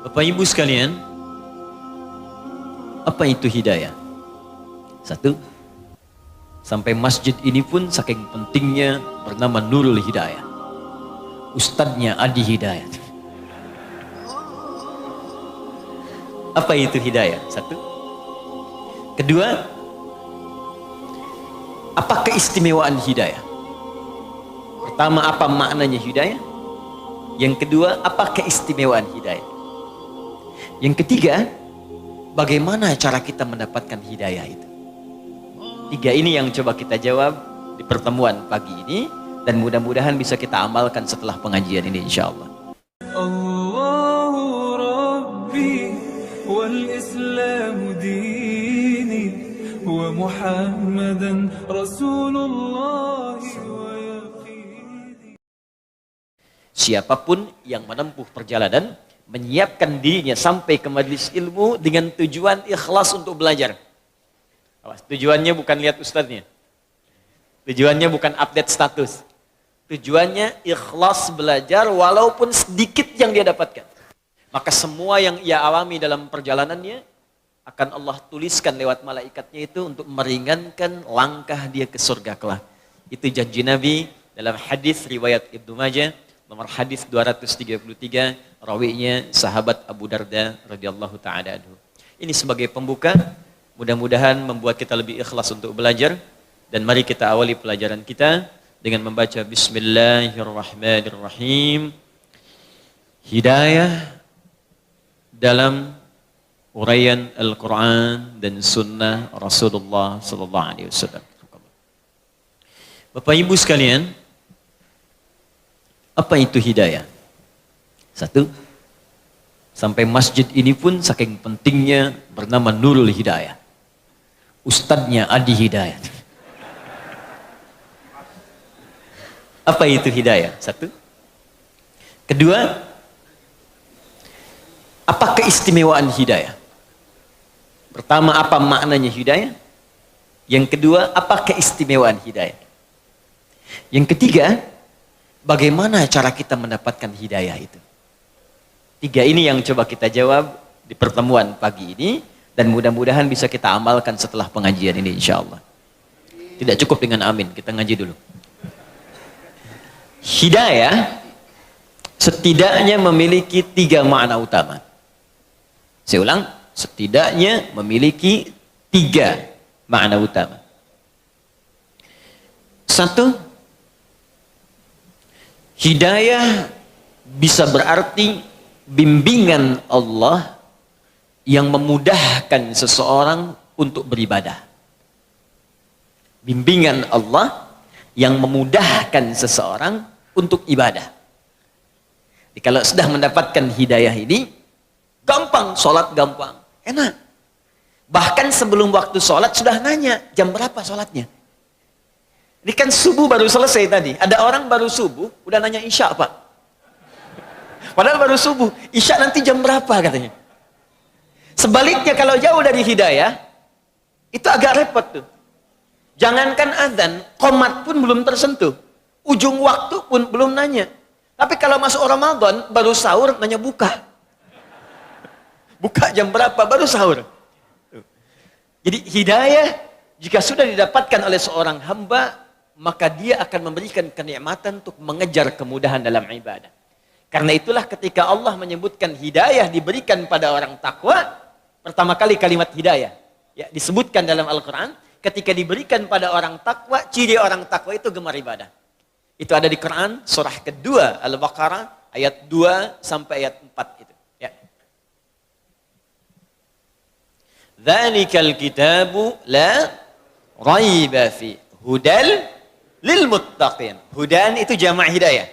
Bapak Ibu sekalian, apa itu hidayah? Satu, sampai masjid ini pun saking pentingnya bernama Nurul Hidayah. Ustadznya Adi Hidayat. Apa itu hidayah? Satu. Kedua, apa keistimewaan hidayah? Pertama, apa maknanya hidayah? Yang kedua, apa keistimewaan hidayah? Yang ketiga, bagaimana cara kita mendapatkan hidayah itu? Tiga ini yang coba kita jawab di pertemuan pagi ini, dan mudah-mudahan bisa kita amalkan setelah pengajian ini insyaallah. Allahu Rabbi wal Islam dini wa Muhammadan Rasulullah wa yaqini. Siapapun yang menempuh perjalanan menyiapkan dirinya sampai ke majelis ilmu dengan tujuan ikhlas untuk belajar. Tujuannya bukan lihat ustadznya. Tujuannya bukan update status. Tujuannya ikhlas belajar walaupun sedikit yang dia dapatkan. Maka semua yang ia alami dalam perjalanannya akan Allah tuliskan lewat malaikatnya itu untuk meringankan langkah dia ke surga kelak. Itu janji Nabi dalam hadis riwayat Ibnu Majah nomor hadis 233, rawinya sahabat Abu Darda radhiyallahu taala anhu. Ini sebagai pembuka, mudah-mudahan membuat kita lebih ikhlas untuk belajar, dan mari kita awali pelajaran kita dengan membaca Bismillahirrahmanirrahim. Hidayah dalam uraian Al-Quran dan Sunnah Rasulullah Sallallahu Alaihi Wasallam. Bapak Ibu sekalian, apa itu hidayah? Satu, sampai masjid ini pun saking pentingnya bernama Nurul Hidayah. Ustadznya Adi Hidayat. Apa itu hidayah? Satu. Kedua, apa keistimewaan hidayah? Pertama, apa maknanya hidayah? Yang kedua, apa keistimewaan hidayah? Yang ketiga, bagaimana cara kita mendapatkan hidayah itu? Tiga ini yang coba kita jawab di pertemuan pagi ini, dan mudah-mudahan bisa kita amalkan setelah pengajian ini insyaallah. Tidak cukup dengan amin, kita ngaji dulu. Hidayah setidaknya memiliki tiga makna utama. Saya ulang, setidaknya memiliki tiga makna utama. Satu, hidayah bisa berarti bimbingan Allah yang memudahkan seseorang untuk beribadah. Bimbingan Allah yang memudahkan seseorang untuk ibadah. Jadi kalau sudah mendapatkan hidayah ini, gampang, sholat gampang, enak. Bahkan sebelum waktu sholat sudah nanya, jam berapa sholatnya? Ini kan subuh baru selesai tadi. Ada orang baru subuh, udah nanya isya Pak. Padahal baru subuh, isya nanti jam berapa katanya. Sebaliknya kalau jauh dari hidayah, itu agak repot tuh. Jangankan azan, qomat pun belum tersentuh. Ujung waktu pun belum nanya. Tapi kalau masuk Ramadan, baru sahur nanya buka. Buka jam berapa, baru sahur. Jadi hidayah, jika sudah didapatkan oleh seorang hamba, maka dia akan memberikan kenikmatan untuk mengejar kemudahan dalam ibadah. Karena itulah ketika Allah menyebutkan hidayah diberikan pada orang takwa, pertama kali kalimat hidayah ya disebutkan dalam Al-Quran, ketika diberikan pada orang takwa, ciri orang takwa itu gemar ibadah. Itu ada di Quran surah kedua Al-Baqarah ayat 2 sampai ayat 4 itu ya. Dzalikal kitabu la raiba fi hudal lil muttaqin. Hudan itu jamak hidayah.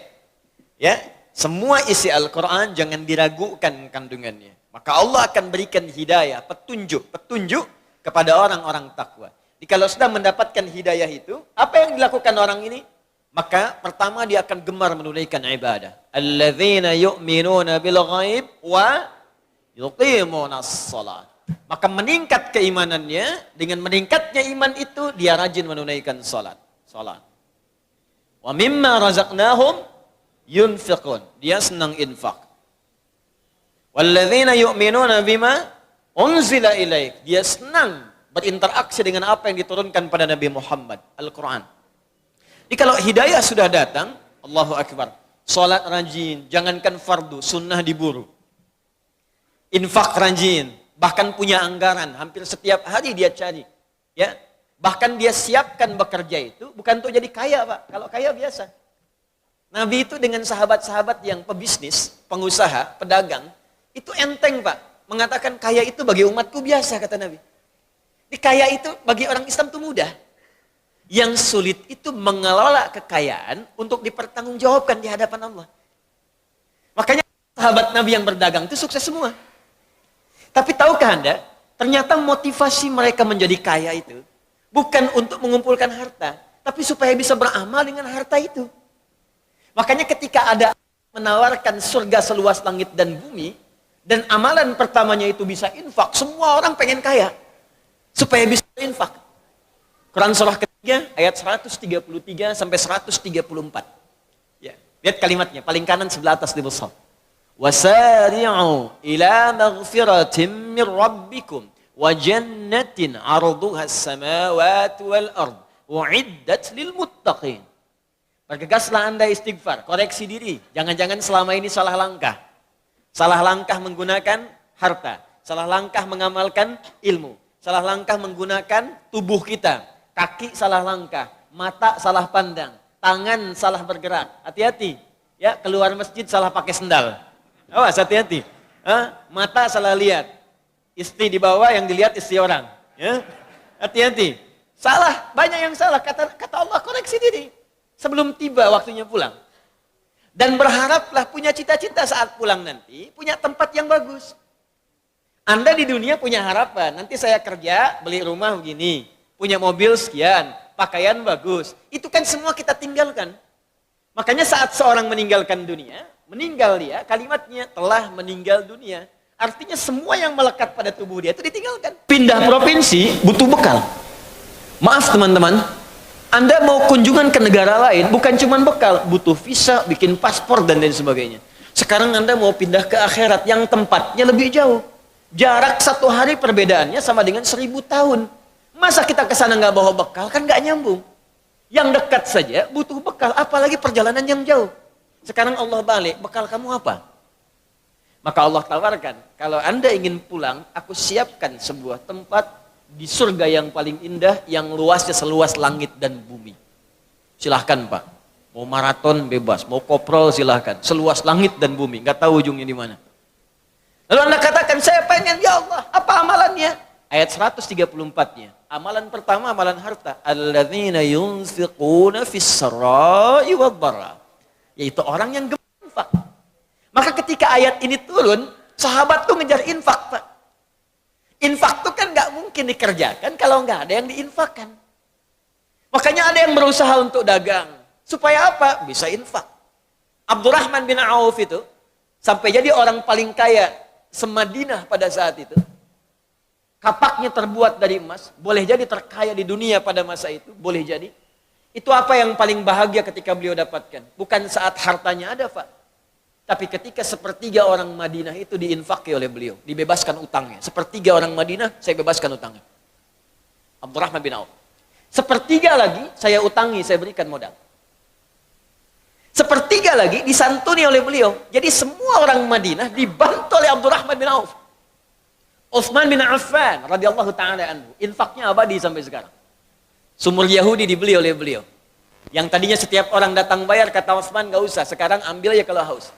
Ya, semua isi Al-Quran jangan diragukan kandungannya. Maka Allah akan berikan hidayah, petunjuk kepada orang-orang takwa. Jadi kalau sudah mendapatkan hidayah itu, apa yang dilakukan orang ini? Maka pertama dia akan gemar menunaikan ibadah. Alladzina yu'minuna bil ghaib wa yuqimunas shalah. Maka meningkat keimanannya, dengan meningkatnya iman itu dia rajin menunaikan salat. Wa mimma razaqnahum yunfiqun. Dia senang infak. Walladzina yu'minuna bima unzila ilaik. Dia senang berinteraksi dengan apa yang diturunkan pada Nabi Muhammad, Al-Quran. Jadi kalau hidayah sudah datang, Allahu Akbar. Salat rajin, jangankan fardu, sunnah diburu. Infak rajin, bahkan punya anggaran, hampir setiap hari dia cari. Ya, bahkan dia siapkan bekerja itu bukan untuk jadi kaya, Pak. Kalau kaya biasa. Nabi itu dengan sahabat-sahabat yang pebisnis, pengusaha, pedagang, itu enteng, Pak. Mengatakan kaya itu bagi umatku biasa, kata Nabi. Di kaya itu bagi orang Islam itu mudah. Yang sulit itu mengelola kekayaan untuk dipertanggungjawabkan di hadapan Allah. Makanya sahabat Nabi yang berdagang itu sukses semua. Tapi tahukah Anda, ternyata motivasi mereka menjadi kaya itu bukan untuk mengumpulkan harta, tapi supaya bisa beramal dengan harta itu. Makanya ketika ada menawarkan surga seluas langit dan bumi, dan amalan pertamanya itu bisa infak, semua orang pengen kaya. Supaya bisa infak. Quran surah ketiga ayat 133 sampai 134. Ya, lihat kalimatnya, paling kanan sebelah atas di besar. Wasari'u ila maghfiratin min rabbikum wa jannatin 'arduha as-samawati wal ard u'iddat lil muttaqin. Bergegaslah Anda istighfar, koreksi diri. Jangan-jangan selama ini salah langkah. Salah langkah menggunakan harta, salah langkah mengamalkan ilmu, salah langkah menggunakan tubuh kita. Kaki salah langkah, mata salah pandang, tangan salah bergerak. Hati-hati, ya, keluar masjid salah pakai sendal. Awas, hati-hati. Mata salah lihat, istri di bawah yang dilihat istri orang. Ya, hati-hati. Salah, banyak yang salah. Kata Allah, koreksi diri sebelum tiba waktunya pulang. Dan berharaplah punya cita-cita saat pulang nanti, punya tempat yang bagus. Anda di dunia punya harapan, nanti saya kerja, beli rumah begini, punya mobil sekian, pakaian bagus. Itu kan semua kita tinggalkan. Makanya saat seorang meninggalkan dunia, meninggal dia, kalimatnya telah meninggal dunia. Artinya semua yang melekat pada tubuh dia itu ditinggalkan. Pindah provinsi butuh bekal. Maaf teman-teman, Anda mau kunjungan ke negara lain bukan cuma bekal, butuh visa, bikin paspor dan lain sebagainya. Sekarang Anda mau pindah ke akhirat yang tempatnya lebih jauh. Jarak 1 hari perbedaannya sama dengan 1000 tahun. Masa kita ke sana nggak bawa bekal, kan nggak nyambung. Yang dekat saja butuh bekal, apalagi perjalanan yang jauh. Sekarang Allah balik, bekal kamu apa? Maka Allah tawarkan, kalau Anda ingin pulang, aku siapkan sebuah tempat di surga yang paling indah, yang luasnya seluas langit dan bumi. Silahkan Pak, mau maraton bebas, mau koprol silahkan, seluas langit dan bumi, nggak tahu ujungnya di mana. Lalu Anda katakan, saya pengen, ya Allah, apa amalannya? Ayat 134-nya. Amalan pertama, amalan harta. Alladzina yunfiquna fis-sarai wad-dharra. Yaitu orang yang gemar infak. Maka ketika ayat ini turun, sahabat tuh ngejar infak, Pak. Infak tuh kan nggak mungkin dikerjakan kalau nggak ada yang diinfakkan. Makanya ada yang berusaha untuk dagang. Supaya apa? Bisa infak. Abdurrahman bin Auf itu sampai jadi orang paling kaya se-Madinah pada saat itu. Kapaknya terbuat dari emas, boleh jadi terkaya di dunia pada masa itu, boleh jadi. Itu apa yang paling bahagia ketika beliau dapatkan? Bukan saat hartanya ada, Pak. Tapi ketika 1/3 orang Madinah itu diinfaki oleh beliau, dibebaskan utangnya. 1/3 orang Madinah, saya bebaskan utangnya. Abdurrahman bin Auf. 1/3 lagi, saya utangi, saya berikan modal. 1/3 lagi disantuni oleh beliau. Jadi semua orang Madinah dibantu oleh Abdurrahman bin Auf. Utsman bin Affan radhiyallahu taala anhu, infaknya abadi sampai sekarang. Sumur Yahudi dibeli oleh beliau. Yang tadinya setiap orang datang bayar, kata Utsman nggak usah, sekarang ambil ya kalau haus.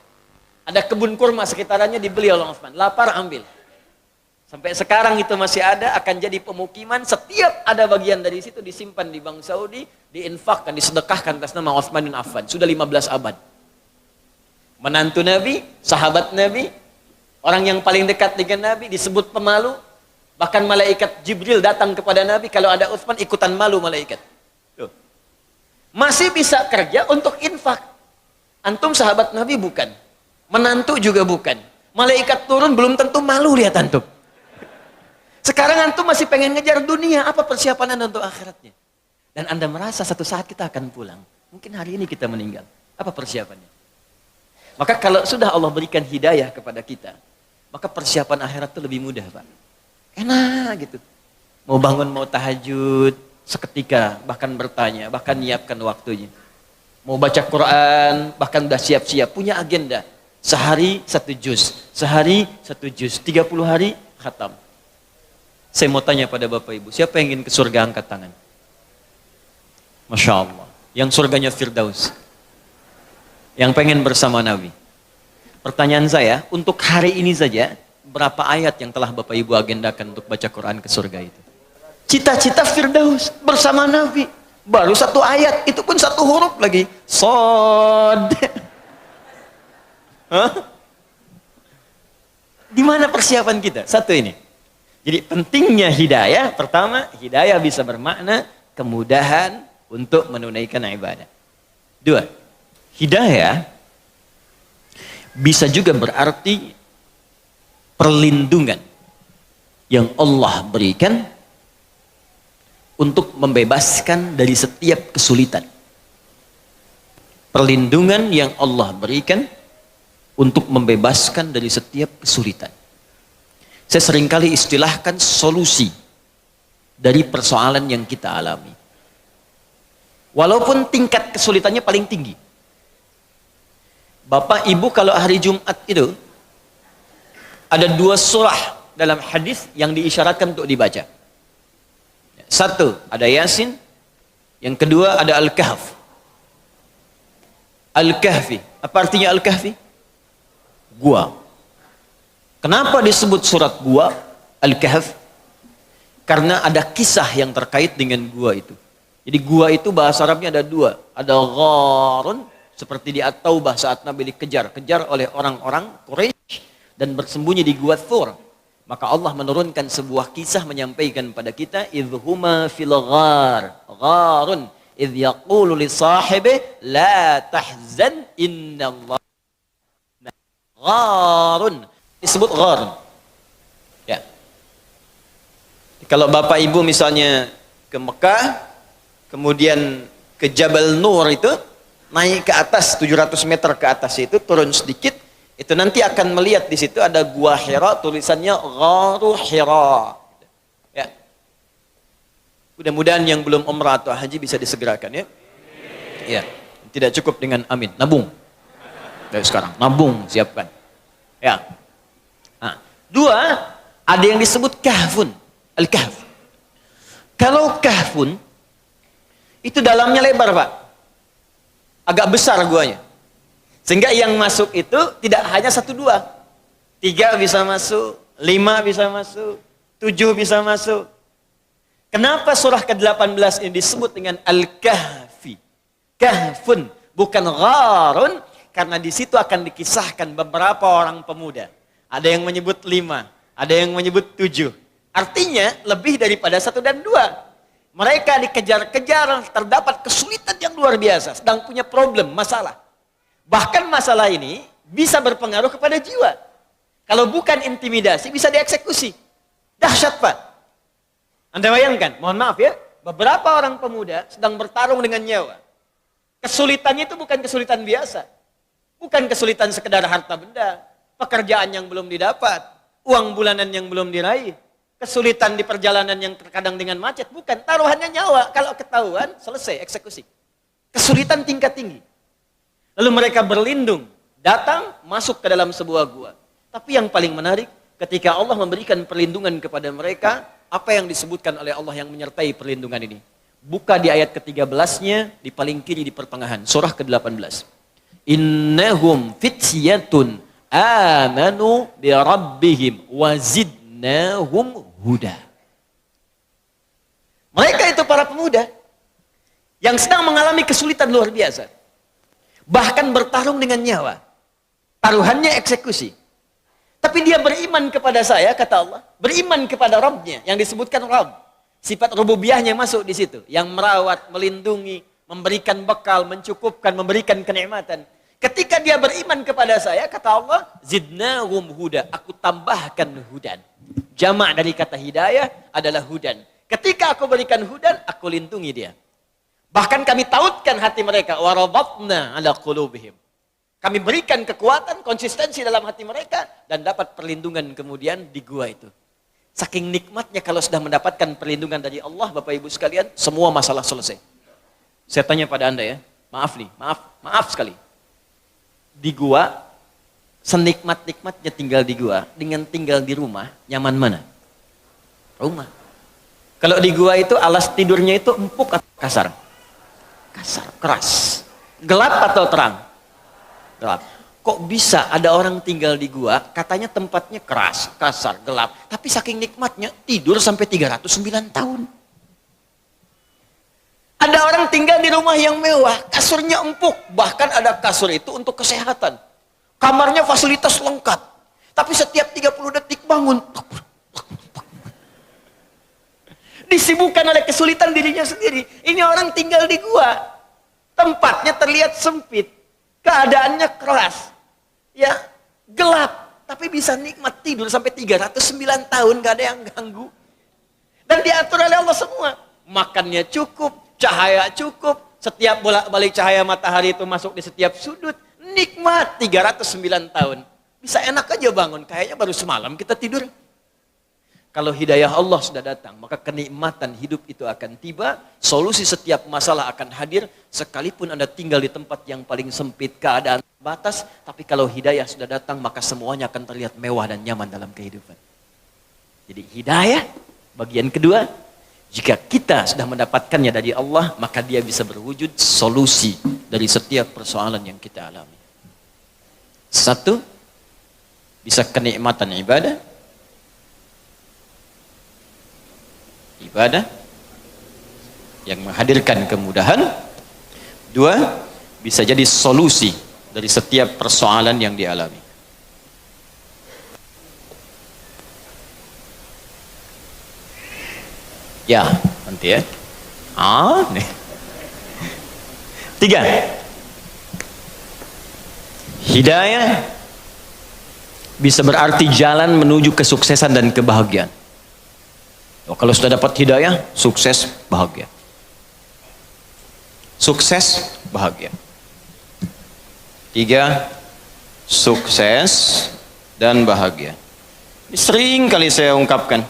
Ada kebun kurma sekitarannya dibeli oleh Utsman, lapar ambil. Sampai sekarang itu masih ada, akan jadi pemukiman, setiap ada bagian dari situ disimpan di Bank Saudi, diinfakkan, disedekahkan atas nama Utsman bin Affan. Sudah 15 abad. Menantu Nabi, sahabat Nabi, orang yang paling dekat dengan Nabi, disebut pemalu. Bahkan malaikat Jibril datang kepada Nabi, kalau ada Utsman ikutan malu malaikat. Tuh. Masih bisa kerja untuk infak. Antum sahabat Nabi bukan. Menantu juga bukan. Malaikat turun belum tentu malu lihat antum. Sekarang antum masih pengen ngejar dunia, apa persiapan Anda untuk akhiratnya? Dan Anda merasa satu saat kita akan pulang. Mungkin hari ini kita meninggal. Apa persiapannya? Maka kalau sudah Allah berikan hidayah kepada kita, maka persiapan akhirat itu lebih mudah, Pak. Enak gitu. Mau bangun, mau tahajud, seketika, bahkan bertanya, bahkan nyiapkan waktunya. Mau baca Quran, bahkan udah siap-siap, punya agenda. Sehari 1 juz, sehari 1 juz, 30 hari khatam. Saya mau tanya pada Bapak Ibu, siapa yang ingin ke surga angkat tangan? Masya Allah. Yang surganya Firdaus. Yang pengen bersama Nabi. Pertanyaan saya, untuk hari ini saja, berapa ayat yang telah Bapak Ibu agendakan untuk baca Quran ke surga itu? Cita-cita Firdaus bersama Nabi. Baru 1 ayat, itu pun 1 huruf lagi. Sod. Di mana persiapan kita? 1 ini. Jadi pentingnya hidayah, pertama, hidayah bisa bermakna kemudahan untuk menunaikan ibadah. 2, hidayah bisa juga berarti perlindungan yang Allah berikan untuk membebaskan dari setiap kesulitan. Perlindungan yang Allah berikan untuk membebaskan dari setiap kesulitan. Saya seringkali istilahkan solusi dari persoalan yang kita alami. Walaupun tingkat kesulitannya paling tinggi. Bapak Ibu kalau hari Jumat itu ada 2 surah dalam hadis yang diisyaratkan untuk dibaca. 1 ada Yasin, yang kedua ada Al-Kahf. Al-Kahfi, apa artinya Al-Kahfi? Gua. Kenapa disebut surat gua Al-Kahf? Karena ada kisah yang terkait dengan gua itu. Jadi gua itu bahasa Arabnya ada 2. Ada gharun, seperti di At-Taubah saat Nabi dikejar oleh orang-orang Quraisy dan bersembunyi di gua Thur. Maka Allah menurunkan sebuah kisah menyampaikan pada kita, idhuma fil ghar, gharun, idh yaqulu li sahibi la tahzan innallaha. Gharun disebut gharun. Ya. Kalau Bapak Ibu misalnya ke Mekah, kemudian ke Jabal Nur itu, naik ke atas 700 meter ke atas itu, turun sedikit, itu nanti akan melihat di situ ada gua Hira, tulisannya Gharu Hira. Ya. Mudah-mudahan yang belum umrah atau haji bisa disegerakan ya. Ya. Tidak cukup dengan amin, nabung. Dari sekarang, nabung, siapkan. Ya. Nah, 2, ada yang disebut kahfun, al-kahf. Kalau kahfun, itu dalamnya lebar, Pak. Agak besar guanya. Sehingga yang masuk itu tidak hanya 1, 2. 3 bisa masuk, 5 bisa masuk, 7 bisa masuk. Kenapa surah ke-18 ini disebut dengan Al-Kahfi? Kahfun, bukan gharun. Karena di situ akan dikisahkan beberapa orang pemuda. Ada yang menyebut 5, ada yang menyebut 7. Artinya lebih daripada 1 dan 2. Mereka dikejar-kejar, terdapat kesulitan yang luar biasa, sedang punya problem, masalah. Bahkan masalah ini bisa berpengaruh kepada jiwa. Kalau bukan intimidasi, bisa dieksekusi. Dahsyat, Pak. Anda bayangkan, mohon maaf ya, beberapa orang pemuda sedang bertarung dengan nyawa. Kesulitannya itu bukan kesulitan biasa. Bukan kesulitan sekedar harta benda, pekerjaan yang belum didapat, uang bulanan yang belum diraih, kesulitan di perjalanan yang terkadang dengan macet, bukan, taruhannya nyawa. Kalau ketahuan, selesai eksekusi. Kesulitan tingkat tinggi. Lalu mereka berlindung, datang, masuk ke dalam sebuah gua. Tapi yang paling menarik, ketika Allah memberikan perlindungan kepada mereka, apa yang disebutkan oleh Allah yang menyertai perlindungan ini? Buka di ayat ke-13-nya, di paling kiri di pertengahan, surah ke-18. Innahum fityatun amanu bi rabbihim wa zidnahum huda. Mereka itu para pemuda yang sedang mengalami kesulitan luar biasa. Bahkan bertarung dengan nyawa. Taruhannya eksekusi. Tapi dia beriman kepada saya, kata Allah. Beriman kepada Rabbnya, yang disebutkan Rabb. Sifat rububiyahnya masuk di situ. Yang merawat, melindungi, memberikan bekal, mencukupkan, memberikan kenikmatan. Ketika dia beriman kepada saya, kata Allah, zidnahum huda. Aku tambahkan hudan. Jamak dari kata hidayah adalah hudan. Ketika aku berikan hudan, aku lindungi dia. Bahkan kami tautkan hati mereka, warabatna ala qulubihim. Kami berikan kekuatan, konsistensi dalam hati mereka, dan dapat perlindungan kemudian di gua itu. Saking nikmatnya kalau sudah mendapatkan perlindungan dari Allah, Bapak Ibu sekalian, semua masalah selesai. Saya tanya pada Anda ya, maaf sekali. Di gua, senikmat-nikmatnya tinggal di gua, dengan tinggal di rumah, nyaman mana? Rumah. Kalau di gua itu alas tidurnya itu empuk atau kasar? Kasar, keras. Gelap atau terang? Gelap. Kok bisa ada orang tinggal di gua, katanya tempatnya keras, kasar, gelap. Tapi saking nikmatnya, tidur sampai 309 tahun. Ada orang tinggal di rumah yang mewah, kasurnya empuk. Bahkan ada kasur itu untuk kesehatan. Kamarnya fasilitas lengkap. Tapi setiap 30 detik bangun. Disibukkan oleh kesulitan dirinya sendiri. Ini orang tinggal di gua. Tempatnya terlihat sempit. Keadaannya keras. Ya, gelap. Tapi bisa nikmat tidur sampai 309 tahun. Gak ada yang ganggu. Dan diatur oleh Allah semua. Makannya cukup. Cahaya cukup. Setiap bolak-balik cahaya matahari itu masuk di setiap sudut. Nikmat 309 tahun. Bisa enak aja bangun. Kayaknya baru semalam kita tidur. Kalau hidayah Allah sudah datang, maka kenikmatan hidup itu akan tiba, solusi setiap masalah akan hadir, sekalipun Anda tinggal di tempat yang paling sempit, keadaan batas, tapi kalau hidayah sudah datang, maka semuanya akan terlihat mewah dan nyaman dalam kehidupan. Jadi hidayah, bagian kedua, jika kita sudah mendapatkannya dari Allah, maka dia bisa berwujud solusi dari setiap persoalan yang kita alami. Satu, bisa kenikmatan ibadah, yang menghadirkan kemudahan. Dua, bisa jadi solusi dari setiap persoalan yang dialami. Ya, nanti ya. Nih. Tiga, hidayah bisa berarti jalan menuju kesuksesan dan kebahagiaan. Kalau sudah dapat hidayah, sukses, bahagia. Sukses, bahagia. Tiga, sukses dan bahagia. Ini sering kali saya ungkapkan.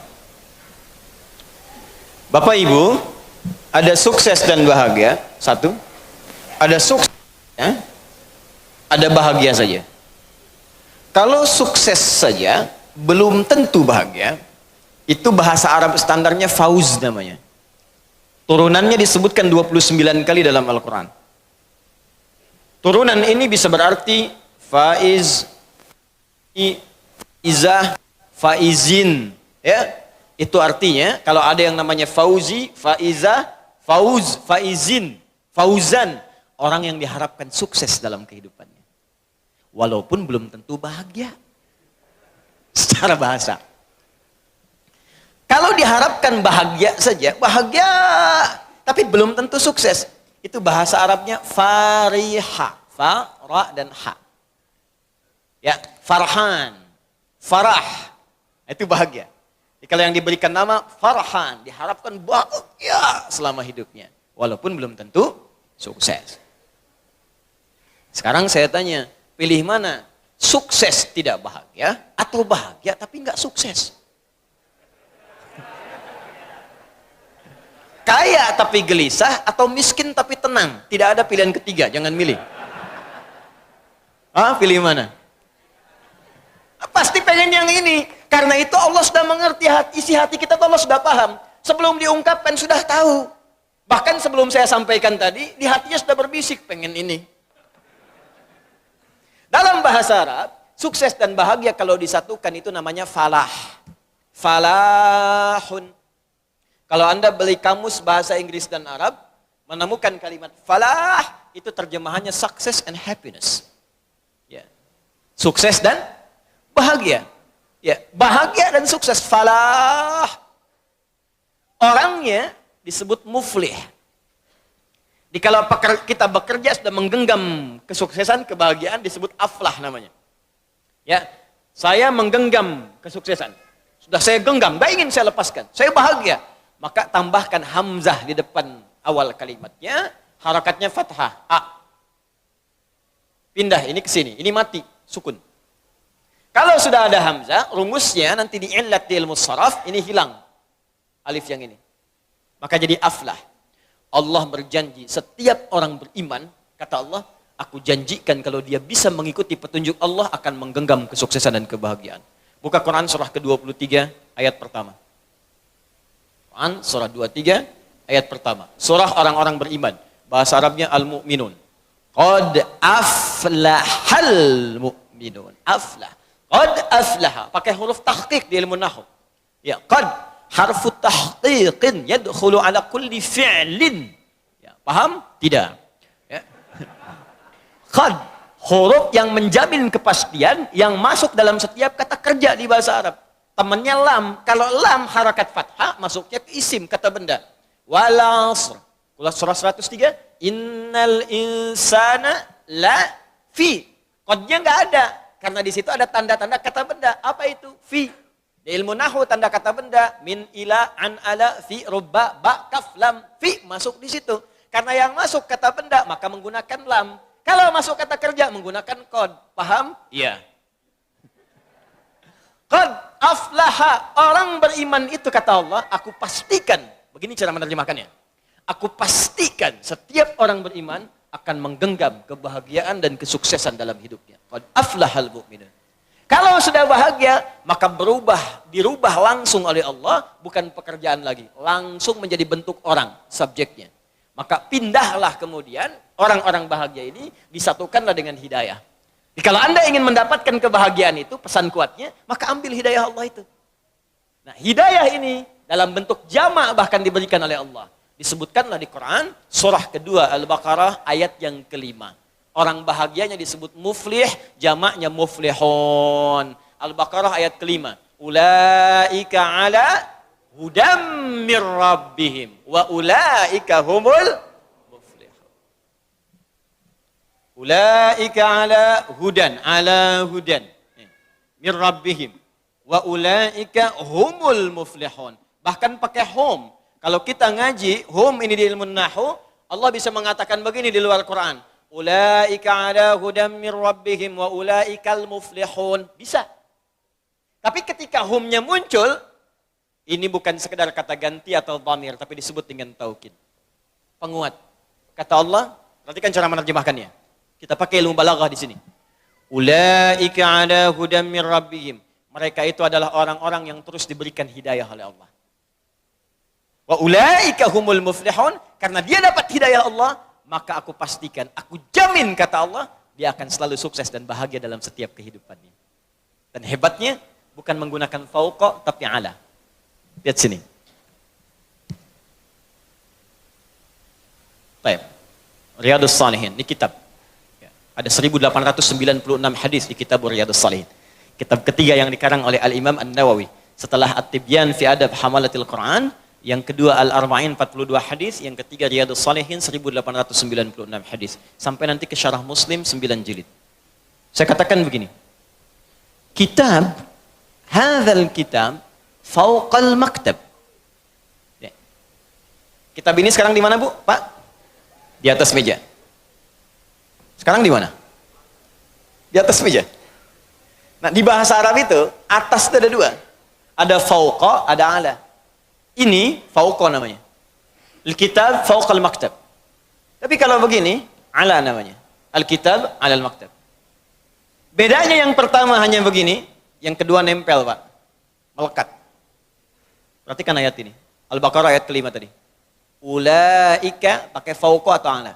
Bapak Ibu, ada sukses dan bahagia. Satu, ada sukses, ya, ada bahagia saja. Kalau sukses saja, belum tentu bahagia. Itu bahasa Arab standarnya fauz namanya. Turunannya disebutkan 29 kali dalam Al-Quran. Turunan ini bisa berarti faiz, izah, faizin. Ya, itu artinya kalau ada yang namanya fauzi, faizah, fauz, faizin, fauzan, orang yang diharapkan sukses dalam kehidupannya. Walaupun belum tentu bahagia. Secara bahasa. Kalau diharapkan bahagia saja, bahagia, tapi belum tentu sukses. Itu bahasa Arabnya fariha, fa, ra, dan ha. Ya, farhan, farah, itu bahagia. Jadi kalau yang diberikan nama farhan, diharapkan bahagia selama hidupnya. Walaupun belum tentu sukses. Sekarang saya tanya, pilih mana? Sukses tidak bahagia, atau bahagia tapi nggak sukses? Kaya tapi gelisah atau miskin tapi tenang? Tidak ada pilihan ketiga, jangan milih. Pilih mana? Pasti pengen yang ini. Karena itu Allah sudah mengerti isi hati kita, Allah sudah paham. Sebelum diungkapkan sudah tahu. Bahkan sebelum saya sampaikan tadi, di hatinya sudah berbisik pengen ini. Dalam bahasa Arab, sukses dan bahagia kalau disatukan itu namanya falah. Falahun. Kalau Anda beli kamus bahasa Inggris dan Arab, menemukan kalimat falah, itu terjemahannya success and happiness. Ya. Sukses dan bahagia. Ya, bahagia dan sukses, falah. Orangnya disebut muflih. Di kalau kita bekerja sudah menggenggam kesuksesan, kebahagiaan disebut aflah namanya. Ya, saya menggenggam kesuksesan. Sudah saya genggam, gak ingin saya lepaskan. Saya bahagia. Maka tambahkan hamzah di depan awal kalimatnya, harakatnya fathah, a. Pindah ini ke sini, ini mati, sukun. Kalau sudah ada hamzah, rumusnya nanti di illat di ilmu saraf, ini hilang alif yang ini. Maka jadi aflah. Allah berjanji, setiap orang beriman, kata Allah, aku janjikan kalau dia bisa mengikuti petunjuk Allah akan menggenggam kesuksesan dan kebahagiaan. Buka Quran surah ke-23 ayat pertama. Quran surah 23 ayat pertama. Surah orang-orang beriman. Bahasa Arabnya al-mu'minun. Qad aflahal mu'minun. Aflah. Qad aflaha. Pakai huruf tahqiq di ilmu nahwu. Ya, qad harfu tahqiqin yadkhulu ala kulli fi'lin. Ya, paham? Tidak. Ya. Qad, huruf yang menjamin kepastian yang masuk dalam setiap kata kerja di bahasa Arab. Temannya lam. Kalau lam harakat fathah masuknya ke isim kata benda. Wal 'asr. Surah 103, innal insana la fi. Qadnya enggak ada karena di situ ada tanda-tanda kata benda. Apa itu? Fi. Di ilmu nahwu tanda kata benda min ila an ala fi rubba ba kaf lam fi masuk di situ. Karena yang masuk kata benda maka menggunakan lam. Kalau masuk kata kerja menggunakan qad. Paham? Iya. Qad aflaha, orang beriman itu kata Allah, aku pastikan. Begini cara menerjemahkannya. Aku pastikan setiap orang beriman akan menggenggam kebahagiaan dan kesuksesan dalam hidupnya. Qad aflahal mu'minun. Kalau sudah bahagia, maka dirubah langsung oleh Allah, bukan pekerjaan lagi. Langsung menjadi bentuk orang, subjeknya. Maka pindahlah kemudian, orang-orang bahagia ini disatukanlah dengan hidayah. Jadi kalau Anda ingin mendapatkan kebahagiaan itu, pesan kuatnya, maka ambil hidayah Allah itu. Nah, hidayah ini dalam bentuk jamak bahkan diberikan oleh Allah. Disebutkanlah di Quran, surah kedua Al-Baqarah ayat yang kelima. Orang bahagianya disebut muflih, jamaknya muflihun. Al-Baqarah ayat kelima. Ulaika ala hudam mir rabbihim wa ulaika humul muflihun. Ulaika ala hudan mir rabbihim wa ulaika humul muflihun. Bahkan pakai hum. Kalau kita ngaji hum ini di ilmu nahwu, Allah bisa mengatakan begini di luar Quran. Ulaika ala hudam mir rabbihim wa ulaikal muflihun. Bisa. Tapi ketika humnya muncul, ini bukan sekedar kata ganti atau dhamir, tapi disebut dengan taukid. Penguat. Kata Allah, perhatikan cara menerjemahkannya. Kita pakai ilmu balaghah di sini. Ulaika ala hudam mir rabbihim. Mereka itu adalah orang-orang yang terus diberikan hidayah oleh Allah. Wa ulaika humul muflihun, karena dia dapat hidayah Allah, maka aku pastikan, aku jamin kata Allah, dia akan selalu sukses dan bahagia dalam setiap kehidupannya. Dan hebatnya bukan menggunakan fauqa tapi ala. Lihat sini. Baik. Riyadhus Shalihin, ini kitab. Ada 1896 hadis di kitab Riyadhus Shalihin. Kitab ketiga yang dikarang oleh Al-Imam An-Nawawi. Setelah At-Tibyan fi Adab Hamalatil Quran, yang kedua Al-Arba'in 42 hadis, yang ketiga Riyadhus Shalihin 1896 hadis. Sampai nanti ke Syarah Muslim 9 jilid. Saya katakan begini. Hadzal kitab fauqal maktab. Ya. Kitab ini sekarang di mana, Bu? Pak? Di atas meja. Sekarang di mana? Di atas meja. Nah, di bahasa Arab itu atas itu ada dua. Ada fauqa, ada ala. Ini fauqa namanya. Al-kitab fauqal maktab. Tapi kalau begini, ala namanya. Al-kitab ala al-maktab. Bedanya yang pertama hanya begini, yang kedua nempel, Pak. Melekat. Perhatikan ayat ini. Al-Baqarah ayat kelima tadi. Ulaika pakai fauqa atau ala?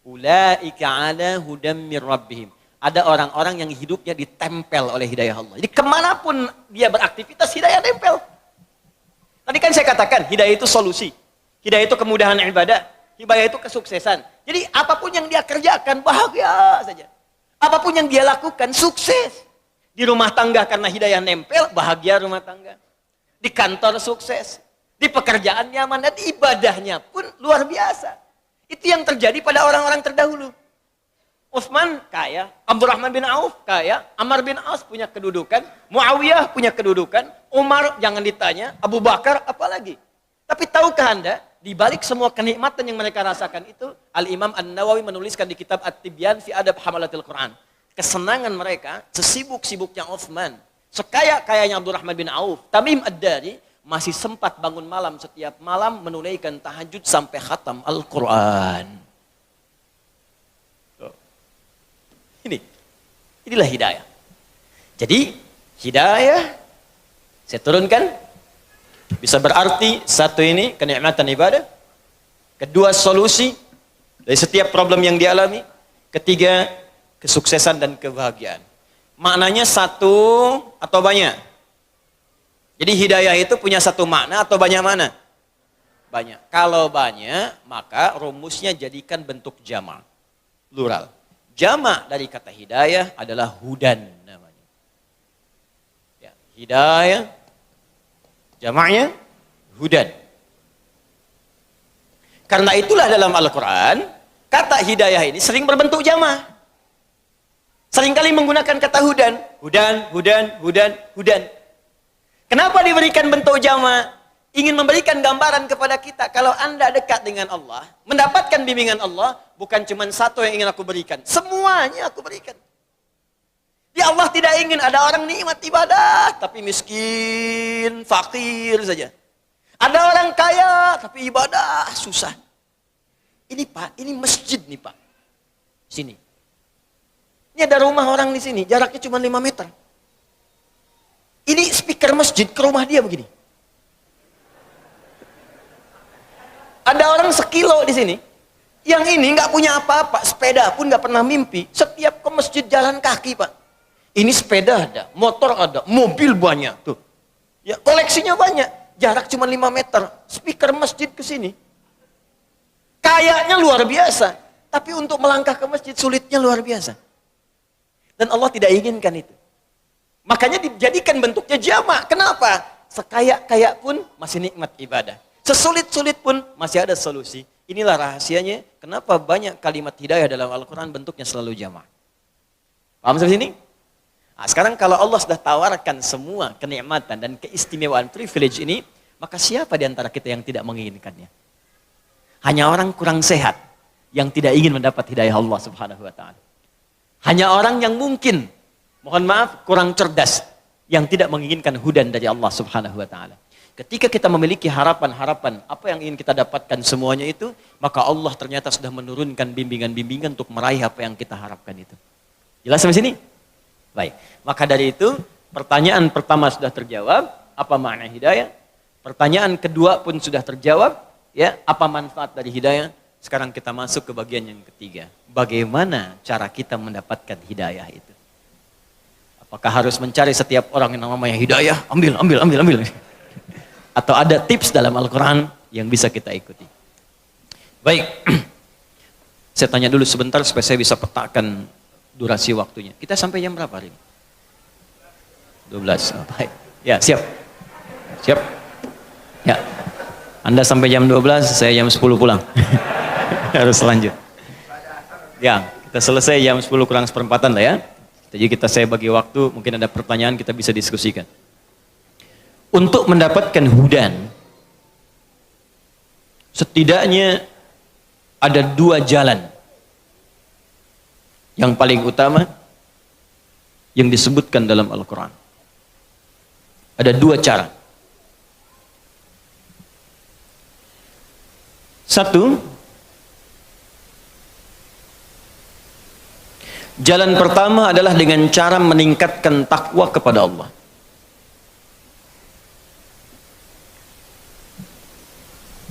Ulaika ala hudam mir rabbihim. Ada orang-orang yang hidupnya ditempel oleh hidayah Allah. Jadi kemanapun dia beraktivitas, hidayah nempel. Tadi kan saya katakan, hidayah itu solusi. Hidayah itu kemudahan ibadah. Hidayah itu kesuksesan. Jadi apapun yang dia kerjakan, bahagia saja. Apapun yang dia lakukan, sukses. Di rumah tangga karena hidayah nempel, bahagia rumah tangga. Di kantor sukses. Di pekerjaan nyaman, dan ibadahnya pun luar biasa. Itu yang terjadi pada orang-orang terdahulu. Utsman kaya, Abdurrahman bin Auf kaya, Ammar bin As punya kedudukan, Muawiyah punya kedudukan, Umar jangan ditanya, Abu Bakar apalagi. Tapi tahukah Anda, di balik semua kenikmatan yang mereka rasakan itu, Al-Imam An-Nawawi menuliskan di kitab At-Tibyan fi Adab Hamalatil Quran. Kesenangan mereka, sesibuk-sibuknya Uthman, sekaya-kayanya Abdurrahman bin Auf, Tamim Ad-Dari, masih sempat bangun malam setiap malam menunaikan tahajud sampai khatam Al-Quran. Inilah hidayah. Jadi, hidayah saya turunkan bisa berarti satu ini kenikmatan ibadah, kedua solusi dari setiap problem yang dialami, ketiga kesuksesan dan kebahagiaan. Maknanya satu atau banyak? Jadi hidayah itu punya satu makna atau banyak mana? Banyak. Kalau banyak, maka rumusnya jadikan bentuk jama', plural. Jama' dari kata hidayah adalah hudan namanya. Ya, hidayah jamaknya hudan. Karena itulah dalam Al-Quran, kata hidayah ini sering berbentuk jama'. Seringkali menggunakan kata hudan. Hudan, hudan, hudan, hudan. Kenapa diberikan bentuk jama'? Ingin memberikan gambaran kepada kita, kalau Anda dekat dengan Allah, mendapatkan bimbingan Allah, bukan cuma satu yang ingin aku berikan. Semuanya aku berikan. Ya Allah tidak ingin ada orang nikmat ibadah, tapi miskin, fakir saja. Ada orang kaya, tapi ibadah susah. Ini Pak, ini masjid nih Pak. Sini. Ini ada rumah orang di sini, jaraknya cuma 5 meter. Ini speaker masjid ke rumah dia begini. Ada orang sekilo di sini. Yang ini nggak punya apa-apa, sepeda pun nggak pernah mimpi. Setiap ke masjid jalan kaki Pak. Ini sepeda ada, motor ada, mobil banyak tuh. Ya, koleksinya banyak. Jarak cuma 5 meter. Speaker masjid ke sini. Kayaknya luar biasa. Tapi untuk melangkah ke masjid sulitnya luar biasa. Dan Allah tidak inginkan itu. Makanya dijadikan bentuknya jamak. Kenapa? Sekaya-kaya pun masih nikmat ibadah. Sesulit-sulit pun masih ada solusi. Inilah rahasianya. Kenapa banyak kalimat hidayah dalam Al-Quran bentuknya selalu jamak. Paham sampai sini? Nah, sekarang kalau Allah sudah tawarkan semua kenikmatan dan keistimewaan privilege ini, maka siapa di antara kita yang tidak menginginkannya? Hanya orang kurang sehat yang tidak ingin mendapat hidayah Allah Subhanahu wa taala. Hanya orang yang mungkin, mohon maaf, kurang cerdas yang tidak menginginkan hudan dari Allah Subhanahu wa taala. Ketika kita memiliki harapan-harapan apa yang ingin kita dapatkan semuanya itu, maka Allah ternyata sudah menurunkan bimbingan-bimbingan untuk meraih apa yang kita harapkan itu. Jelas sampai sini? Baik, maka dari itu pertanyaan pertama sudah terjawab, apa makna hidayah? Pertanyaan kedua pun sudah terjawab, ya, apa manfaat dari hidayah? Sekarang kita masuk ke bagian yang ketiga. Bagaimana cara kita mendapatkan hidayah itu? Apakah harus mencari setiap orang yang namanya hidayah? Ambil. Atau ada tips dalam Al-Quran yang bisa kita ikuti? Baik, saya tanya dulu sebentar supaya saya bisa petakan durasi waktunya. Kita sampai jam berapa hari ini? 12. Oh, baik. Ya, siap. Siap. Ya. Anda sampai jam 12, saya jam 10 pulang. Harus lanjut. Ya, kita selesai jam 10 kurang seperempatan lah ya. Jadi saya bagi waktu, mungkin ada pertanyaan kita bisa diskusikan. Untuk mendapatkan hudan, setidaknya ada 2 jalan. Yang paling utama yang disebutkan dalam Al-Quran. Ada 2 cara. Satu, jalan pertama adalah dengan cara meningkatkan takwa kepada Allah.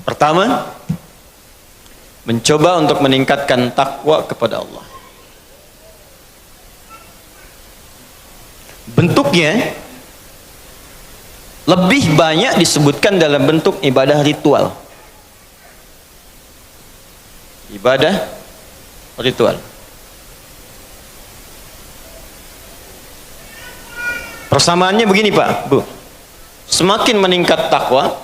Pertama, mencoba untuk meningkatkan takwa kepada Allah. Bentuknya lebih banyak disebutkan dalam bentuk ibadah ritual. Ibadah ritual. Persamaannya begini Pak, Bu. Semakin meningkat takwa,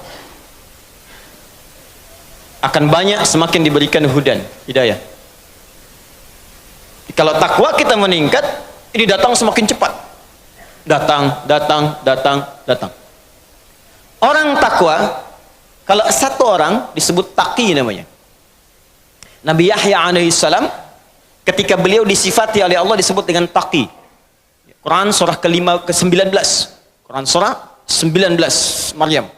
akan banyak semakin diberikan hudan, hidayah. Kalau takwa kita meningkat, ini datang semakin cepat. Datang. Orang takwa Kalau satu orang disebut taqi namanya. Nabi Yahya alaihissalam ketika beliau disifati oleh Allah disebut dengan taqi. Quran surah ke-19. Quran surah 19 Maryam.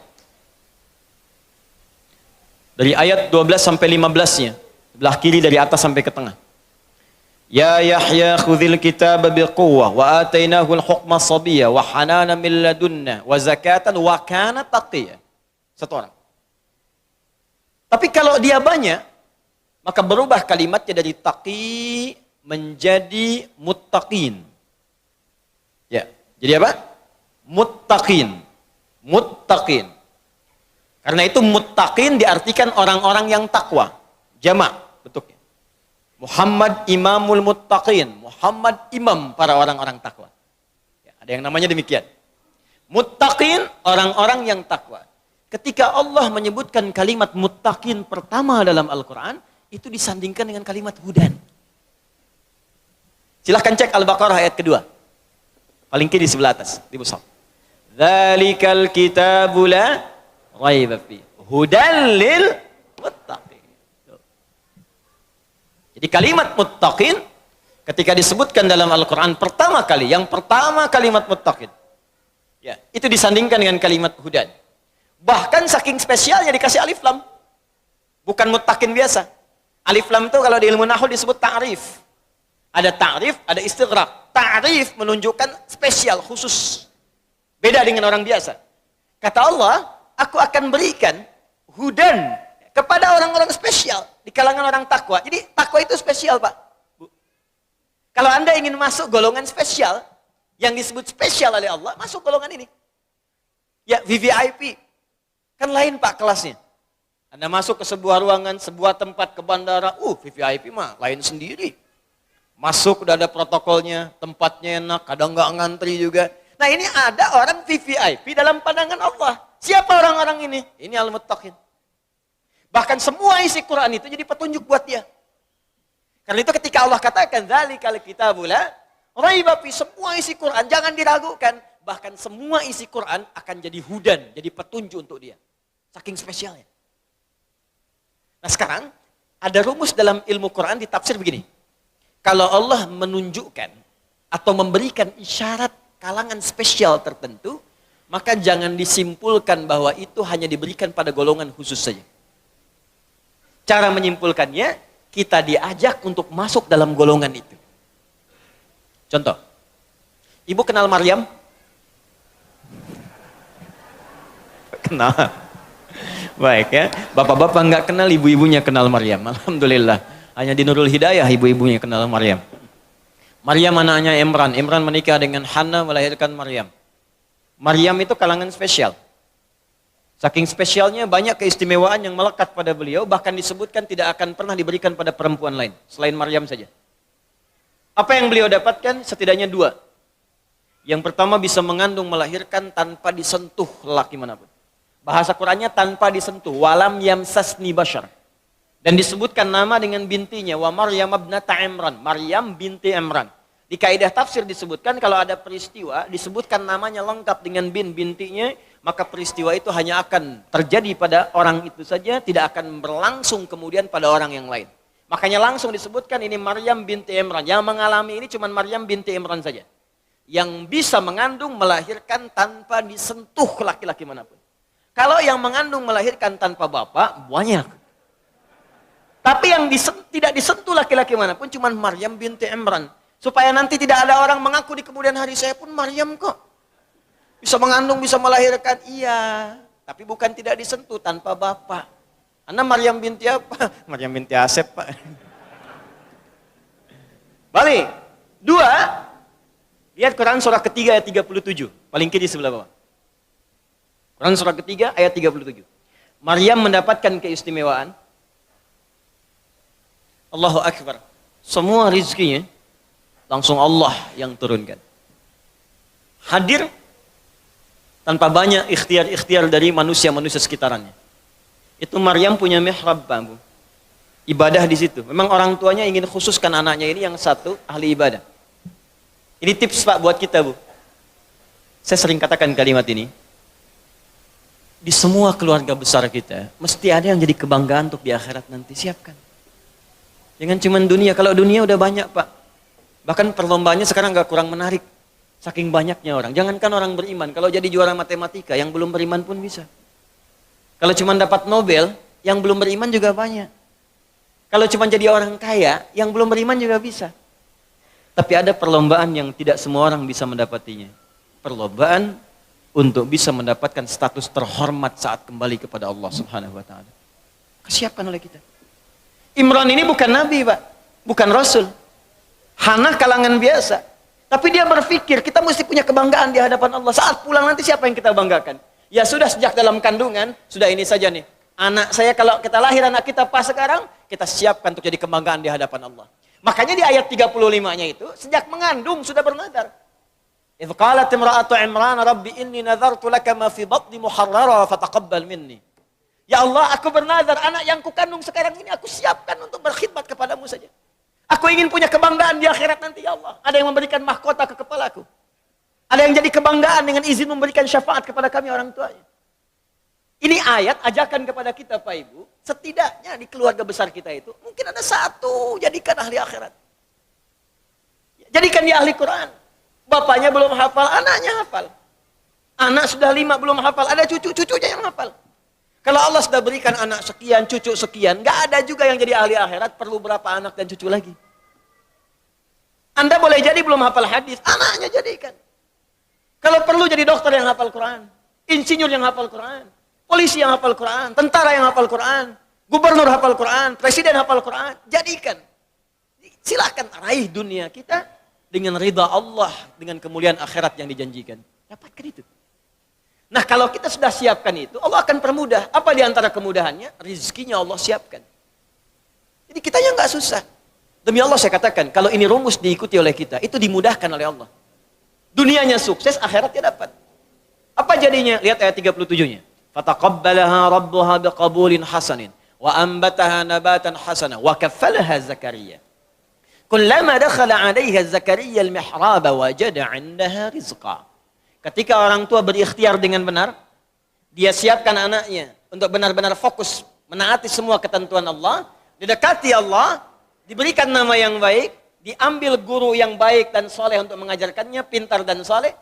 Dari ayat 12 sampai 15-nya. Sebelah kiri dari atas sampai ke tengah. Ya Yahya khudhil kitaba biquwwah wa atainahu al-hukma sabiyya wa hanana min ladunna wa zakatan wa kana taqiyya. Satu orang. Tapi kalau dia banyak, maka berubah kalimatnya dari taqi menjadi muttaqin. Ya, jadi apa? Muttaqin. Muttaqin. Karena itu muttaqin diartikan orang-orang yang takwa. Jamak bentuknya. Muhammad imamul muttaqin. Muhammad imam para orang-orang takwa. Ya, ada yang namanya demikian. Muttaqin orang-orang yang takwa. Ketika Allah menyebutkan kalimat muttaqin pertama dalam Al-Quran, itu disandingkan dengan kalimat hudan. Silahkan cek Al-Baqarah ayat kedua. Paling kiri di sebelah atas, di musaf. Dzalikal kitabu la raiba fi hudan lil muttaqin. Jadi kalimat muttaqin ketika disebutkan dalam Al-Quran pertama kali, yang pertama kalimat muttaqin, ya, itu disandingkan dengan kalimat hudan. Bahkan saking spesialnya dikasih alif lam. Bukan muttaqin biasa. Alif lam itu kalau di ilmu nahwu disebut ta'rif. Ada ta'rif, ada istighraq. Ta'rif menunjukkan spesial, khusus. Beda dengan orang biasa. Kata Allah, aku akan berikan hudan kepada orang-orang spesial di kalangan orang takwa. Jadi takwa itu spesial, Pak. Bu. Kalau Anda ingin masuk golongan spesial yang disebut spesial oleh Allah, masuk golongan ini. Ya, VVIP. Kan lain, Pak, kelasnya. Anda masuk ke sebuah ruangan, sebuah tempat, ke bandara, VVIP mah lain sendiri. Masuk udah ada protokolnya, tempatnya enak, kadang nggak ngantri juga. Nah, ini ada orang VVIP dalam pandangan Allah. Siapa orang-orang ini? Ini al-muttaqin. Bahkan semua isi Quran itu jadi petunjuk buat dia. Karena itu ketika Allah katakan dzalikal kitabu la raiba fi, semua isi Quran jangan diragukan. Bahkan semua isi Quran akan jadi hudan, jadi petunjuk untuk dia. Saking spesialnya. Nah sekarang, ada rumus dalam ilmu Quran ditafsir begini. Kalau Allah menunjukkan atau memberikan isyarat kalangan spesial tertentu, maka jangan disimpulkan bahwa itu hanya diberikan pada golongan khusus saja. Cara menyimpulkannya, kita diajak untuk masuk dalam golongan itu. Contoh, ibu kenal Maryam? Kenal. Baik ya, bapak-bapak nggak kenal, ibu-ibunya kenal Maryam. Alhamdulillah. Hanya di Nurul Hidayah ibu-ibunya kenal Maryam. Maryam anaknya Imran. Imran menikah dengan Hannah melahirkan Maryam. Maryam itu kalangan spesial. Saking spesialnya banyak keistimewaan yang melekat pada beliau, bahkan disebutkan tidak akan pernah diberikan pada perempuan lain selain Maryam saja. Apa yang beliau dapatkan? Setidaknya dua. Yang pertama bisa mengandung melahirkan tanpa disentuh laki manapun. Bahasa Qurannya tanpa disentuh, walam yamsasni bashar. Dan disebutkan nama dengan bintinya, wa Maryam ibnata Imran, Maryam binti Imran. Di kaidah tafsir disebutkan kalau ada peristiwa, disebutkan namanya lengkap dengan bintinya, maka peristiwa itu hanya akan terjadi pada orang itu saja, tidak akan berlangsung kemudian pada orang yang lain. Makanya langsung disebutkan ini Maryam binti Imran. Yang mengalami ini cuma Maryam binti Imran saja. Yang bisa mengandung melahirkan tanpa disentuh laki-laki manapun. Kalau yang mengandung melahirkan tanpa bapak, banyak. Tapi yang tidak disentuh laki-laki manapun, cuma Maryam binti Imran. Supaya nanti tidak ada orang mengaku di kemudian hari, saya pun Maryam kok. Bisa mengandung, bisa melahirkan, iya. Tapi bukan tidak disentuh tanpa bapak. Anda Maryam binti apa? Maryam binti Asep, Pak. Balik. Dua, lihat Quran surah ketiga ayat 37. Paling kiri sebelah bawah. Quran surah ketiga ayat 37. Maryam mendapatkan keistimewaan. Allahu Akbar. Semua rizkinya langsung Allah yang turunkan. Hadir tanpa banyak ikhtiar-ikhtiar dari manusia-manusia sekitarannya. Itu Maryam punya mihrab, Pak Bu. Ibadah di situ. Memang orang tuanya ingin khususkan anaknya ini yang satu ahli ibadah. Ini tips Pak buat kita, Bu. Saya sering katakan kalimat ini. Di semua keluarga besar kita, mesti ada yang jadi kebanggaan untuk di akhirat nanti. Siapkan. Jangan cuma dunia. Kalau dunia udah banyak, Pak. Bahkan perlombaannya sekarang gak kurang menarik. Saking banyaknya orang. Jangankan orang beriman. Kalau jadi juara matematika, yang belum beriman pun bisa. Kalau cuma dapat Nobel, yang belum beriman juga banyak. Kalau cuma jadi orang kaya, yang belum beriman juga bisa. Tapi ada perlombaan yang tidak semua orang bisa mendapatinya. Perlombaan untuk bisa mendapatkan status terhormat saat kembali kepada Allah Subhanahu wa taala. Kesiapkan oleh kita. Imran ini bukan nabi, Pak. Bukan rasul. Hana kalangan biasa. Tapi dia berpikir kita mesti punya kebanggaan di hadapan Allah. Saat pulang nanti siapa yang kita banggakan? Ya sudah sejak dalam kandungan, sudah ini saja nih. Anak saya kalau kita lahir anak kita pas sekarang, kita siapkan untuk jadi kebanggaan di hadapan Allah. Makanya di ayat 35-nya itu, sejak mengandung sudah bernadar. Idh qalat imra'atu Imran rabbi inni nadhartu laka ma fi batni muharrara fataqabbal minni. Ya Allah, aku bernazar anak yang kukandung sekarang ini aku siapkan untuk berkhidmat kepadamu saja. Aku ingin punya kebanggaan di akhirat nanti ya Allah. Ada yang memberikan mahkota ke kepalaku. Ada yang jadi kebanggaan dengan izin memberikan syafaat kepada kami orang tuanya. Ini ayat ajakan kepada kita Pak Ibu, setidaknya di keluarga besar kita itu mungkin ada satu jadikan ahli akhirat. Jadikan dia ahli Quran. Bapaknya belum hafal, anaknya hafal. Anak sudah 5 belum hafal, ada cucu-cucunya yang hafal. Kalau Allah sudah berikan anak sekian, cucu sekian, gak ada juga yang jadi ahli akhirat, perlu berapa anak dan cucu lagi. Anda boleh jadi belum hafal hadis, anaknya jadikan. Kalau perlu jadi dokter yang hafal Quran, insinyur yang hafal Quran, polisi yang hafal Quran, tentara yang hafal Quran, gubernur hafal Quran, presiden hafal Quran, jadikan. Silakan raih dunia kita dengan ridha Allah, dengan kemuliaan akhirat yang dijanjikan. Dapatkan itu. Nah kalau kita sudah siapkan itu, Allah akan permudah. Apa di antara kemudahannya? Rizkinya Allah siapkan. Jadi kita yang nggak susah. Demi Allah saya katakan, kalau ini rumus diikuti oleh kita, itu dimudahkan oleh Allah. Dunianya sukses, akhiratnya dapat. Apa jadinya? Lihat ayat 37-nya. Fataqabbalaha rabbuha biqabulin hasanin wa ambataha nabatan hasana wa kaffalaha Zakaria. Kullama dakhala 'alaiha Zakaria al-mihrab wajada 'indaha rizqa. Ketika orang tua berikhtiar dengan benar, dia siapkan anaknya untuk benar-benar fokus menaati semua ketentuan Allah, didekati Allah, diberikan nama yang baik, diambil guru yang baik dan soleh untuk mengajarkannya, pintar dan soleh,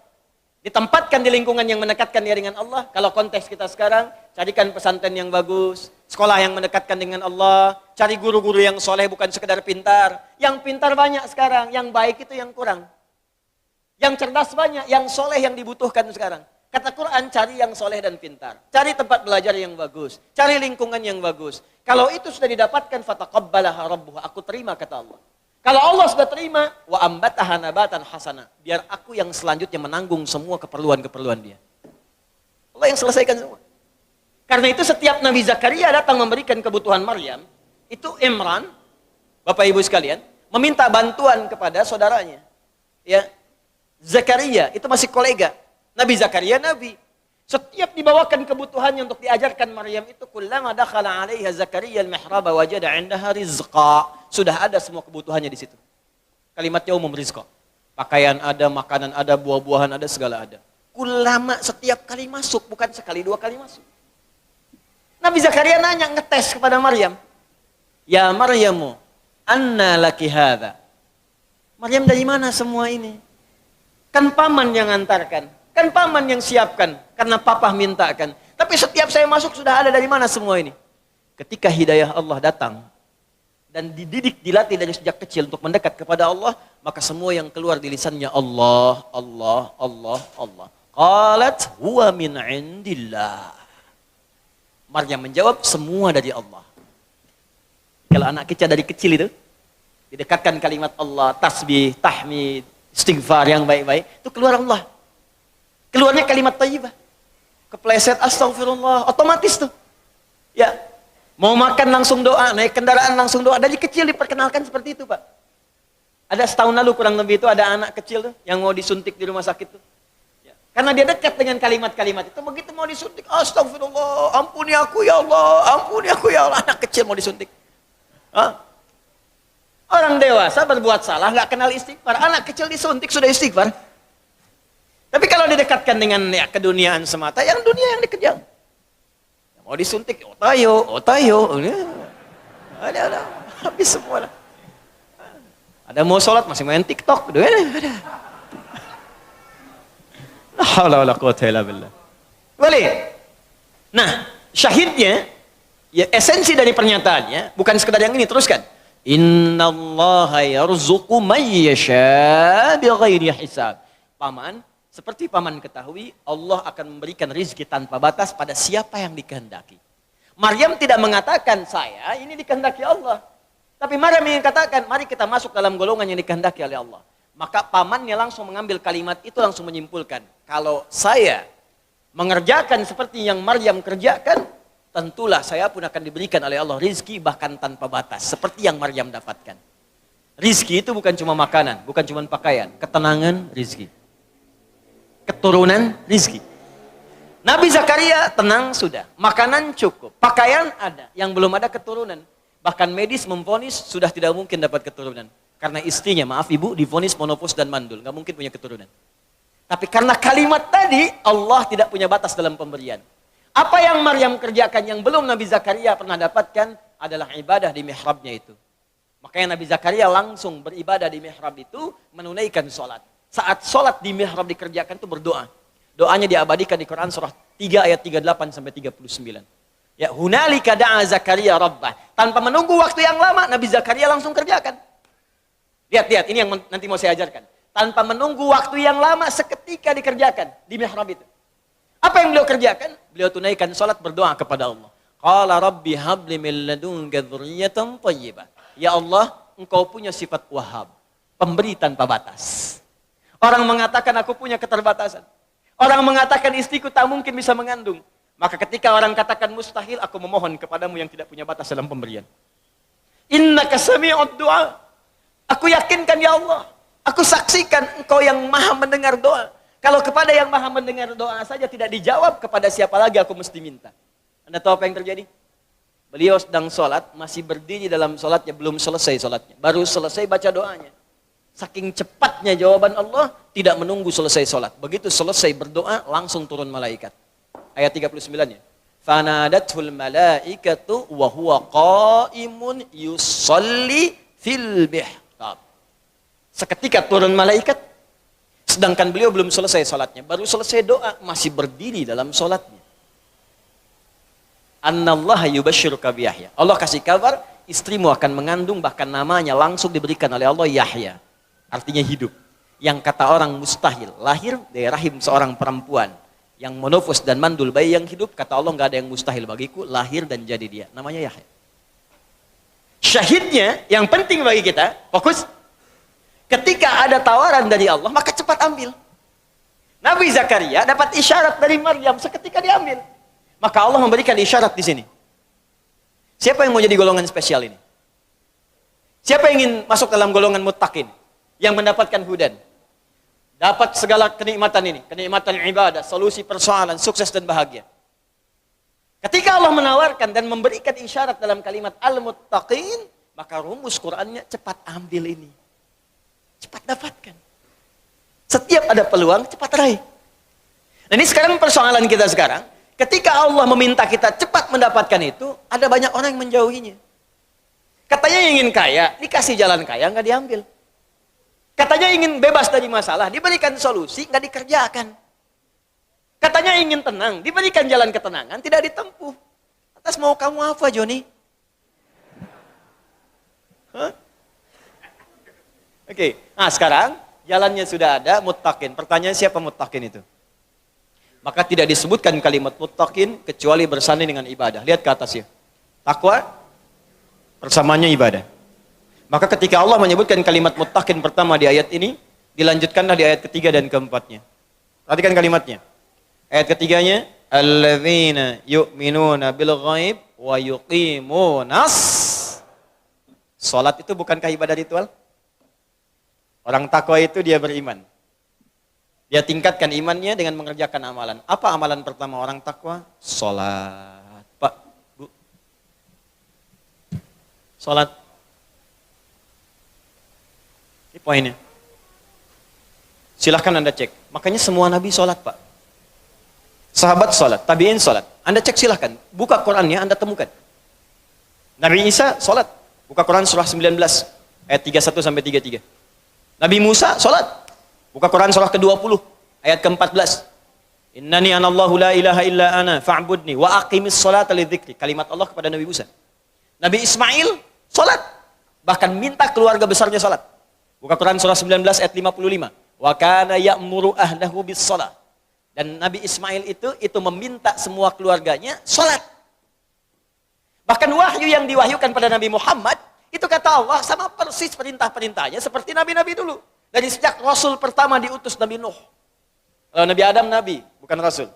ditempatkan di lingkungan yang mendekatkan dia dengan Allah. Kalau konteks kita sekarang, carikan pesantren yang bagus, sekolah yang mendekatkan dengan Allah, cari guru-guru yang soleh bukan sekedar pintar. Yang pintar banyak sekarang, yang baik itu yang kurang. Yang cerdas banyak, yang soleh yang dibutuhkan sekarang. Kata Quran, cari yang soleh dan pintar. Cari tempat belajar yang bagus, cari lingkungan yang bagus. Kalau itu sudah didapatkan, fataqabbalaha rabbuha, aku terima kata Allah. Kalau Allah sudah terima, wa ambataha nabatan hasana, biar aku yang selanjutnya menanggung semua keperluan-keperluan dia. Allah yang selesaikan semua. Karena itu setiap Nabi Zakaria datang memberikan kebutuhan Maryam, itu Imran, Bapak Ibu sekalian, meminta bantuan kepada saudaranya. Ya, Zakaria itu masih kolega. Nabi Zakaria nabi. Setiap dibawakan kebutuhannya untuk diajarkan Maryam itu, kullama dakhala 'alaiha Zakaria al-mihrab wajada 'indaha rizqa. Sudah ada semua kebutuhannya di situ. Kalimatnya umum rizqa. Pakaian ada, makanan ada, buah-buahan ada, segala ada. Kullama setiap kali masuk, bukan sekali 2 kali masuk. Nabi Zakaria nanya, ngetes kepada Maryam. Ya Maryamu, anna laki hadha. Maryam, dari mana semua ini? Kan paman yang antarkan, kan paman yang siapkan, karena papa mintakan. Tapi setiap saya masuk sudah ada, dari mana semua ini? Ketika hidayah Allah datang, dan dididik, dilatih dari sejak kecil untuk mendekat kepada Allah, maka semua yang keluar di lisannya Allah, Allah, Allah, Allah. Qalat huwa min indillah. Maryam menjawab, semua dari Allah. Kalau anak kecil dari kecil itu, didekatkan kalimat Allah, tasbih, tahmid, istighfar yang baik-baik, itu keluar Allah. Keluarnya kalimat thayyibah. Kepleset astagfirullah, otomatis tuh. Ya, mau makan langsung doa, naik kendaraan langsung doa. Dari kecil diperkenalkan seperti itu, Pak. Ada setahun lalu kurang lebih itu ada anak kecil tuh yang mau disuntik di rumah sakit tuh. Ya. Karena dia dekat dengan kalimat-kalimat itu, begitu mau disuntik, astagfirullah, ampuni aku ya Allah, ampuni aku ya Allah. Anak kecil mau disuntik. Hah? Orang dewasa berbuat salah, nggak kenal istighfar. Anak kecil disuntik sudah istighfar. Tapi kalau didekatkan dengan ya, keduniaan semata, yang dunia yang dikejar. Mau disuntik, otayo. Ada. Habis semua lah. Ada mau sholat masih main TikTok. Ada. La haula wala quwwata illa billah. Boleh. Nah, syahidnya, ya esensi dari pernyataannya bukan sekedar yang ini, teruskan. Innallaha yarzuqu may yasha bighairi hisab. Paman, seperti paman ketahui, Allah akan memberikan rizki tanpa batas pada siapa yang dikehendaki. Maryam tidak mengatakan saya ini dikehendaki Allah. Tapi Maryam yang katakan, mari kita masuk dalam golongan yang dikehendaki oleh Allah. Maka pamannya langsung mengambil kalimat itu, langsung menyimpulkan, kalau saya mengerjakan seperti yang Maryam kerjakan, tentulah saya pun akan diberikan oleh Allah rizki bahkan tanpa batas, seperti yang Maryam dapatkan. Rizki itu bukan cuma makanan, bukan cuma pakaian, ketenangan rizki. Keturunan rizki. Nabi Zakaria tenang sudah, makanan cukup, pakaian ada, yang belum ada keturunan. Bahkan medis memvonis sudah tidak mungkin dapat keturunan. Karena istrinya, maaf ibu, divonis monopos dan mandul, nggak mungkin punya keturunan. Tapi karena kalimat tadi, Allah tidak punya batas dalam pemberian. Apa yang Maryam kerjakan yang belum Nabi Zakaria pernah dapatkan adalah ibadah di mihrabnya itu. Makanya Nabi Zakaria langsung beribadah di mihrab itu, menunaikan sholat. Saat sholat di mihrab dikerjakan itu berdoa. Doanya diabadikan di Quran surah 3 ayat 38 sampai 39. Ya, hunalika da'a Zakaria rabbah. Tanpa menunggu waktu yang lama, Nabi Zakaria langsung kerjakan. Lihat, ini yang nanti mau saya ajarkan. Tanpa menunggu waktu yang lama, seketika dikerjakan di mihrab itu. Apa yang beliau kerjakan? Beliau tunaikan salat, berdoa kepada Allah. Qala rabbi habli min ladunka dzurriyyatan thayyibah. Ya Allah, Engkau punya sifat Wahhab, pemberi tanpa batas. Orang mengatakan aku punya keterbatasan. Orang mengatakan istriku tak mungkin bisa mengandung. Maka ketika orang katakan mustahil, aku memohon kepadamu yang tidak punya batas dalam pemberian. Innaka sami'ud du'a. Aku yakinkan ya Allah. Aku saksikan Engkau yang maha mendengar doa. Kalau kepada yang maha mendengar doa saja tidak dijawab, kepada siapa lagi aku mesti minta. Anda tahu apa yang terjadi? Beliau sedang sholat, masih berdiri dalam sholatnya, belum selesai sholatnya. Baru selesai baca doanya. Saking cepatnya jawaban Allah, tidak menunggu selesai sholat. Begitu selesai berdoa, langsung turun malaikat. Ayat 39-nya. Fanadatul malaikatu wa huwa qaimun yusalli fil mihrab. Seketika turun malaikat, sedangkan beliau belum selesai sholatnya. Baru selesai doa, masih berdiri dalam sholatnya. Annallaha yubashshiruka biyahya. Allah kasih kabar, istrimu akan mengandung, bahkan namanya langsung diberikan oleh Allah Yahya. Artinya hidup. Yang kata orang mustahil, lahir dari rahim seorang perempuan yang monofos dan mandul, bayi yang hidup, kata Allah nggak ada yang mustahil bagiku, lahir dan jadi dia. Namanya Yahya. Syahidnya, yang penting bagi kita, fokus. Ketika ada tawaran dari Allah, maka cepat ambil. Nabi Zakaria dapat isyarat dari Maryam, seketika diambil. Maka Allah memberikan isyarat di sini. Siapa yang mau jadi golongan spesial ini? Siapa yang ingin masuk dalam golongan muttaqin, yang mendapatkan hudan? Dapat segala kenikmatan ini, kenikmatan ibadah, solusi persoalan, sukses dan bahagia. Ketika Allah menawarkan dan memberikan isyarat dalam kalimat al-muttaqin, maka rumus Qur'annya cepat ambil ini. Cepat dapatkan. Setiap ada peluang, cepat raih. Nah, ini sekarang persoalan kita sekarang, ketika Allah meminta kita cepat mendapatkan itu, ada banyak orang yang menjauhinya. Katanya ingin kaya, dikasih jalan kaya, nggak diambil. Katanya ingin bebas dari masalah, diberikan solusi, nggak dikerjakan. Katanya ingin tenang, diberikan jalan ketenangan, tidak ditempuh. Atas mau kamu apa, Joni? Oke, nah sekarang jalannya sudah ada, muttaqin. Pertanyaan, siapa muttaqin itu? Maka tidak disebutkan kalimat muttaqin kecuali bersanding dengan ibadah. Lihat ke atasnya. Takwa bersamanya ibadah. Maka ketika Allah menyebutkan kalimat muttaqin pertama di ayat ini, dilanjutkanlah di ayat ketiga dan keempatnya. Perhatikan kalimatnya. Ayat ketiganya, alladzina yu'minuna bil ghaib wa yuqimunas. Salat itu bukankah ibadah ritual? Orang takwa itu dia beriman. Dia tingkatkan imannya dengan mengerjakan amalan. Apa amalan pertama orang takwa? Salat. Pak, Bu. Salat. Ini poinnya. Silahkan Anda cek. Makanya semua nabi sholat, Pak. Sahabat salat, tabi'in salat. Anda cek silahkan, buka Qurannya Anda temukan. Nabi Isa salat, buka Quran surah 19 ayat 31 sampai 33. Nabi Musa salat, buka Quran surah ke-20 ayat ke-14. Innani anallahu la ilaha illa ana fa'budni wa aqimis salata lidzikri. Kalimat Allah kepada Nabi Musa. Nabi Ismail salat, bahkan minta keluarga besarnya salat. Buka Quran surah 19 ayat 55. Wa kana ya'muru ahlahu bis shalah. Dan Nabi Ismail itu meminta semua keluarganya salat. Bahkan wahyu yang diwahyukan pada Nabi Muhammad, itu kata Allah sama persis perintah-perintahnya seperti nabi-nabi dulu. Dari sejak Rasul pertama diutus Nabi Nuh. Kalau Nabi Adam Nabi, bukan Rasul.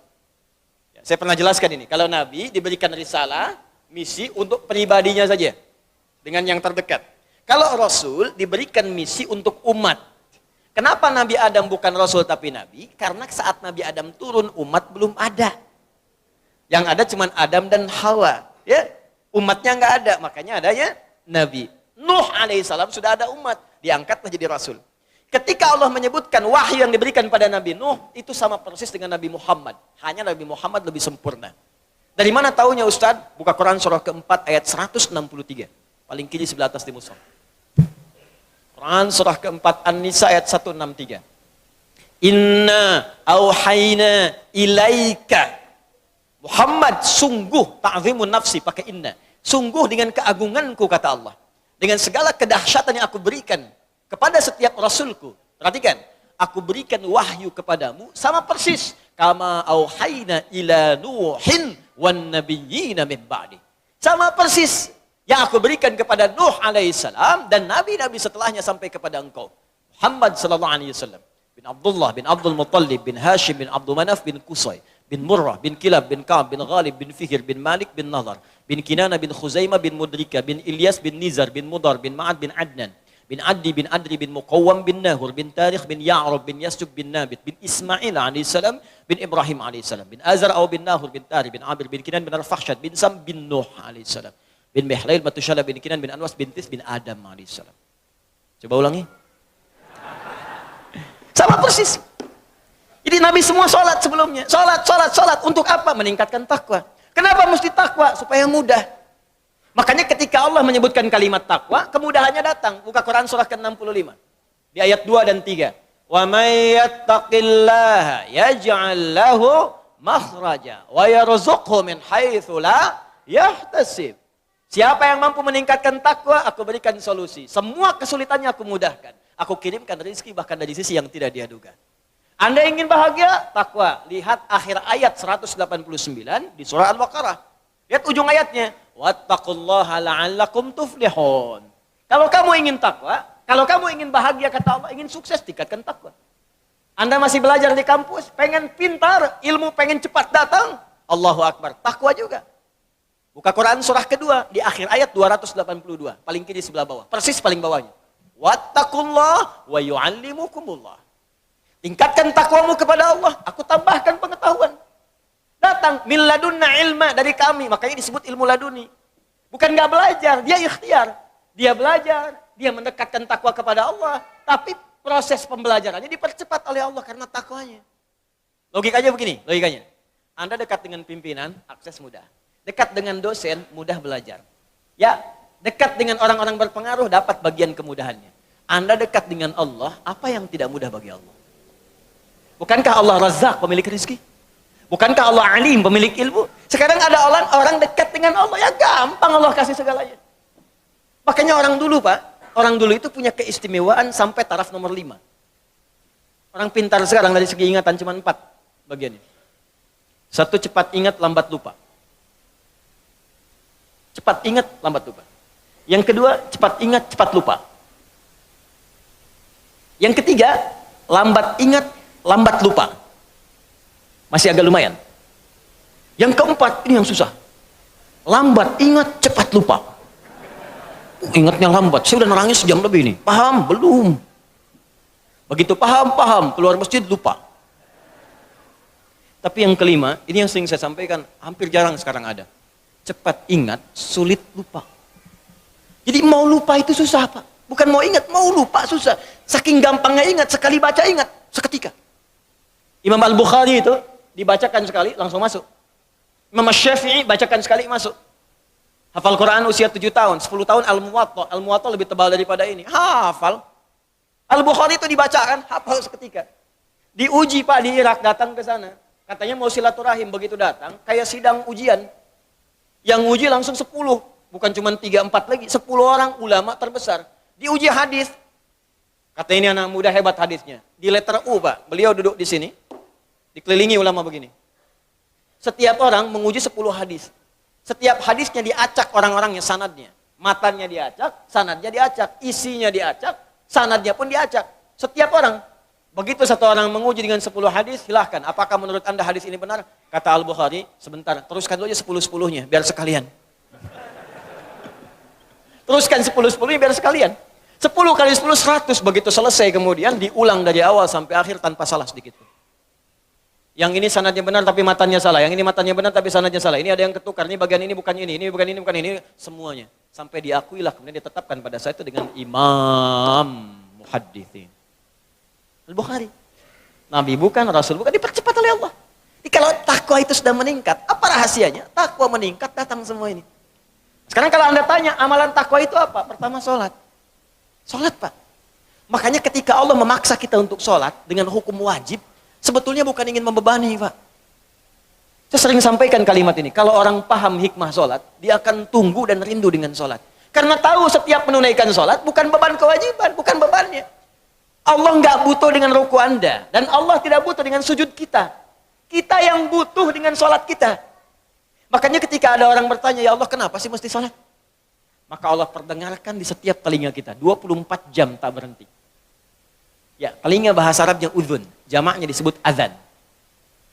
Ya, saya pernah jelaskan ini. Kalau Nabi diberikan risalah, misi untuk pribadinya saja. Dengan yang terdekat. Kalau Rasul diberikan misi untuk umat. Kenapa Nabi Adam bukan Rasul tapi Nabi? Karena saat Nabi Adam turun, umat belum ada. Yang ada cuma Adam dan Hawa. Ya, umatnya nggak ada, makanya adanya Nabi. Nuh alaihissalam sudah ada umat, diangkatlah jadi Rasul. Ketika Allah menyebutkan wahyu yang diberikan pada Nabi Nuh, itu sama persis dengan Nabi Muhammad. Hanya Nabi Muhammad lebih sempurna. Dari mana taunya Ustaz? Buka Quran surah keempat ayat 163. Paling kiri sebelah atas di mushaf. Quran surah keempat An-Nisa ayat 163. Inna auhayna ilaika. Muhammad, sungguh ta'zimun nafsi, pakai inna. Sungguh dengan keagunganku, kata Allah. Dengan segala kedahsyatan yang aku berikan kepada setiap rasulku. Perhatikan, aku berikan wahyu kepadamu sama persis. Kama auhayna ila Nuhin wan nabiyyina min ba'di. Sama persis yang aku berikan kepada Nuh alaihissalam dan nabi-nabi setelahnya sampai kepada engkau. Muhammad sallallahu alaihi wasallam. Bin Abdullah, bin Abdul Muttalib, bin Hashim, bin Abdul Manaf, bin Qusay, bin Murrah, bin Kilab, bin Ka'ab, bin Ghalib, bin Fihr, bin Malik, bin Nadhar, bin Kinana, bin Khuzaimah, bin Mudrika, bin Ilyas, bin Nizar, bin Mudar, bin Ma'ad, bin Adnan, bin Addi, bin Adri, bin Muqawwam, bin Nahur, bin Tarikh, bin Ya'rab, bin Yasjub, bin Nabit, bin Ismail alaihissalam, bin Ibrahim alaihissalam, bin Azar, bin Nahur, bin Tari, bin Abir, bin Kinan, bin Arfakhshad, bin Sam, bin Nuh alaihissalam, bin Mihlail, Matushala, bin Kinan, bin Anwas, bin Tis, bin Adam alaihissalam. Coba ulangi. Sama persis. Jadi Nabi semua sholat sebelumnya. Sholat. Untuk apa? Meningkatkan takwa. Kenapa mesti takwa? Supaya mudah. Makanya ketika Allah menyebutkan kalimat takwa, kemudahannya datang. Buka Quran surah ke-65. Di ayat 2 dan 3. Wa may yattaqillaha yaj'al lahu makhraja wa yarzuqhu min haitsu la yahtasib. Siapa yang mampu meningkatkan takwa, aku berikan solusi. Semua kesulitannya aku mudahkan. Aku kirimkan rezeki bahkan dari sisi yang tidak dia duga. Anda ingin bahagia? Takwa. Lihat akhir ayat 189 di surah Al-Baqarah. Lihat ujung ayatnya. Wattaqullaha la'allakum tuflihun. Kalau kamu ingin takwa, kalau kamu ingin bahagia, kata Allah, ingin sukses, tingkatkan takwa. Anda masih belajar di kampus, pengen pintar, ilmu pengen cepat datang. Allahu Akbar. Takwa juga. Buka Quran surah kedua, di akhir ayat 282. Paling kiri sebelah bawah. Persis paling bawahnya. Wattaqullaha wa yu'allimukumullah. Tingkatkan takwamu kepada Allah, aku tambahkan pengetahuan. Datang min ladunna ilma, dari kami, makanya disebut ilmu laduni. Bukan nggak belajar, dia ikhtiar. Dia belajar, dia mendekatkan takwa kepada Allah, tapi proses pembelajarannya dipercepat oleh Allah karena takwanya. Logikanya begini, logikanya. Anda dekat dengan pimpinan, akses mudah. Dekat dengan dosen, mudah belajar. Ya, dekat dengan orang-orang berpengaruh, dapat bagian kemudahannya. Anda dekat dengan Allah, apa yang tidak mudah bagi Allah? Bukankah Allah Razzaq, pemilik rezeki? Bukankah Allah Alim, pemilik ilmu? Sekarang ada orang dekat dengan Allah, ya gampang Allah kasih segalanya. Makanya orang dulu Pak, orang dulu itu punya keistimewaan sampai taraf nomor 5. Orang pintar sekarang dari segi ingatan cuma 4 bagiannya. 1, cepat ingat, lambat lupa. Cepat ingat, lambat lupa. Yang kedua, cepat ingat, cepat lupa. Yang ketiga, lambat ingat, lambat lupa. Masih agak lumayan. Yang keempat, ini yang susah. Lambat ingat, cepat lupa. Ingatnya lambat, saya udah nangis sejam lebih nih. Paham? Belum. Begitu paham, keluar masjid lupa. Tapi yang kelima, ini yang sering saya sampaikan, hampir jarang sekarang ada. Cepat ingat, sulit lupa. Jadi mau lupa itu susah Pak. Bukan mau ingat, mau lupa susah. Saking gampangnya ingat, sekali baca ingat, seketika. Imam Al-Bukhari itu, dibacakan sekali langsung masuk. Imam Syafi'i bacakan sekali masuk. Hafal Quran usia 7 tahun, 10 tahun Al-Muwatta. Al-Muwatta lebih tebal daripada ini. Hafal. Al-Bukhari itu dibacakan, hafal seketika. Diuji Pak di Irak, datang ke sana. Katanya mau silaturahim, begitu datang, kayak sidang ujian. Yang uji langsung 10, bukan cuma 3-4 lagi, 10 orang ulama terbesar. Diuji hadis. Kata ini anak muda hebat hadisnya. Di letter U Pak, beliau duduk di sini, dikelilingi ulama begini. Setiap orang menguji 10 hadis. Setiap hadisnya diacak orang-orangnya, sanadnya. Matanya diacak, sanadnya diacak, isinya diacak, sanadnya pun diacak. Setiap orang. Begitu satu orang menguji dengan 10 hadis, silahkan. Apakah menurut anda hadis ini benar? Kata Al-Bukhari, sebentar, teruskan dulu aja 10-10-nya, biar sekalian. Teruskan 10-10-nya biar sekalian. 10 kali 10, 100. Begitu selesai kemudian diulang dari awal sampai akhir tanpa salah sedikit pun. Yang ini sanadnya benar tapi matanya salah. Yang ini matanya benar tapi sanadnya salah. Ini ada yang ketukar. Ini bagian ini bukan ini bukan ini, bukan ini. Semuanya. Sampai diakuilah kemudian ditetapkan pada saat itu dengan Imam Muhaddithin. Al-Bukhari. Nabi bukan, Rasul bukan, dipercepat oleh Allah. Jadi kalau takwa itu sudah meningkat, apa rahasianya? Takwa meningkat, datang semua ini. Sekarang kalau anda tanya, amalan takwa itu apa? Pertama sholat. Sholat Pak. Makanya ketika Allah memaksa kita untuk sholat dengan hukum wajib, sebetulnya bukan ingin membebani Pak. Saya sering sampaikan kalimat ini, kalau orang paham hikmah sholat, dia akan tunggu dan rindu dengan sholat. Karena tahu setiap menunaikan sholat bukan beban kewajiban, bukan bebannya. Allah nggak butuh dengan ruku anda, dan Allah tidak butuh dengan sujud kita. Kita yang butuh dengan sholat kita. Makanya ketika ada orang bertanya, ya Allah kenapa sih mesti sholat? Maka Allah perdengarkan di setiap telinga kita, 24 jam tak berhenti. Ya, telinga bahasa Arabnya udhun, jamaknya disebut azan.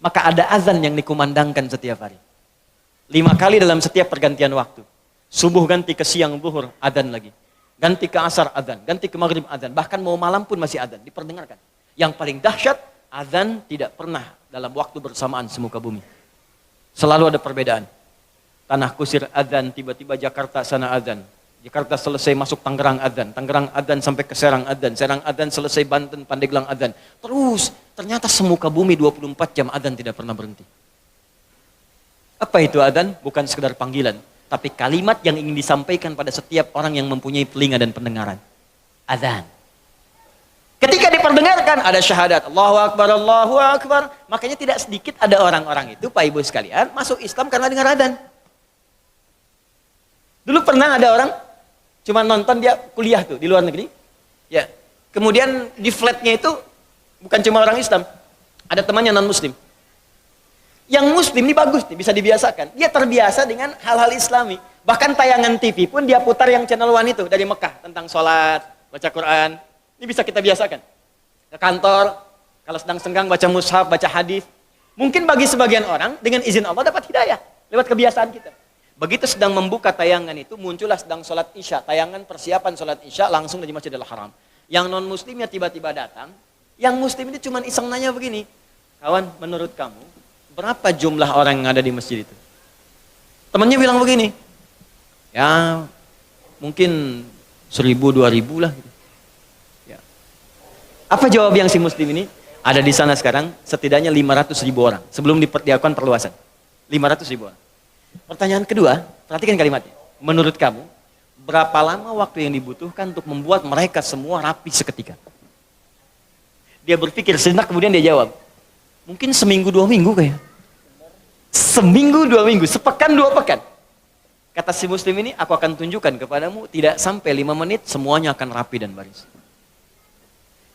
Maka ada azan yang dikumandangkan setiap hari. 5 kali dalam setiap pergantian waktu. Subuh ganti ke siang zuhur, azan lagi. Ganti ke asar adzan, ganti ke maghrib adzan, bahkan mau malam pun masih adzan, diperdengarkan. Yang paling dahsyat, adzan tidak pernah dalam waktu bersamaan semuka bumi. Selalu ada perbedaan. Tanah kusir adzan, tiba-tiba Jakarta sana adzan. Jakarta selesai masuk Tangerang adzan, Tangerang adzan sampai ke Serang adzan, Serang adzan selesai Banten, Pandeglang adzan. Terus, ternyata semuka bumi 24 jam adzan tidak pernah berhenti. Apa itu adzan? Bukan sekedar panggilan. Tapi kalimat yang ingin disampaikan pada setiap orang yang mempunyai telinga dan pendengaran. Adzan. Ketika diperdengarkan ada syahadat. Allahu Akbar, Allahu Akbar. Makanya tidak sedikit ada orang-orang itu, Pak Ibu sekalian, masuk Islam karena dengar adzan. Dulu pernah ada orang, cuma nonton dia kuliah tuh di luar negeri. Ya. Kemudian di flatnya itu, bukan cuma orang Islam. Ada temannya non-Muslim. Yang Muslim ini bagus nih, bisa dibiasakan. Dia terbiasa dengan hal-hal Islami. Bahkan tayangan TV pun dia putar yang channel 1 itu dari Mekah tentang sholat, baca Quran. Ini bisa kita biasakan. Ke kantor, kalau sedang senggang baca mushaf, baca hadis. Mungkin bagi sebagian orang dengan izin Allah dapat hidayah lewat kebiasaan kita. Begitu sedang membuka tayangan itu muncullah sedang sholat Isya, tayangan persiapan sholat Isya langsung dari Masjidil Haram. Yang non Muslimnya tiba-tiba datang. Yang Muslim itu cuma iseng nanya begini, kawan, menurut kamu berapa jumlah orang yang ada di masjid itu? Temannya bilang begini, ya mungkin 1000, 2000 lah. Gitu. Ya. Apa jawab yang si Muslim ini? Ada di sana sekarang setidaknya 500.000 orang sebelum dilakukan perluasan. 500.000 orang. Pertanyaan kedua, perhatikan kalimatnya. Menurut kamu, berapa lama waktu yang dibutuhkan untuk membuat mereka semua rapi seketika? Dia berpikir sejenak kemudian dia jawab, mungkin seminggu 2 minggu kayak. Seminggu 2 minggu, sepekan 2 pekan. Kata si Muslim ini, aku akan tunjukkan kepadamu, tidak sampai 5 menit semuanya akan rapi dan baris.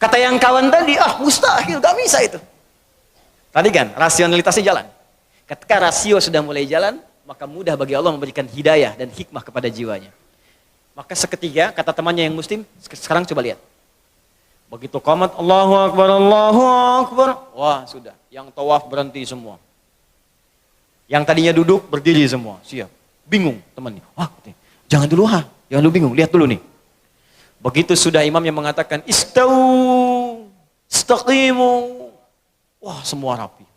Kata yang kawan tadi, mustahil, gak bisa itu. Tadi kan, rasionalitasnya jalan. Ketika rasio sudah mulai jalan, maka mudah bagi Allah memberikan hidayah dan hikmah kepada jiwanya. Maka seketika, kata temannya yang Muslim, sekarang coba lihat. Begitu qamat, Allahu Akbar, Allahu Akbar. Wah sudah, yang tawaf berhenti semua. Yang tadinya duduk, berdiri semua. Siap. Bingung temannya. Wah, jangan dulu jangan dulu bingung, lihat dulu nih. Begitu sudah imam yang mengatakan, Istau, istaqimu. Wah semua rapi.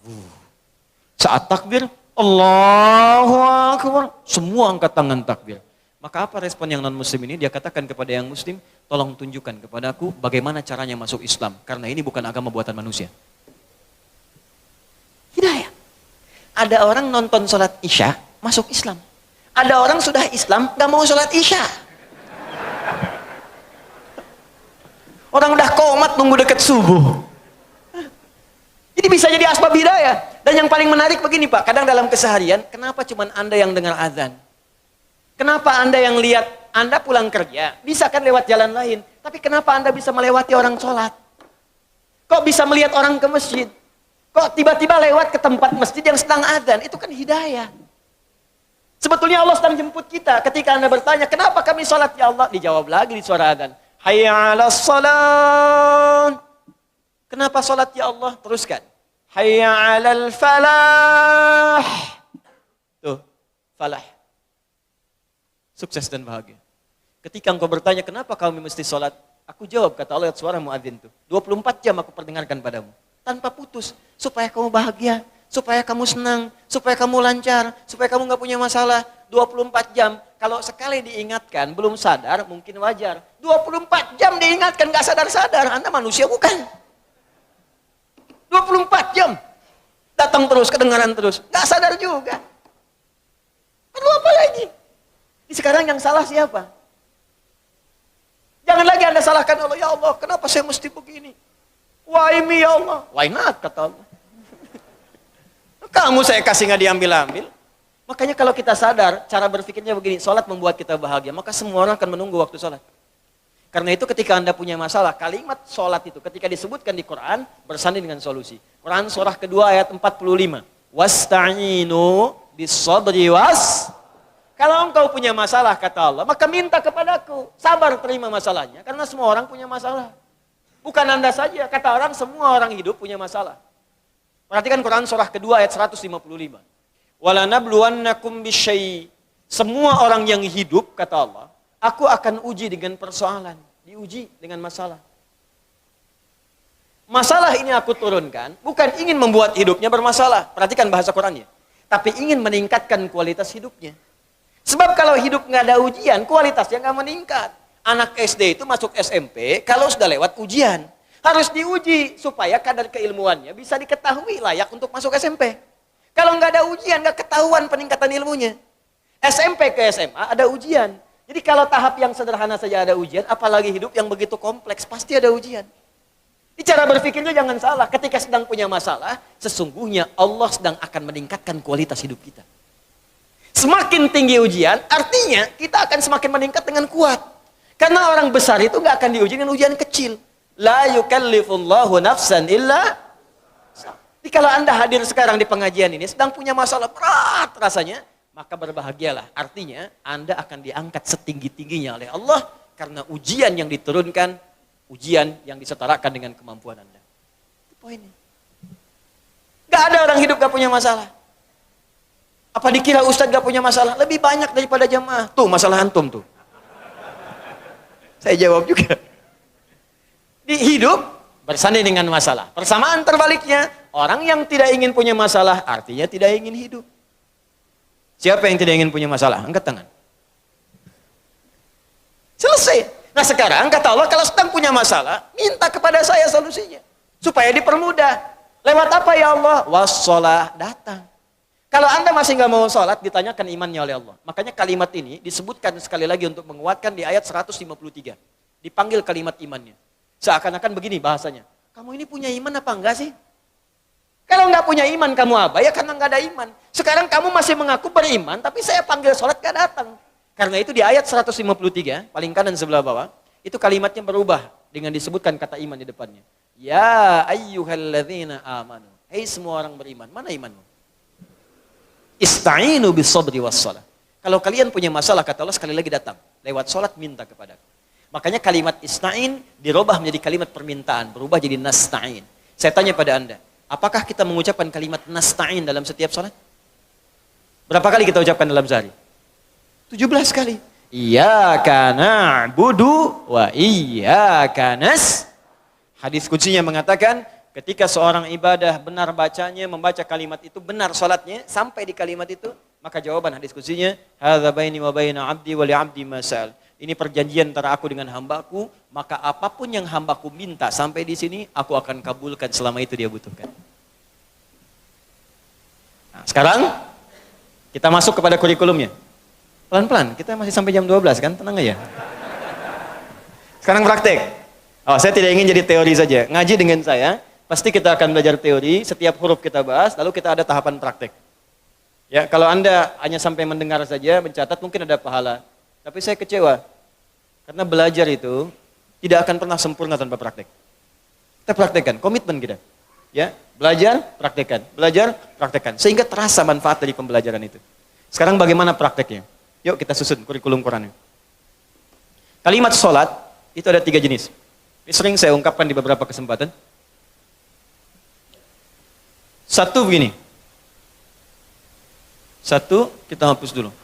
Saat takbir, Allahu Akbar. Semua angkat tangan takbir. Maka apa respon yang non-muslim ini? Dia katakan kepada yang muslim, tolong tunjukkan kepadaku bagaimana caranya masuk Islam. Karena ini bukan agama buatan manusia. Hidayah. Ada orang nonton sholat Isya, masuk Islam. Ada orang sudah Islam, gak mau sholat Isya. Orang udah komat nunggu deket subuh. Jadi bisa jadi asbab hidayah. Dan yang paling menarik begini Pak, kadang dalam keseharian, kenapa cuma Anda yang dengar azan? Kenapa Anda yang lihat, Anda pulang kerja, bisa kan lewat jalan lain. Tapi kenapa Anda bisa melewati orang sholat? Kok bisa melihat orang ke masjid? Kok tiba-tiba lewat ke tempat masjid yang sedang azan? Itu kan hidayah. Sebetulnya Allah sedang jemput kita. Ketika Anda bertanya, kenapa kami sholat ya Allah? Dijawab lagi di suara azan. Hayya 'alas shalah. Kenapa sholat ya Allah? Teruskan. Hayya 'alal falah. Tuh, falah. Sukses dan bahagia. Ketika engkau bertanya, kenapa kami mesti sholat? Aku jawab, kata Allah, suara muadzin tuh. 24 jam aku perdengarkan padamu. Tanpa putus. Supaya kamu bahagia. Supaya kamu senang. Supaya kamu lancar. Supaya kamu gak punya masalah. 24 jam. Kalau sekali diingatkan, belum sadar, mungkin wajar. 24 jam diingatkan, gak sadar-sadar. Anda manusia bukan. 24 jam. Datang terus, kedengaran terus. Gak sadar juga. Perlu apa lagi? Sekarang yang salah siapa? Jangan lagi Anda salahkan Allah. Ya Allah, kenapa saya mesti begini? Why me ya Allah? Why not, kata Allah. Kamu saya kasih nggak diambil-ambil. Makanya kalau kita sadar, cara berpikirnya begini, sholat membuat kita bahagia, maka semua orang akan menunggu waktu sholat. Karena itu ketika Anda punya masalah, kalimat sholat itu ketika disebutkan di Quran, bersanding dengan solusi. Quran surah kedua ayat 45. Wasta'inu bis-sabri was. Kalau engkau punya masalah, kata Allah, maka minta kepadaku. Sabar terima masalahnya, karena semua orang punya masalah. Bukan Anda saja, kata orang, semua orang hidup punya masalah. Perhatikan Quran surah kedua ayat 155. Walanabluwannakum bisyai. Semua orang yang hidup, kata Allah, aku akan uji dengan persoalan. Diuji dengan masalah. Masalah ini aku turunkan, bukan ingin membuat hidupnya bermasalah. Perhatikan bahasa Qurannya. Tapi ingin meningkatkan kualitas hidupnya. Sebab kalau hidup nggak ada ujian, kualitasnya nggak meningkat. Anak SD itu masuk SMP, kalau sudah lewat ujian. Harus diuji, supaya kadar keilmuannya bisa diketahui layak untuk masuk SMP. Kalau nggak ada ujian, nggak ketahuan peningkatan ilmunya. SMP ke SMA ada ujian. Jadi kalau tahap yang sederhana saja ada ujian, apalagi hidup yang begitu kompleks, pasti ada ujian. Di cara berpikirnya jangan salah, ketika sedang punya masalah, sesungguhnya Allah sedang akan meningkatkan kualitas hidup kita. Semakin tinggi ujian, artinya kita akan semakin meningkat dengan kuat. Karena orang besar itu nggak akan diuji dengan ujian kecil. La yukallifullahu nafsan illa. Jadi kalau Anda hadir sekarang di pengajian ini, sedang punya masalah berat rasanya, maka berbahagialah. Artinya Anda akan diangkat setinggi-tingginya oleh Allah, karena ujian yang diturunkan, ujian yang disetarakan dengan kemampuan Anda. Itu poinnya. Gak ada orang hidup gak punya masalah. Apa dikira Ustadz gak punya masalah? Lebih banyak daripada jamaah. Tuh masalah antum tuh. Saya jawab juga. Di hidup bersanding dengan masalah. Persamaan terbaliknya, orang yang tidak ingin punya masalah artinya tidak ingin hidup. Siapa yang tidak ingin punya masalah? Angkat tangan. Selesai. Nah sekarang kata Allah, kalau sedang punya masalah, minta kepada saya solusinya. Supaya dipermudah. Lewat apa ya Allah? Wassalah, datang. Kalau Anda masih nggak mau sholat, ditanyakan imannya oleh Allah. Makanya kalimat ini disebutkan sekali lagi untuk menguatkan di ayat 153. Dipanggil kalimat imannya. Seakan-akan begini bahasanya. Kamu ini punya iman apa enggak sih? Kalau nggak punya iman kamu apa? Ya karena nggak ada iman. Sekarang kamu masih mengaku beriman, tapi saya panggil sholat nggak datang. Karena itu di ayat 153, paling kanan sebelah bawah, itu kalimatnya berubah dengan disebutkan kata iman di depannya. Ya ayyuhalladzina amanu. Hei semua orang beriman, mana imanmu? Ista'inu bis-sabri was-shalah. Kalau kalian punya masalah, kata Allah, sekali lagi datang. Lewat sholat minta kepadaku. Makanya kalimat ista'in dirubah menjadi kalimat permintaan. Berubah jadi nasta'in. Saya tanya pada Anda, apakah kita mengucapkan kalimat nasta'in dalam setiap sholat? Berapa kali kita ucapkan dalam sehari? 17 kali. Iyyaka na'budu wa iyyaka nas. Hadis kuncinya mengatakan, ketika seorang ibadah benar bacanya, membaca kalimat itu, benar salatnya, sampai di kalimat itu, maka jawaban hadis kuncinya, hadza baini wa baina 'abdi wa li 'abdi ma sa'al. Ini perjanjian antara aku dengan hambaku, maka apapun yang hambaku minta sampai di sini, aku akan kabulkan selama itu dia butuhkan. Nah, sekarang kita masuk kepada kurikulumnya. Pelan-pelan, kita masih sampai jam 12 kan, tenang aja. Sekarang praktek. Oh, saya tidak ingin jadi teori saja. Ngaji dengan saya, pasti kita akan belajar teori, setiap huruf kita bahas, lalu kita ada tahapan praktek. Ya, kalau Anda hanya sampai mendengar saja, mencatat, mungkin ada pahala. Tapi saya kecewa. Karena belajar itu tidak akan pernah sempurna tanpa praktek. Kita praktekkan, komitmen kita. Ya, belajar, praktekkan. Belajar, praktekkan. Sehingga terasa manfaat dari pembelajaran itu. Sekarang bagaimana prakteknya? Yuk kita susun kurikulum Qurannya. Kalimat sholat, itu ada 3 jenis. Ini sering saya ungkapkan di beberapa kesempatan. Satu begini. Satu, kita hapus dulu.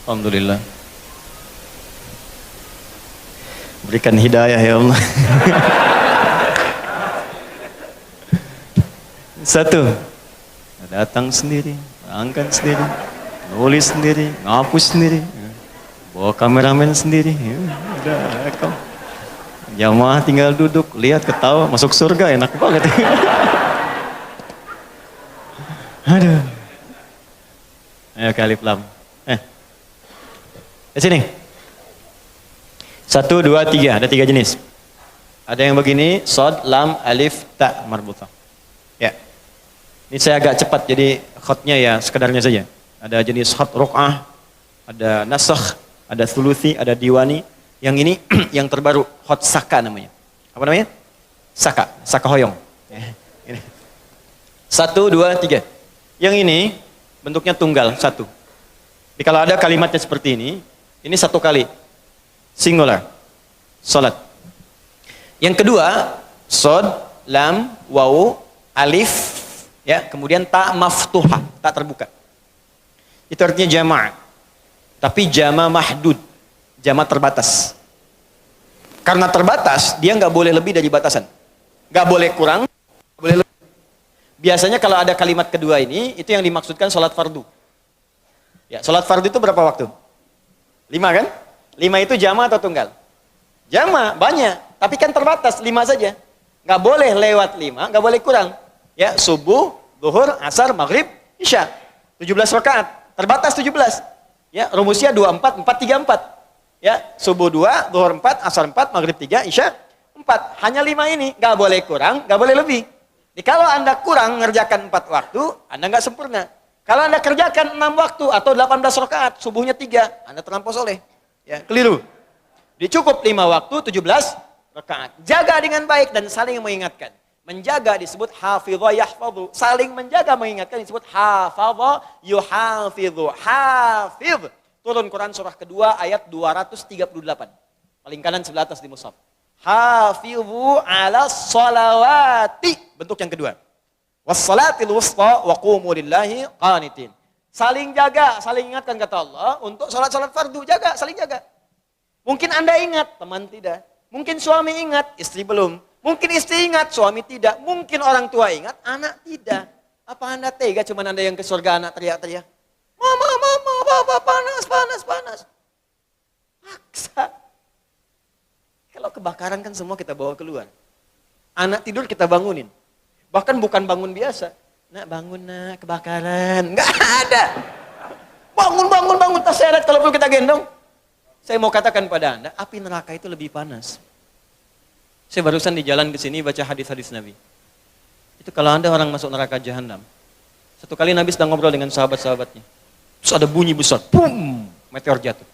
Alhamdulillah. Berikan hidayah ya Allah. Satu, datang sendiri, angkat sendiri, nulis sendiri, ngapus sendiri, bawa kameramen sendiri. Ya, udah, kau. Jamaah tinggal duduk, lihat ketawa, masuk surga, enak banget. Aduh. Ayo Alif Lam. Di sini. 1, 2, 3, ada 3 jenis. Ada yang begini, Shad, Lam, Alif, Ta, marbutah. Ya. Ini saya agak cepat, jadi khotnya ya sekedarnya saja. Ada jenis khot ruk'ah, ada nasakh, ada thuluthi, ada diwani. Yang ini yang terbaru, khot saka namanya. Apa namanya? Saka, saka hoyong. Ini. 1, 2, 3. Yang ini bentuknya tunggal, 1. Jadi kalau ada kalimatnya seperti ini 1 kali. Singular. Salat. Yang kedua, Shad, Lam, Waw, Alif, ya, kemudian Ta maftuha, tak terbuka. Itu artinya jama'. Tapi jama' mahdud, jama' terbatas. Karena terbatas, dia nggak boleh lebih dari batasan. Nggak boleh kurang, nggak boleh lebih. Biasanya kalau ada kalimat kedua ini, itu yang dimaksudkan sholat fardu. Ya, sholat fardu itu berapa waktu? 5 kan? 5 itu jama' atau tunggal? Jama', banyak. Tapi kan terbatas, 5 saja. Nggak boleh lewat 5, nggak boleh kurang. Ya, subuh, zuhur, asar, maghrib, isya. 17 rakaat. Terbatas 17. Ya, rumusnya 24, 4, 3, 4. Ya, subuh 2, zuhur 4, asar 4, maghrib 3, isya 4. Hanya 5 ini. Nggak boleh kurang, nggak boleh lebih. Jadi kalau Anda kurang ngerjakan 4 waktu, Anda nggak sempurna. Kalau Anda kerjakan 6 waktu atau 18 rakaat, subuhnya 3, Anda terlampau soleh. Ya, keliru. Dicukup 5 waktu, 17 rakaat. Jaga dengan baik dan saling mengingatkan. Menjaga disebut hafidha yahfadhu. Saling menjaga mengingatkan disebut hafadha yuhafidhu. Hafidh. Turun Quran surah kedua ayat 238. Paling kanan sebelah atas di mushaf. Hafidhu ala sholawati. Bentuk yang kedua. Wassalatil wusta wa qumu lillahi qanitin. Saling jaga, saling ingatkan kata Allah untuk salat-salat fardu. Jaga, saling jaga. Mungkin Anda ingat, teman tidak. Mungkin suami ingat, istri belum. Mungkin istri ingat, suami tidak. Mungkin orang tua ingat, anak tidak. Apa Anda tega cuman Anda yang ke surga anak teriak-teriak? Mama, mama, papa, panas, panas, panas. Paksa. Kalau kebakaran kan semua kita bawa keluar. Anak tidur kita bangunin. Bahkan bukan bangun biasa. Nak bangun nak, kebakaran. Enggak ada. Bangun, bangun, bangun. Tas seret kalau perlu kita gendong. Saya mau katakan pada Anda, api neraka itu lebih panas. Saya barusan di jalan ke sini baca hadis-hadis Nabi. Itu kalau Anda orang masuk neraka jahanam. Satu kali Nabi sedang ngobrol dengan sahabat-sahabatnya. Terus ada bunyi besar. Pum! Meteor jatuh.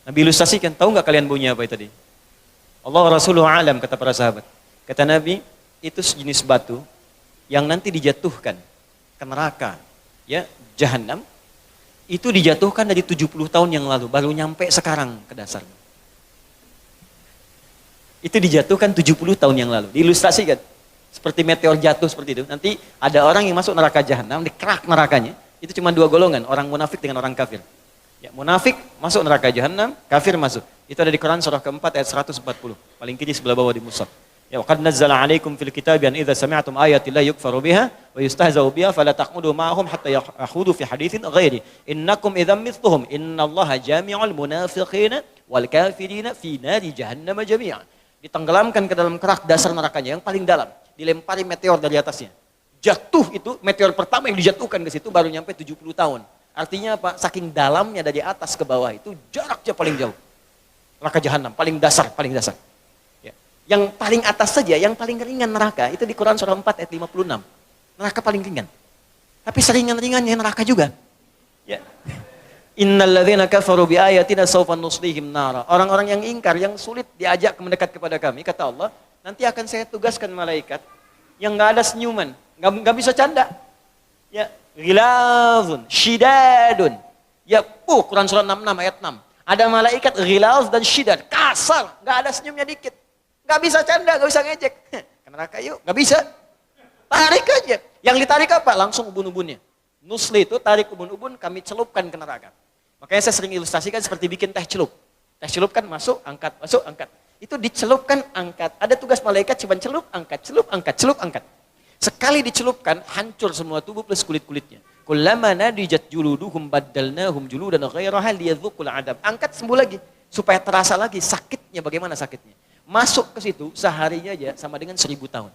Nabi ilustrasikan, tahu nggak kalian bunyi apa itu tadi? Allah Rasulullah alam, kata para sahabat. Kata Nabi, itu sejenis batu yang nanti dijatuhkan ke neraka, ya, jahanam, itu dijatuhkan dari 70 tahun yang lalu, baru nyampe sekarang ke dasar. Itu dijatuhkan 70 tahun yang lalu, diilustrasikan. Seperti meteor jatuh seperti itu. Nanti ada orang yang masuk neraka jahanam, dikerak nerakanya, itu cuma 2 golongan, orang munafik dengan orang kafir. Ya, munafik masuk neraka jahanam, kafir masuk. Itu ada di Quran surah keempat ayat 140, paling kiri sebelah bawah di mushaf. Ya, qad nazzala 'alaikum fil kitabi an idza sami'tum ayati la yukfaru biha wa yustahza'u biha fala taqudu ma'ahum hatta yakhudu fi haditsin ghairi innakum idzam mithluhum innallaha jami'ul munafiqina wal kafirina fi nari jahannam jami'an. Ditenggelamkan ke dalam kerak dasar nerakanya yang paling dalam, dilempari meteor dari atasnya. Jatuh itu meteor pertama yang dijatuhkan ke situ baru nyampe 70 tahun. Artinya apa? Saking dalamnya dari atas ke bawah itu jaraknya paling jauh. Neraka jahanam paling dasar, paling dasar. Ya. Yang paling atas saja, yang paling ringan neraka itu di Quran surah 4 ayat 56. Neraka paling ringan. Tapi seringan-ringannya neraka juga. Ya. Innal ladzina kafaru bi ayatina sawfa nuslihim nara. Orang-orang yang ingkar, yang sulit diajak mendekat kepada kami, kata Allah, nanti akan saya tugaskan malaikat yang enggak ada senyuman, enggak bisa canda. Ya, ghilazun, shidadun. Ya, Quran surah 66 ayat 6. Ada malaikat ghilaz dan shidad, kasar, enggak ada senyumnya dikit. Enggak bisa canda, enggak bisa ngejek. Ke neraka yuk, enggak bisa. Tarik aja. Yang ditarik apa? Langsung ubun-ubunnya. Nusli itu tarik ubun-ubun, kami celupkan ke neraka. Makanya saya sering ilustrasikan seperti bikin teh celup. Teh celup kan masuk, angkat, masuk, angkat. Itu dicelupkan, angkat. Ada tugas malaikat cuma celup, angkat, celup, angkat, celup, angkat. Sekali dicelupkan, hancur semua tubuh plus kulit-kulitnya. Kullama nadijat juluduhum baddalnahum juludan ghairaha liyadzuqul adab. Angkat sembuh lagi supaya terasa lagi sakitnya, bagaimana sakitnya. Masuk ke situ seharinya aja sama dengan 1000 tahun.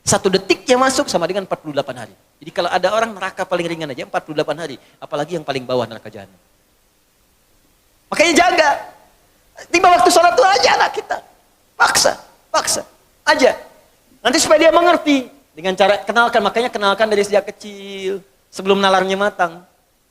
1 detiknya masuk sama dengan 48 hari. Jadi kalau ada orang neraka paling ringan aja 48 hari, apalagi yang paling bawah neraka jahanam. Makanya jaga. Tiba waktu sholat itu aja anak kita. Paksa aja. Nanti supaya dia mengerti dengan cara kenalkan, makanya kenalkan dari sejak kecil sebelum nalarnya matang.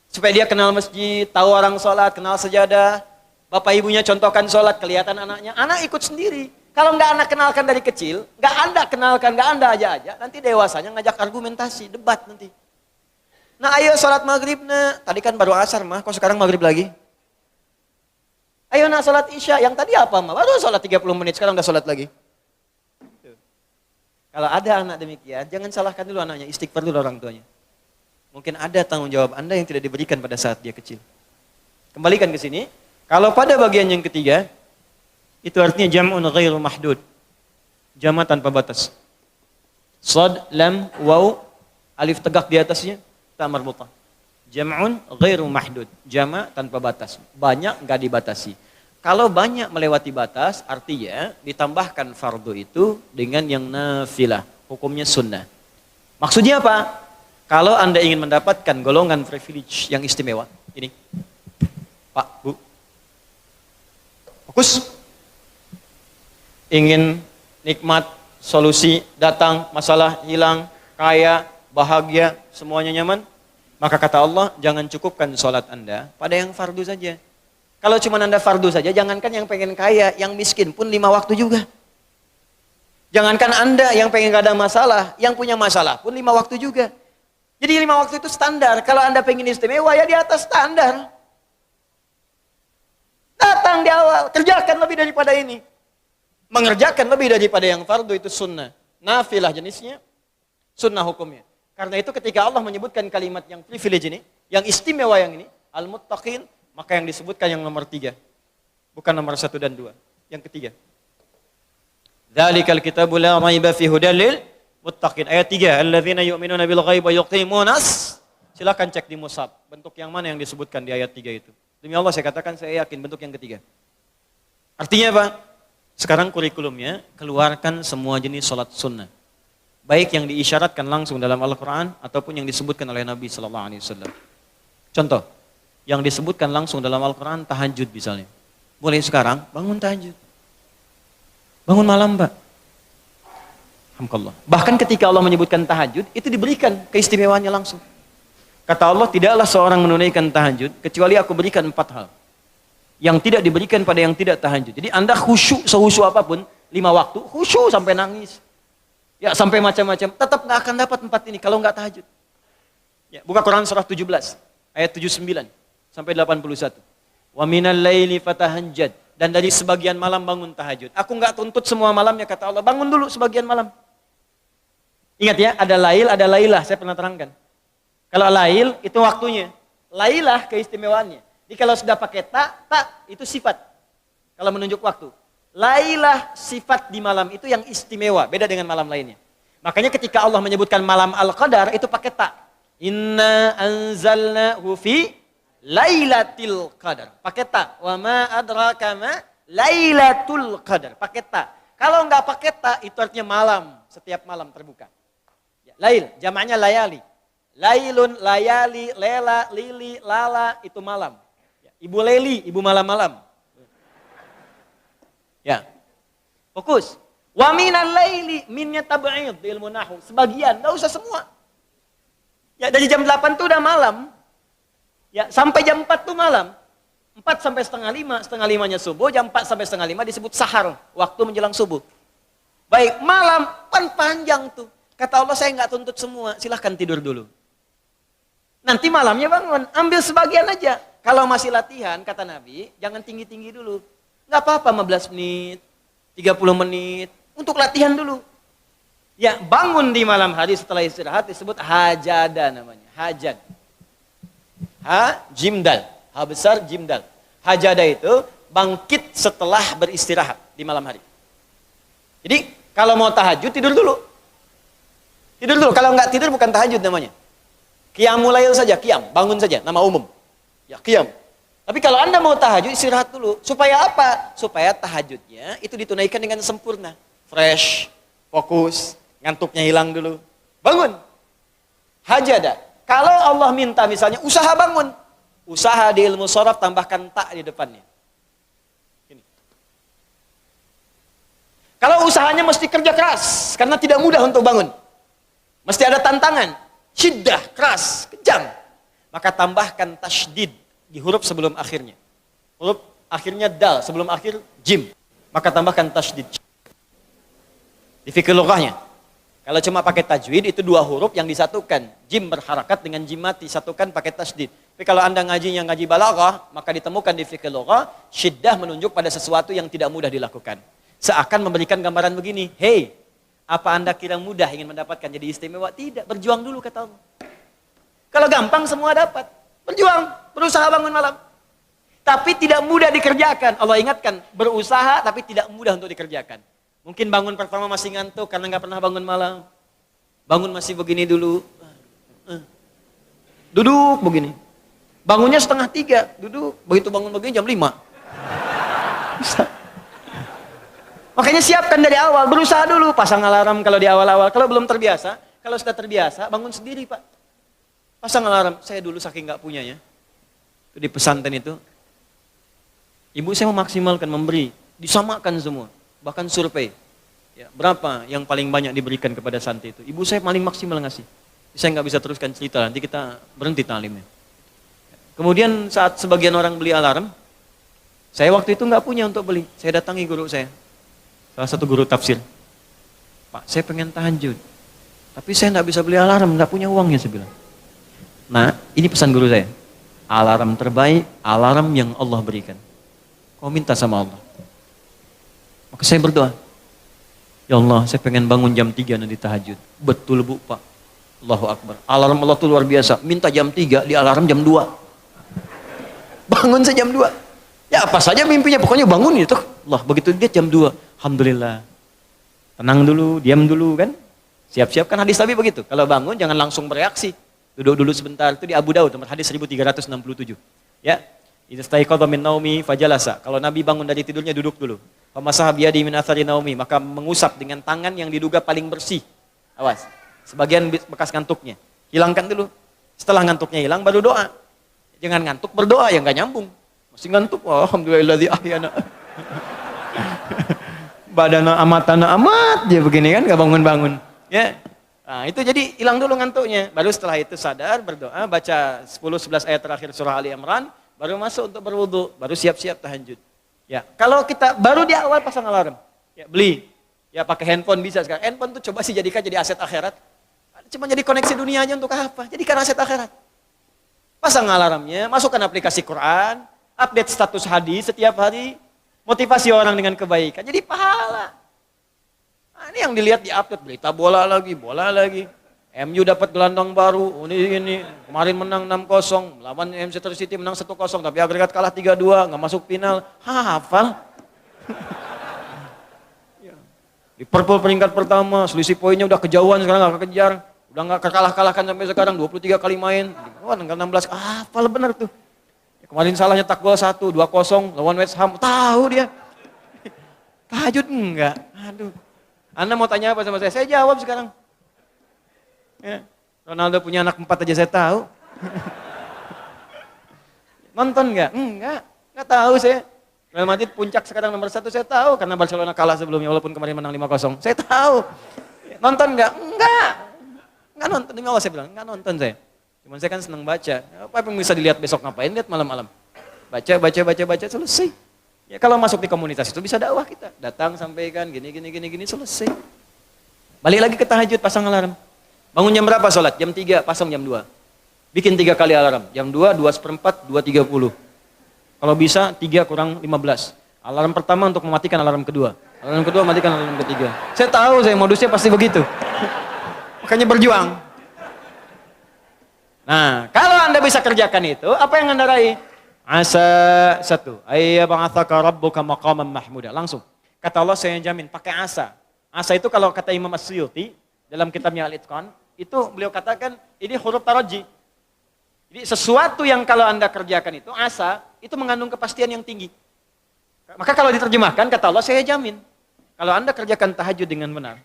Supaya dia kenal masjid, tahu orang sholat, kenal sejadah. Bapak ibunya contohkan sholat, kelihatan anaknya, anak ikut sendiri. Kalau nggak anak kenalkan dari kecil, nggak anda kenalkan, nggak anda aja, nanti dewasanya ngajak argumentasi, debat nanti. Nah ayo sholat maghrib, nah tadi kan baru asar mah, kok sekarang maghrib lagi? Ayo nak sholat isya, yang tadi apa mah? Baru sholat 30 menit, sekarang udah sholat lagi. Kalau ada anak demikian, jangan salahkan dulu anaknya, istighfar dulu orang tuanya. Mungkin ada tanggung jawab anda yang tidak diberikan pada saat dia kecil. Kembalikan ke sini, kalau pada bagian yang ketiga, itu artinya jam'un ghairu mahdud. Jama' tanpa batas. Shad, lam, waw, alif tegak di atasnya, ta marbutah. Jam'un ghairu mahdud. Jama' tanpa batas. Banyak enggak dibatasi. Kalau banyak melewati batas, artinya ditambahkan fardu itu dengan yang nafilah. Hukumnya sunnah. Maksudnya apa? Kalau anda ingin mendapatkan golongan privilege yang istimewa. Ini. Pak, Bu. Fokus. Ingin nikmat, solusi, datang, masalah hilang, kaya, bahagia, semuanya nyaman, maka kata Allah, jangan cukupkan sholat anda pada yang fardu saja. Kalau cuma anda fardu saja, jangankan yang pengen kaya, yang miskin pun 5 waktu juga. Jangankan anda yang pengen gak ada masalah, yang punya masalah pun 5 waktu juga. Jadi 5 waktu itu standar, kalau anda pengen istimewa ya di atas standar. Datang di awal, kerjakan lebih daripada ini. Mengerjakan lebih daripada yang fardu itu sunnah. Nafilah jenisnya, sunnah hukumnya. Karena itu ketika Allah menyebutkan kalimat yang privilege ini, yang istimewa yang ini, al-muttaqin, maka yang disebutkan yang nomor 3. Bukan nomor 1 dan 2. Yang ketiga. Dzalikal kitabu la raiba fi hudal lil muttaqin. Ayat 3. Alladzina yu'minuna bil ghaib wa yuqimunas. Silakan cek di mushaf. Bentuk yang mana yang disebutkan di ayat 3 itu. Demi Allah saya katakan saya yakin bentuk yang ketiga. Artinya apa? Sekarang kurikulumnya, keluarkan semua jenis sholat sunnah. Baik yang diisyaratkan langsung dalam Al-Quran, ataupun yang disebutkan oleh Nabi SAW. Contoh, yang disebutkan langsung dalam Al-Quran, tahajud misalnya. Mulai sekarang, bangun tahajud. Bangun malam, Pak. Alhamdulillah. Bahkan ketika Allah menyebutkan tahajud, itu diberikan keistimewaannya langsung. Kata Allah, tidaklah seorang menunaikan tahajud, kecuali aku berikan 4 hal. Yang tidak diberikan pada yang tidak tahajud. Jadi anda khusyuk, sehusyuk apapun, 5 waktu, khusyuk sampai nangis. Ya sampai macam-macam, tetap nggak akan dapat 4 ini kalau nggak tahajud. Ya, buka Quran surah 17, ayat 79 sampai 81. Wa minal laili fatahajjad, dan dari sebagian malam bangun tahajud. Aku nggak tuntut semua malamnya, kata Allah, bangun dulu sebagian malam. Ingat ya, ada lail, ada lailah, saya pernah terangkan. Kalau lail itu waktunya, lailah keistimewaannya. Jadi kalau sudah pakai tak itu sifat. Kalau menunjuk waktu. Lailah sifat di malam itu yang istimewa, beda dengan malam lainnya. Makanya ketika Allah menyebutkan malam Al-Qadar itu pakai tak. Inna anzalnahu fi Lailatul Qadar. Pakai ta. Wa ma adraka ma Lailatul Qadar. Pakai ta. Kalau enggak pakai ta, itu artinya malam. Setiap malam terbuka. Ya, lail, jamaknya layali. Lailun, layali, lela, lili, lala, itu malam. Ya, ibu Leli, ibu malam-malam. Ya, fokus. Wa minal laili, minnya tab'id di ilmu nahu. Sebagian, enggak usah semua. Ya, dari jam 8 itu udah malam. Ya, sampai jam 4 tuh malam. 4 sampai setengah 5 subuh, jam 4 sampai setengah 5 disebut sahar, waktu menjelang subuh. Baik, malam kan panjang tuh. Kata Allah, saya nggak tuntut semua, silahkan tidur dulu. Nanti malamnya bangun, ambil sebagian aja. Kalau masih latihan, kata Nabi, jangan tinggi-tinggi dulu. Nggak apa-apa 15 menit, 30 menit, untuk latihan dulu. Ya, bangun di malam hari setelah istirahat disebut hajada namanya, hajad. Jimdal, ha besar jimdal. Hajada itu bangkit setelah beristirahat di malam hari. Jadi kalau mau tahajud tidur dulu. Tidur dulu, kalau nggak tidur bukan tahajud namanya. Qiyamul lail saja, qiyam, bangun saja, nama umum. Ya, qiyam. Tapi kalau Anda mau tahajud istirahat dulu. Supaya apa? Supaya tahajudnya itu ditunaikan dengan sempurna. Fresh, fokus, ngantuknya hilang dulu. Bangun. Hajada. Kalau Allah minta misalnya usaha bangun. Usaha di ilmu sharaf tambahkan tak di depannya. Ini. Kalau usahanya mesti kerja keras karena tidak mudah untuk bangun. Mesti ada tantangan, syiddah, keras, kejam. Maka tambahkan tasydid di huruf sebelum akhirnya. Huruf akhirnya dal, sebelum akhir jim. Maka tambahkan tasydid. Di fikih lughahnya. Kalau cuma pakai tajwid itu 2 huruf yang disatukan. Jim berharakat dengan jim mati, satukan pakai tasydid. Tapi kalau Anda ngaji balaghah, maka ditemukan di fikih lughah, syiddah menunjuk pada sesuatu yang tidak mudah dilakukan. Seakan memberikan gambaran begini, hey, apa Anda kira mudah ingin mendapatkan jadi istimewa? Tidak, berjuang dulu kata Allah. Kalau gampang semua dapat. Berjuang, berusaha bangun malam. Tapi tidak mudah dikerjakan. Allah ingatkan, berusaha tapi tidak mudah untuk dikerjakan. Mungkin bangun pertama masih ngantuk karena nggak pernah bangun malam. Bangun masih begini dulu. Duduk begini. Bangunnya 2:30, duduk. Begitu bangun begini jam 5. Bisa. Makanya siapkan dari awal, berusaha dulu, pasang alarm kalau di awal-awal. Kalau belum terbiasa, kalau sudah terbiasa, bangun sendiri Pak. Pasang alarm, saya dulu saking nggak punyanya. Itu di pesantren itu. Ibu saya memaksimalkan, memberi, disamakan semua. Bahkan survei. Ya, berapa yang paling banyak diberikan kepada santri itu. Ibu saya paling maksimal ngasih. Saya nggak bisa teruskan cerita, nanti kita berhenti talimnya. Kemudian saat sebagian orang beli alarm, saya waktu itu nggak punya untuk beli. Saya datangi guru saya. Salah satu guru tafsir. Pak, saya pengen tahajud. Tapi saya nggak bisa beli alarm, nggak punya uangnya, saya bilang. Nah, ini pesan guru saya. Alarm terbaik, alarm yang Allah berikan. Kau minta sama Allah. Maka saya berdoa. Ya Allah, saya pengen bangun jam 3 nanti tahajud. Betul Bu, Pak. Allahu Akbar. Alarm Allah itu luar biasa. Minta jam 3, di alarm jam 2. Bangun saya jam 2. Ya apa saja mimpinya, pokoknya bangun itu. Allah, begitu dia jam 2. Alhamdulillah. Tenang dulu, diam dulu kan. Siap-siap kan hadis Nabi begitu. Kalau bangun jangan langsung bereaksi. Duduk dulu sebentar. Itu di Abu Daud, nomor hadis 1367. Ya. Idastaiqadha min naumi fajalasa. Kalau Nabi bangun dari tidurnya duduk dulu. Famasaha biyadi min athari naumi, maka mengusap dengan tangan yang diduga paling bersih. Awas. Sebagian bekas ngantuknya. Hilangkan dulu. Setelah ngantuknya hilang baru doa. Jangan ngantuk berdoa yang enggak nyambung. Masih ngantuk. Alhamdulilladzi ahyana. Badana amatana amat dia begini kan, gak bangun-bangun. Ya. Nah, itu jadi hilang dulu ngantuknya. Baru setelah itu sadar, berdoa, baca 10-11 ayat terakhir surah Ali Imran, baru masuk untuk berwudu, baru siap-siap tahajud. Ya, kalau kita baru di awal pasang alarm, ya beli. Ya pakai handphone bisa sekarang. Handphone tuh coba sih jadikan jadi aset akhirat. Cuma jadi koneksi dunia aja untuk apa? Jadikan aset akhirat. Pasang alarmnya, masukkan aplikasi Quran, update status hadis setiap hari. Motivasi orang dengan kebaikan, jadi pahala. Nah, ini yang dilihat di update, berita bola lagi. MU dapat gelandang baru, ini. Kemarin menang 6-0, lawan Manchester City menang 1-0, tapi agregat kalah 3-2, nggak masuk final. Hafal. Liverpool peringkat pertama, selisih poinnya udah kejauhan, sekarang nggak kekejar. Udah nggak kalah-kalahkan sampai sekarang, 23 kali main. Wah, tanggal 16, hafal benar tuh. Kemarin salah nyetak gol 1-2-0 lawan West Ham. Tahu dia. Tahajud enggak. Aduh. Anda mau tanya apa sama saya? Saya jawab sekarang. Ya. Ronaldo punya anak 4 aja saya tahu. Nonton enggak? Enggak tahu saya. Real Madrid puncak sekarang nomor 1 saya tahu karena Barcelona kalah sebelumnya walaupun kemarin menang 5-0. Saya tahu. Nonton enggak? Enggak nonton. Demi Allah saya bilang, enggak nonton saya. Cuman saya kan senang baca. Apa yang bisa dilihat besok ngapain? Lihat malam-malam. Baca selesai. Ya kalau masuk di komunitas itu bisa dakwah kita. Datang sampaikan gini selesai. Balik lagi ke tahajud, pasang alarm. Bangun jam berapa sholat? Jam 3, pasang jam 2. Bikin 3 kali alarm. Jam 2, 2:04, 2:30. Kalau bisa 3 kurang 15. Alarm pertama untuk mematikan alarm kedua. Alarm kedua matikan alarm ketiga. Saya tahu saya modusnya pasti begitu. Makanya berjuang. Nah, kalau Anda bisa kerjakan itu, apa yang Anda raih? Asa 1. Ayyab'atsaka rabbuka maqaman mahmuda. Langsung. Kata Allah saya jamin pakai asa. Asa itu kalau kata Imam As-Suyuti dalam kitabnya Al-Itqan, itu beliau katakan ini huruf taraji. Jadi sesuatu yang kalau Anda kerjakan itu asa, itu mengandung kepastian yang tinggi. Maka kalau diterjemahkan kata Allah saya jamin. Kalau Anda kerjakan tahajud dengan benar,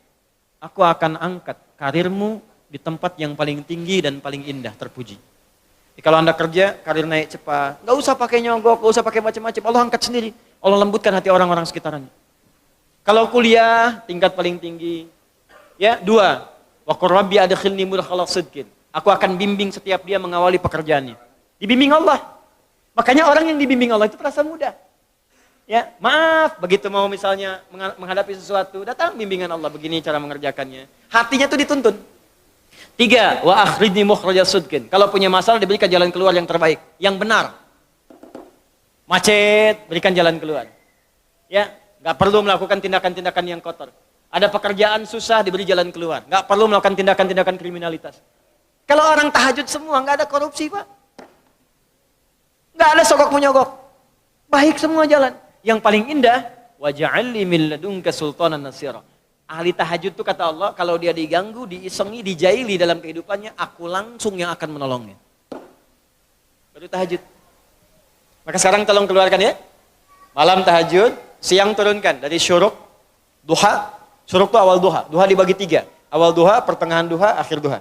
aku akan angkat karirmu di tempat yang paling tinggi dan paling indah, terpuji. Jadi kalau Anda kerja, karir naik cepat. Gak usah pakai nyogok, gak usah pakai macam-macam. Allah angkat sendiri. Allah lembutkan hati orang-orang sekitarnya. Kalau kuliah, tingkat paling tinggi. Ya, 2. Wa qur rabbi adkhilni mudkhala sidqin. Aku akan bimbing setiap dia mengawali pekerjaannya. Dibimbing Allah. Makanya orang yang dibimbing Allah itu terasa mudah. Ya, maaf, begitu mau misalnya menghadapi sesuatu, datang bimbingan Allah, begini cara mengerjakannya. Hatinya tuh dituntun. 3, wa akhrijni mukhraja sidqin. Kalau punya masalah diberikan jalan keluar yang terbaik, yang benar. Macet, berikan jalan keluar. Ya, enggak perlu melakukan tindakan-tindakan yang kotor. Ada pekerjaan susah diberi jalan keluar. Enggak perlu melakukan tindakan-tindakan kriminalitas. Kalau orang tahajud semua enggak ada korupsi, Pak. Enggak ada sogok-menyogok. Baik semua jalan. Yang paling indah, wa ja'alni min ladunka sultanan nasira. Ahli tahajud itu kata Allah, kalau dia diganggu, diisengi, dijaili dalam kehidupannya, aku langsung yang akan menolongnya. Baru tahajud. Maka sekarang tolong keluarkan ya. Malam tahajud, siang turunkan. Dari syuruk, duha. Syuruk itu awal duha. Duha dibagi 3. Awal duha, pertengahan duha, akhir duha.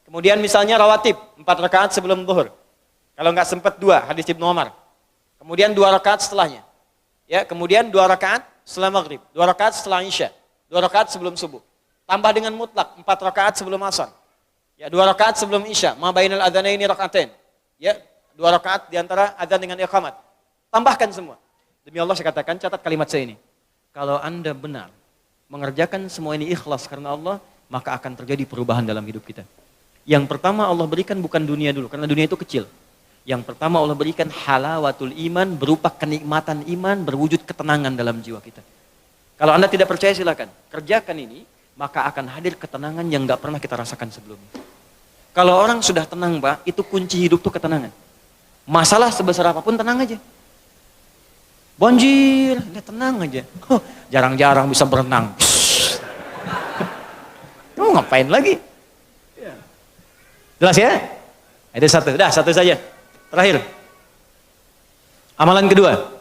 Kemudian misalnya rawatib, 4 rakaat sebelum zuhur. Kalau nggak sempat 2, hadis Ibnu Umar. Kemudian 2 rakaat setelahnya. Ya, kemudian 2 rakaat setelah maghrib. 2 rakaat setelah isya. 2 rakaat sebelum subuh. Tambah dengan mutlak 4 rakaat sebelum asar. Ya, 2 rakaat sebelum isya. Ma bainal adzanaini rakaatain. Ya, 2 rakaat di antara adzan dengan iqamat. Tambahkan semua. Demi Allah saya katakan, catat kalimat saya ini. Kalau Anda benar mengerjakan semua ini ikhlas karena Allah, maka akan terjadi perubahan dalam hidup kita. Yang pertama Allah berikan bukan dunia dulu, karena dunia itu kecil. Yang pertama Allah berikan halawatul iman, berupa kenikmatan iman, berwujud ketenangan dalam jiwa kita. Kalau Anda tidak percaya silakan, kerjakan ini, maka akan hadir ketenangan yang gak pernah kita rasakan sebelumnya. Kalau orang sudah tenang, Pak, itu kunci hidup tuh ketenangan. Masalah sebesar apapun tenang aja. Banjir, dia tenang aja. Jarang-jarang bisa berenang. Kamu ngapain lagi? Jelas ya? Itu satu, dah satu saja. Terakhir. Amalan kedua.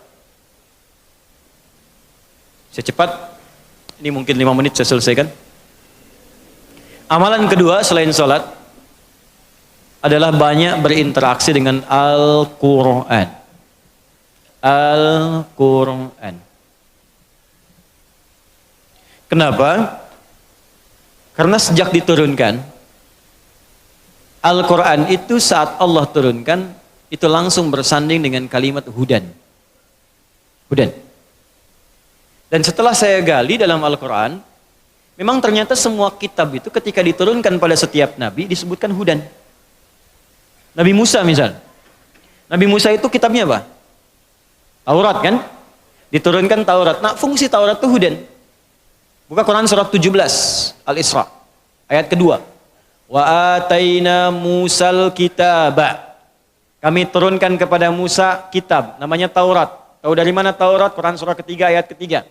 Saya cepat, ini mungkin 5 menit saya selesaikan. Amalan kedua selain sholat adalah banyak berinteraksi dengan Al-Quran. Al-Quran. Kenapa? Karena sejak diturunkan, Al-Quran itu saat Allah turunkan, itu langsung bersanding dengan kalimat hudan. Hudan. Dan setelah saya gali dalam Al-Quran, memang ternyata semua kitab itu ketika diturunkan pada setiap nabi disebutkan hudan. Nabi Musa misal. Nabi Musa itu kitabnya apa? Taurat kan? Diturunkan Taurat. Nah, fungsi Taurat itu hudan. Buka Quran surat 17 Al-Isra ayat kedua. Wa ataina Musal kitaba. Kami turunkan kepada Musa kitab namanya Taurat. Tahu dari mana Taurat? Quran surah ketiga ayat ketiga.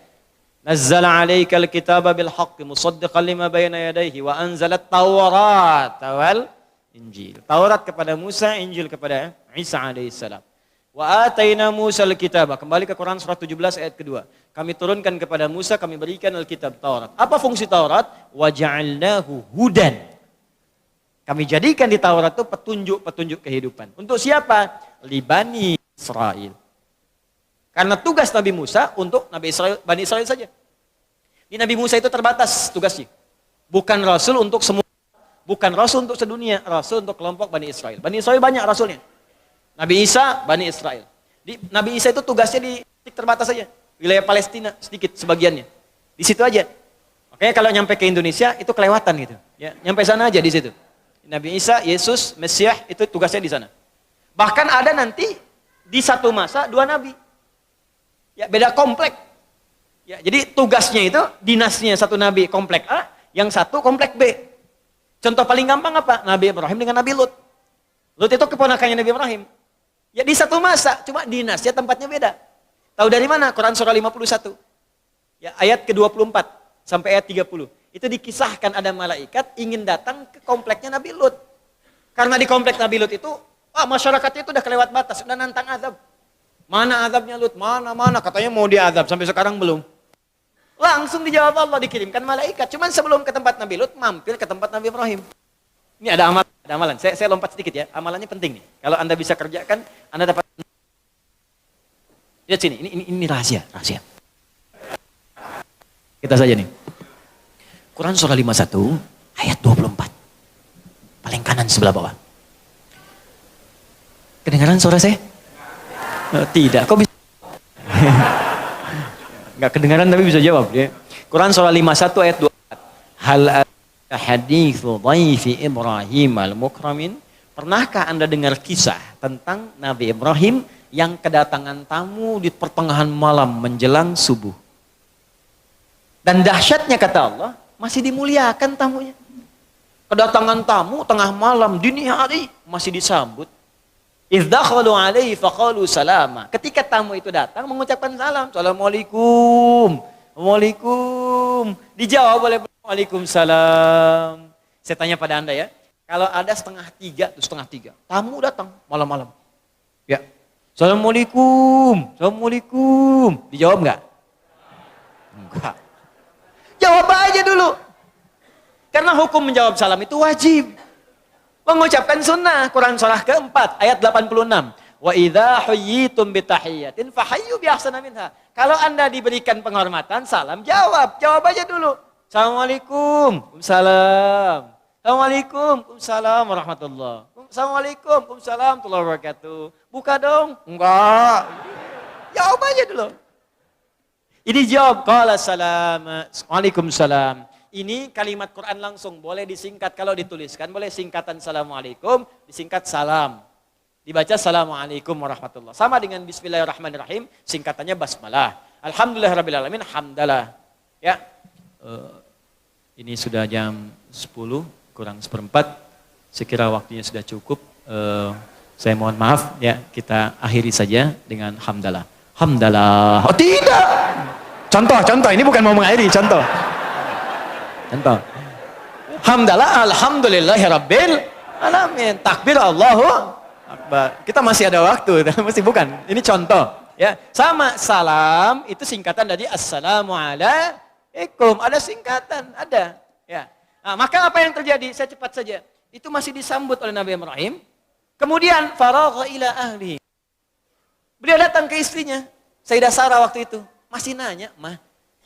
Nazzala 'alaikal kitaba bil haqqi musaddiqan lima bayna yadayhi wa anzalat Taurat wal Injil. Taurat kepada Musa, Injil kepada Isa alaihissalam. Wa ataina Musal kitabah. Kembali ke Quran surah 17 ayat kedua. Kami turunkan kepada Musa, kami berikan Alkitab Taurat. Apa fungsi Taurat? Wa ja'alnahu hudan. Kami jadikan di Taurat itu petunjuk-petunjuk kehidupan. Untuk siapa? Li Bani Israel. Karena tugas Nabi Musa untuk Bani Israel saja. Di Nabi Musa itu terbatas tugasnya. Bukan Rasul untuk semua. Bukan Rasul untuk sedunia. Rasul untuk kelompok Bani Israel. Bani Israel banyak Rasulnya. Nabi Isa, Bani Israel. Nabi Isa itu tugasnya di titik terbatas saja. Wilayah Palestina sedikit sebagiannya. Di situ aja. Makanya kalau nyampe ke Indonesia itu kelewatan gitu. Ya, nyampe sana aja di situ. Nabi Isa, Yesus, Mesias itu tugasnya di sana. Bahkan ada nanti di satu masa dua nabi. Ya, beda komplek. Ya, jadi tugasnya itu dinasnya satu nabi komplek A, yang satu komplek B. Contoh paling gampang apa? Nabi Ibrahim dengan Nabi Lut. Lut itu keponakannya Nabi Ibrahim. Ya di satu masa, cuma dinasnya tempatnya beda. Tahu dari mana? Quran surah 51. Ya, ayat ke-24 sampai ayat 30. Itu dikisahkan ada malaikat ingin datang ke kompleknya Nabi Lut. Karena di komplek Nabi Lut itu, masyarakatnya itu udah kelewat batas, udah nantang azab. Mana azabnya Lut? Mana? Katanya mau diazab, sampai sekarang belum. Langsung dijawab Allah, dikirimkan malaikat. Cuman sebelum ke tempat Nabi Lut, mampir ke tempat Nabi Ibrahim. Ini ada amalan. Saya lompat sedikit ya. Amalannya penting nih. Kalau Anda bisa kerjakan, Anda dapat. Lihat sini, ini rahasia. Kita saja nih. Quran surah 51 ayat 24. Paling kanan sebelah bawah. Kedengaran suara saya? Tidak, kok bisa? Enggak kedengaran tapi bisa jawab ya. Quran surah 51 ayat 24. Hal haditsu dhaifi Ibrahim al-mukramin. Pernahkah Anda dengar kisah tentang Nabi Ibrahim yang kedatangan tamu di pertengahan malam menjelang subuh? Dan dahsyatnya kata Allah, masih dimuliakan tamunya. Kedatangan tamu tengah malam, dini hari masih disambut. Idz dakhalu alaihi faqalu salama. Ketika tamu itu datang mengucapkan salam, Assalamualaikum. Waalaikum. Dijawab oleh Waalaikumsalam. Saya tanya pada Anda ya, kalau ada setengah tiga, tamu datang malam-malam. Ya. Assalamualaikum. Dijawab enggak? Enggak. Jawab aja dulu. Karena hukum menjawab salam itu wajib. Mengucapkan sunnah. Quran surah keempat ayat 86. Wa idza huyyitum bitahiyyatin fahayyu biahsana minha. Kalau Anda diberikan penghormatan, salam jawab aja dulu. Assalamualaikum. Waalaikumsalam. Assalamualaikum. Waalaikumsalam warahmatullahi. Assalamualaikum. Waalaikumsalam warahmatullahi wabarakatuh. Buka dong. Enggak. Jawab aja dulu. Ini jawab qala salam. Waalaikumsalam. Ini kalimat Quran langsung, boleh disingkat kalau dituliskan, boleh singkatan Assalamualaikum, disingkat salam. Dibaca Assalamualaikum warahmatullahi. Sama dengan Bismillahirrahmanirrahim, singkatannya Basmalah. Alhamdulillahirrabbilalamin, hamdalah. Ya, ini sudah jam 10 kurang seperempat. Sekira waktunya sudah cukup. Saya mohon maaf ya, kita akhiri saja dengan hamdalah. Hamdalah. Oh tidak. Contoh, ini bukan mau mengakhiri, contoh. Hamdalah, alhamdulillahirabbil alamin. Takbir Allahu Akbar. Kita masih ada waktu, masih bukan. Ini contoh, ya. Sama salam itu singkatan dari assalamualaikum. Ada singkatan, ada. Ya. Nah, maka apa yang terjadi? Saya cepat saja. Itu masih disambut oleh Nabi Ibrahim. Kemudian faragha ila ahli. Beliau datang ke istrinya. Sayyidah Sarah waktu itu masih nanya, "Mah,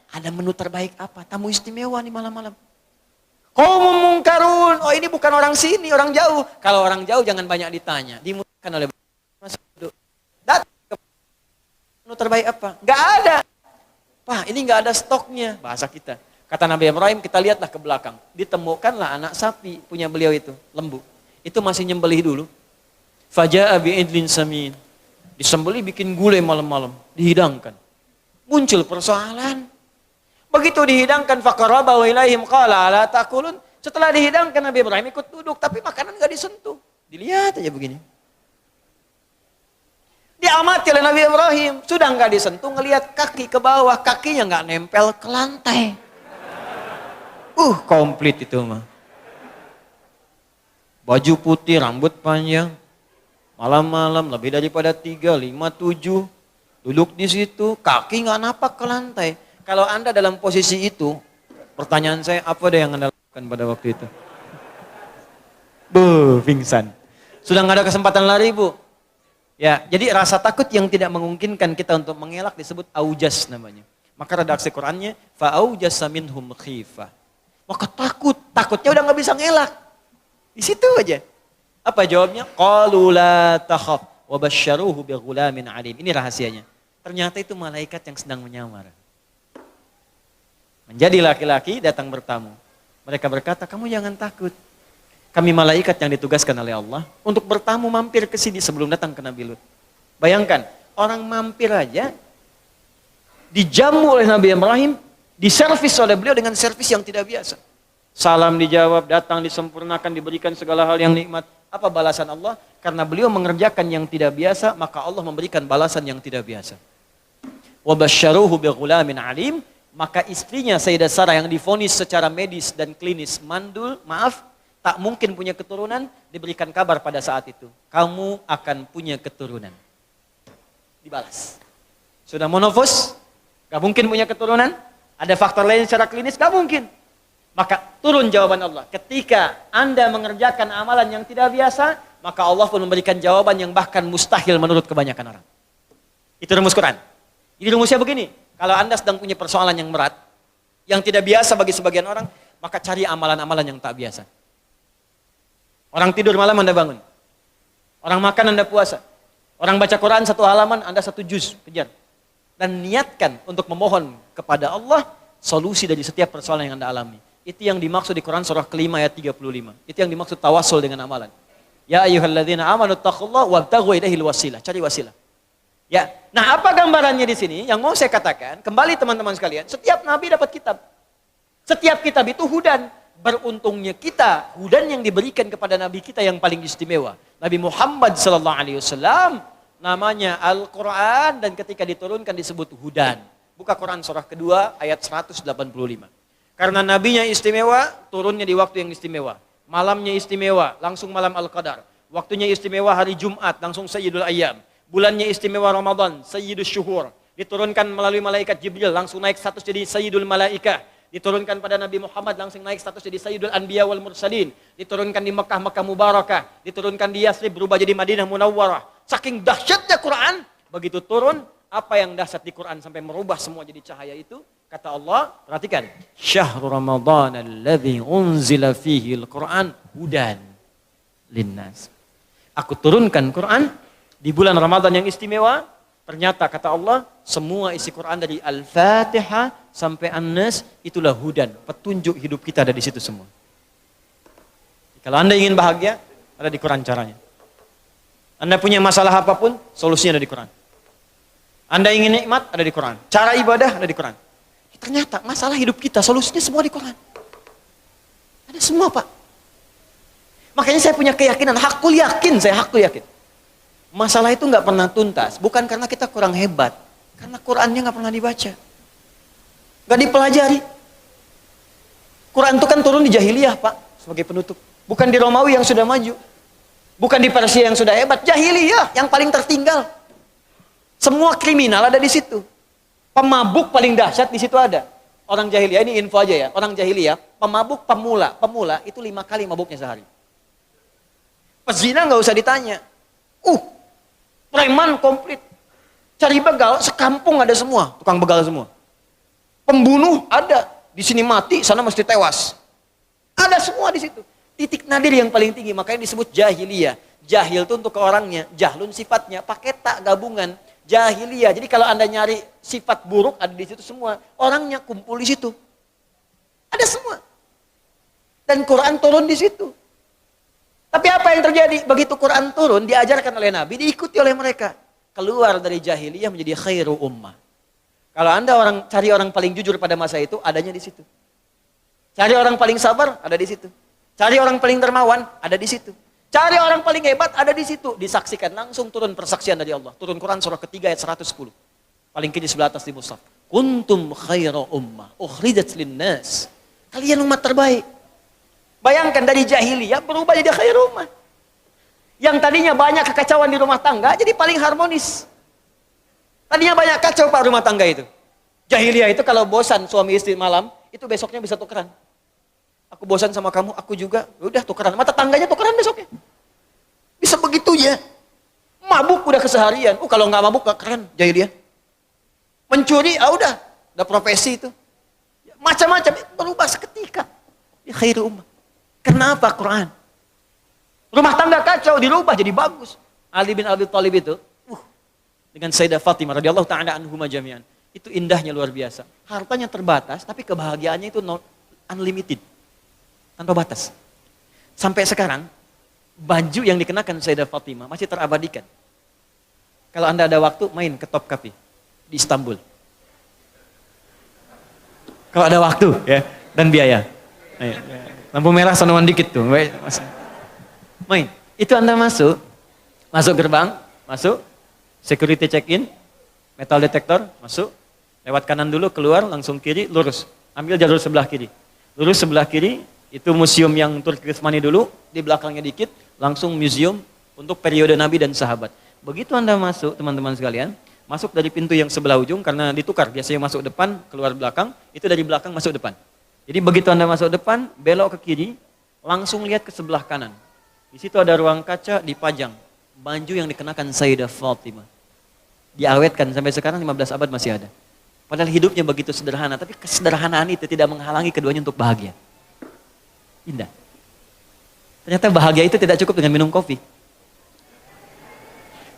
ada menu terbaik apa? Tamu istimewa nih malam-malam." Qaumun mungkarun. Oh, ini bukan orang sini, orang jauh. Kalau orang jauh jangan banyak ditanya. Dimudahkan oleh masuk duduk. Datang ke menu terbaik apa? Enggak ada. Pak, ini enggak ada stoknya. Bahasa kita. Kata Nabi Ibrahim, kita lihatlah ke belakang. Ditemukanlah anak sapi punya beliau itu, lembu. Itu masih nyembelih dulu. Faja'a bi'idlin samin. Disembelih bikin gulai malam-malam, dihidangkan. Muncul persoalan. Begitu dihidangkan faqaraba wa ilaihim qala ala taqulun. Setelah dihidangkan Nabi Ibrahim ikut duduk tapi makanan enggak disentuh. Dilihat aja begini. Diamati oleh Nabi Ibrahim, sudah enggak disentuh, ngelihat kaki ke bawah, kakinya enggak nempel ke lantai. Komplit itu mah. Baju putih, rambut panjang. Malam-malam lebih daripada 3, 5, 7. Duduk di situ, kaki nggak napak ke lantai. Kalau Anda dalam posisi itu, pertanyaan saya, apa deh yang Anda lakukan pada waktu itu? Pingsan. Sudah nggak ada kesempatan lari, Bu. Ya, jadi rasa takut yang tidak memungkinkan kita untuk mengelak disebut aujas namanya. Maka redaksi Qur'annya, fa'aujasa minhum khifah. Maka takutnya udah nggak bisa ngelak. Di situ aja. Apa jawabnya? Qalu la takhaf wa basyaruhu bi ghulamin alim. Ini rahasianya. Ternyata itu malaikat yang sedang menyamar. Menjadi laki-laki datang bertamu. Mereka berkata, kamu jangan takut. Kami malaikat yang ditugaskan oleh Allah untuk bertamu mampir ke sini sebelum datang ke Nabi Lut. Bayangkan, orang mampir aja dijamu oleh Nabi Ibrahim, diservis oleh beliau dengan servis yang tidak biasa. Salam dijawab, datang disempurnakan, diberikan segala hal yang nikmat. Apa balasan Allah? Karena beliau mengerjakan yang tidak biasa, maka Allah memberikan balasan yang tidak biasa. Wa basyaruhu bi ghulamin alim, maka istrinya Sayyidah Sarah yang divonis secara medis dan klinis mandul, tak mungkin punya keturunan, diberikan kabar pada saat itu. Kamu akan punya keturunan. Dibalas. Sudah monofos, gak mungkin punya keturunan. Ada faktor lain secara klinis, gak mungkin. Maka turun jawaban Allah. Ketika Anda mengerjakan amalan yang tidak biasa, maka Allah pun memberikan jawaban yang bahkan mustahil menurut kebanyakan orang. Itu rumus Quran. Jadi rumusnya begini, kalau Anda sedang punya persoalan yang berat, yang tidak biasa bagi sebagian orang, maka cari amalan-amalan yang tak biasa. Orang tidur malam Anda bangun. Orang makan Anda puasa. Orang baca Quran 1 halaman Anda 1 juz, kejar. Dan niatkan untuk memohon kepada Allah solusi dari setiap persoalan yang Anda alami. Itu yang dimaksud di Quran surah kelima ayat 35. Itu yang dimaksud tawasul dengan amalan. Ya ayyuhalladzina amanu taqullaha wabtaghu ilaihil wasilah. Cari wasilah. Ya. Nah, apa gambarannya di sini? Yang mau saya katakan, kembali teman-teman sekalian, setiap nabi dapat kitab. Setiap kitab itu hudan. Beruntungnya kita, hudan yang diberikan kepada nabi kita yang paling istimewa. Nabi Muhammad sallallahu alaihi wasallam namanya Al-Qur'an dan ketika diturunkan disebut hudan. Buka Quran surah kedua ayat 185. Karena nabinya istimewa, turunnya di waktu yang istimewa. Malamnya istimewa, langsung malam Al-Qadar. Waktunya istimewa hari Jumat, langsung Sayyidul Ayyam. Bulannya istimewa Ramadan, Sayyidul Syuhur. Diturunkan melalui malaikat Jibril, langsung naik status jadi Sayyidul Malaikah. Diturunkan pada Nabi Muhammad, langsung naik status jadi Sayyidul Anbiya wal Mursalin. Diturunkan di Mekah, Mekah Mubarakah. Diturunkan di Yathrib, berubah jadi Madinah Munawwarah. Saking dahsyatnya Quran, begitu turun, apa yang dahsyat di Quran sampai merubah semua jadi cahaya itu? Kata Allah, perhatikan. Syahrul Ramadan alladzi unzila fihi al-Quran hudan linnas. Aku turunkan Quran di bulan Ramadan yang istimewa. Ternyata kata Allah, semua isi Quran dari Al-Fatihah sampai An-Nas itulah hudan, petunjuk hidup kita ada di situ semua. Kalau Anda ingin bahagia, ada di Quran caranya. Anda punya masalah apapun, solusinya ada di Quran. Anda ingin nikmat, ada di Quran. Cara ibadah, ada di Quran. Ternyata masalah hidup kita, solusinya semua di Quran. Ada semua, Pak. Makanya saya punya keyakinan, hakul yakin. Masalah itu nggak pernah tuntas, bukan karena kita kurang hebat, karena Qurannya nggak pernah dibaca, nggak dipelajari. Quran itu kan turun di jahiliyah, Pak, sebagai penutup, bukan di Romawi yang sudah maju, bukan di Persia yang sudah hebat, jahiliyah yang paling tertinggal. Semua kriminal ada di situ, pemabuk paling dahsyat di situ ada. Orang jahiliyah, ini info aja ya, orang jahiliyah, pemabuk pemula itu 5 kali mabuknya sehari. Pezina nggak usah ditanya. Preman komplit. Cari begal, sekampung ada semua. Tukang begal semua. Pembunuh ada. Di sini mati, sana mesti tewas. Ada semua di situ. Titik nadir yang paling tinggi. Makanya disebut jahiliyah. Jahil itu untuk ke orangnya. Jahlun sifatnya. Pakai tak gabungan. Jahiliyah. Jadi kalau Anda nyari sifat buruk, ada di situ semua. Orangnya kumpul di situ. Ada semua. Dan Quran turun di situ. Tapi apa yang terjadi? Begitu Quran turun, diajarkan oleh Nabi, diikuti oleh mereka. Keluar dari jahiliyah menjadi khairu ummah. Kalau Anda cari orang paling jujur pada masa itu, adanya di situ. Cari orang paling sabar, ada di situ. Cari orang paling dermawan, ada di situ. Cari orang paling hebat, ada di situ. Disaksikan, langsung turun persaksian dari Allah. Turun Quran surah ketiga ayat 110. Paling kiri sebelah atas di mushaf. Kuntum khairu ummah, ukhrijat linnas. Kalian umat terbaik. Bayangkan dari jahiliyah berubah jadi khair ummah. Yang tadinya banyak kekacauan di rumah tangga, jadi paling harmonis. Tadinya banyak kacau Pak rumah tangga itu. Jahiliyah itu kalau bosan suami istri malam, itu besoknya bisa tukeran. Aku bosan sama kamu, aku juga. Udah tukeran. Mata tangganya tukeran besoknya. Bisa begitu ya. Mabuk udah keseharian. Kalau nggak mabuk nggak keren jahiliyah. Mencuri, udah profesi itu. Macam-macam berubah seketika. Di khairu ummah. Kenapa Quran? Rumah tangga kacau dirubah jadi bagus. Ali bin Abi Thalib itu, dengan Sayyidah Fatimah radhiyallahu taala anhuma jami'an. Itu indahnya luar biasa. Hartanya terbatas, tapi kebahagiaannya itu unlimited. Tanpa batas. Sampai sekarang, baju yang dikenakan Sayyidah Fatimah masih terabadikan. Kalau Anda ada waktu, main ke Topkapi di Istanbul. Kalau ada waktu ya dan biaya. Lampu merah sonoan dikit tuh. Main. Itu Anda masuk gerbang, masuk, security check-in, metal detector, masuk, lewat kanan dulu, keluar, langsung kiri, lurus. Ambil jalur sebelah kiri. Lurus sebelah kiri, itu museum yang Turki Utsmani dulu, di belakangnya dikit, langsung museum untuk periode Nabi dan sahabat. Begitu Anda masuk, teman-teman sekalian, masuk dari pintu yang sebelah ujung, karena ditukar, biasanya masuk depan, keluar belakang, itu dari belakang masuk depan. Jadi begitu Anda masuk depan, belok ke kiri, langsung lihat ke sebelah kanan. Di situ ada ruang kaca dipajang, baju yang dikenakan Sayyidah Fatimah. Diawetkan sampai sekarang 15 abad masih ada. Padahal hidupnya begitu sederhana, tapi kesederhanaan itu tidak menghalangi keduanya untuk bahagia. Indah. Ternyata bahagia itu tidak cukup dengan minum kopi.